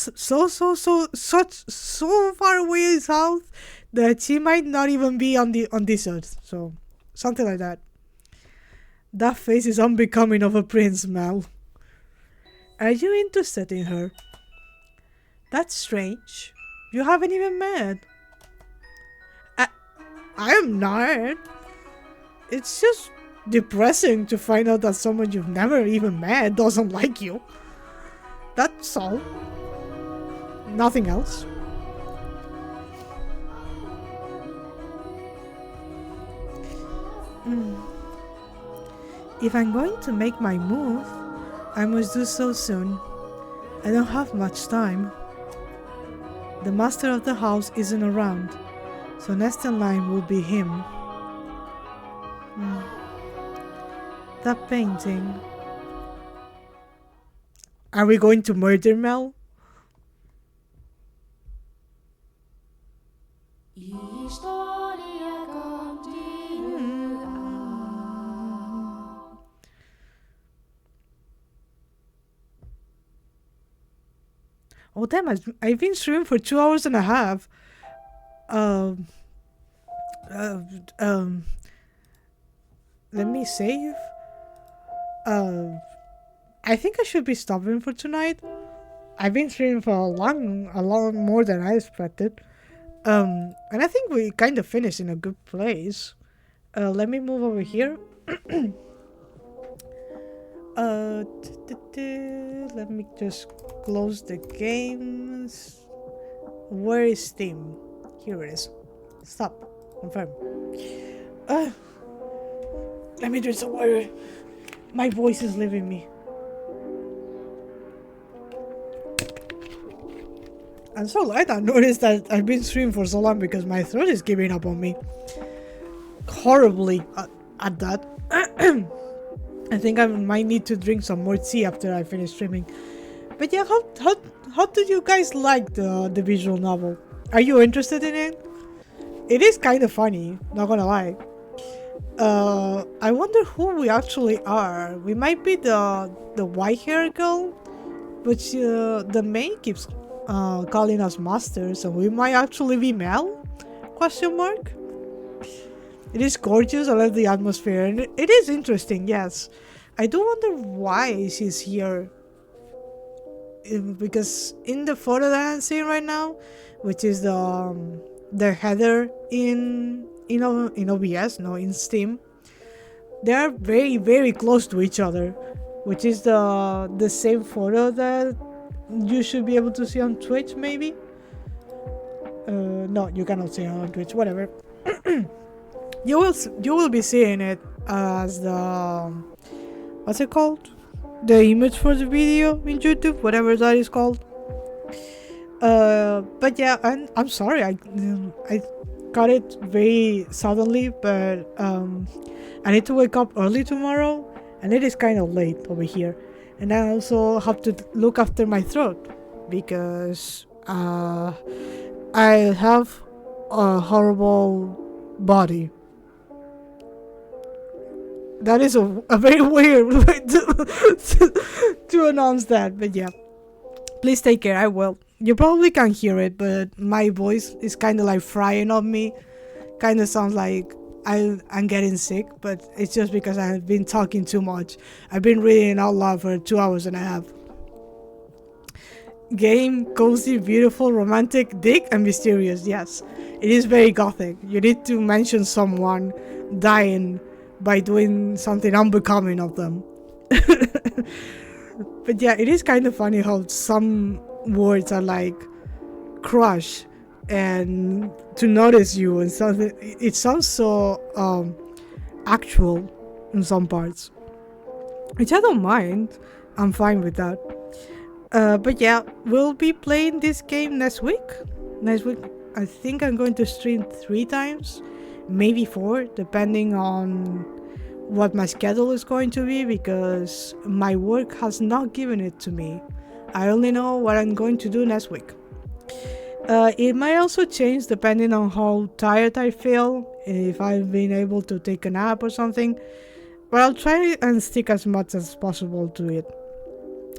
far away south that she might not even be on this earth. So, something like that. That face is unbecoming of a prince, Mel. Are you interested in her? That's strange. You haven't even met. I am not. It's just depressing to find out that someone you've never even met doesn't like you. That's all. Nothing else. If I'm going to make my move, I must do so soon. I don't have much time. The master of the house isn't around, so next in line will be him. That painting. Are we going to murder Mel? Oh damn, I've been streaming for 2 hours and a half. Let me save. I think I should be stopping for tonight. I've been streaming for a lot more than I expected. And I think we kind of finished in a good place. Let me move over here. Let me just close the games. Where is Steam? Here it is. Stop. Confirm. Let me drink some water. My voice is leaving me. I'm so glad I noticed that I've been streaming for so long because my throat is giving up on me. Horribly at that. I think I might need to drink some more tea after I finish streaming. But yeah, how do you guys like the visual novel? Are you interested in it? It is kind of funny, not gonna lie. I wonder who we actually are. We might be the white hair girl, but the maid keeps calling us masters, so we might actually be Mel? Question mark. It is gorgeous. I love the atmosphere, and it is interesting. Yes, I do wonder why she's here. Because in the photo that I'm seeing right now, which is the header in OBS, no, in Steam, they are very, very close to each other, which is the same photo that you should be able to see on Twitch, maybe. No, you cannot see it on Twitch. Whatever. You will be seeing it as the what's it called? The image for the video in YouTube, whatever that is called. But yeah, I'm sorry. I got it very suddenly, but I need to wake up early tomorrow, and it is kind of late over here. And I also have to look after my throat because I have a horrible body. That is a very weird way to announce that, but yeah. Please take care, I will. You probably can't hear it, but my voice is kind of like frying on me. Kind of sounds like I'm getting sick, but it's just because I've been talking too much. I've been reading out loud for 2 hours and a half. Game, cozy, beautiful, romantic, dick, and mysterious. Yes, it is very gothic. You need to mention someone dying by doing something unbecoming of them. But yeah, it is kind of funny how some words are like crush and to notice you and something. It sounds so actual in some parts, which I don't mind. I'm fine with that. But yeah, we'll be playing this game next week. Next week, I think I'm going to stream 3 times, maybe 4, depending on what my schedule is going to be, because my work has not given it to me. I only know what I'm going to do next week. It might also change depending on how tired I feel, if I've been able to take a nap or something, but I'll try and stick as much as possible to it.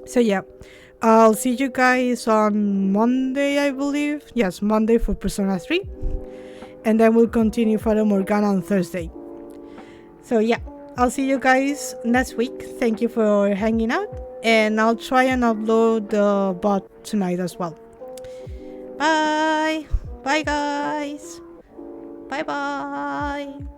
So yeah, I'll see you guys on Monday, I believe. Yes, Monday for Persona 3, and then we'll continue for the Morgana on Thursday. So yeah, I'll see you guys next week. Thank you for hanging out, and I'll try and upload the bot tonight as well. Bye! Bye guys! Bye bye!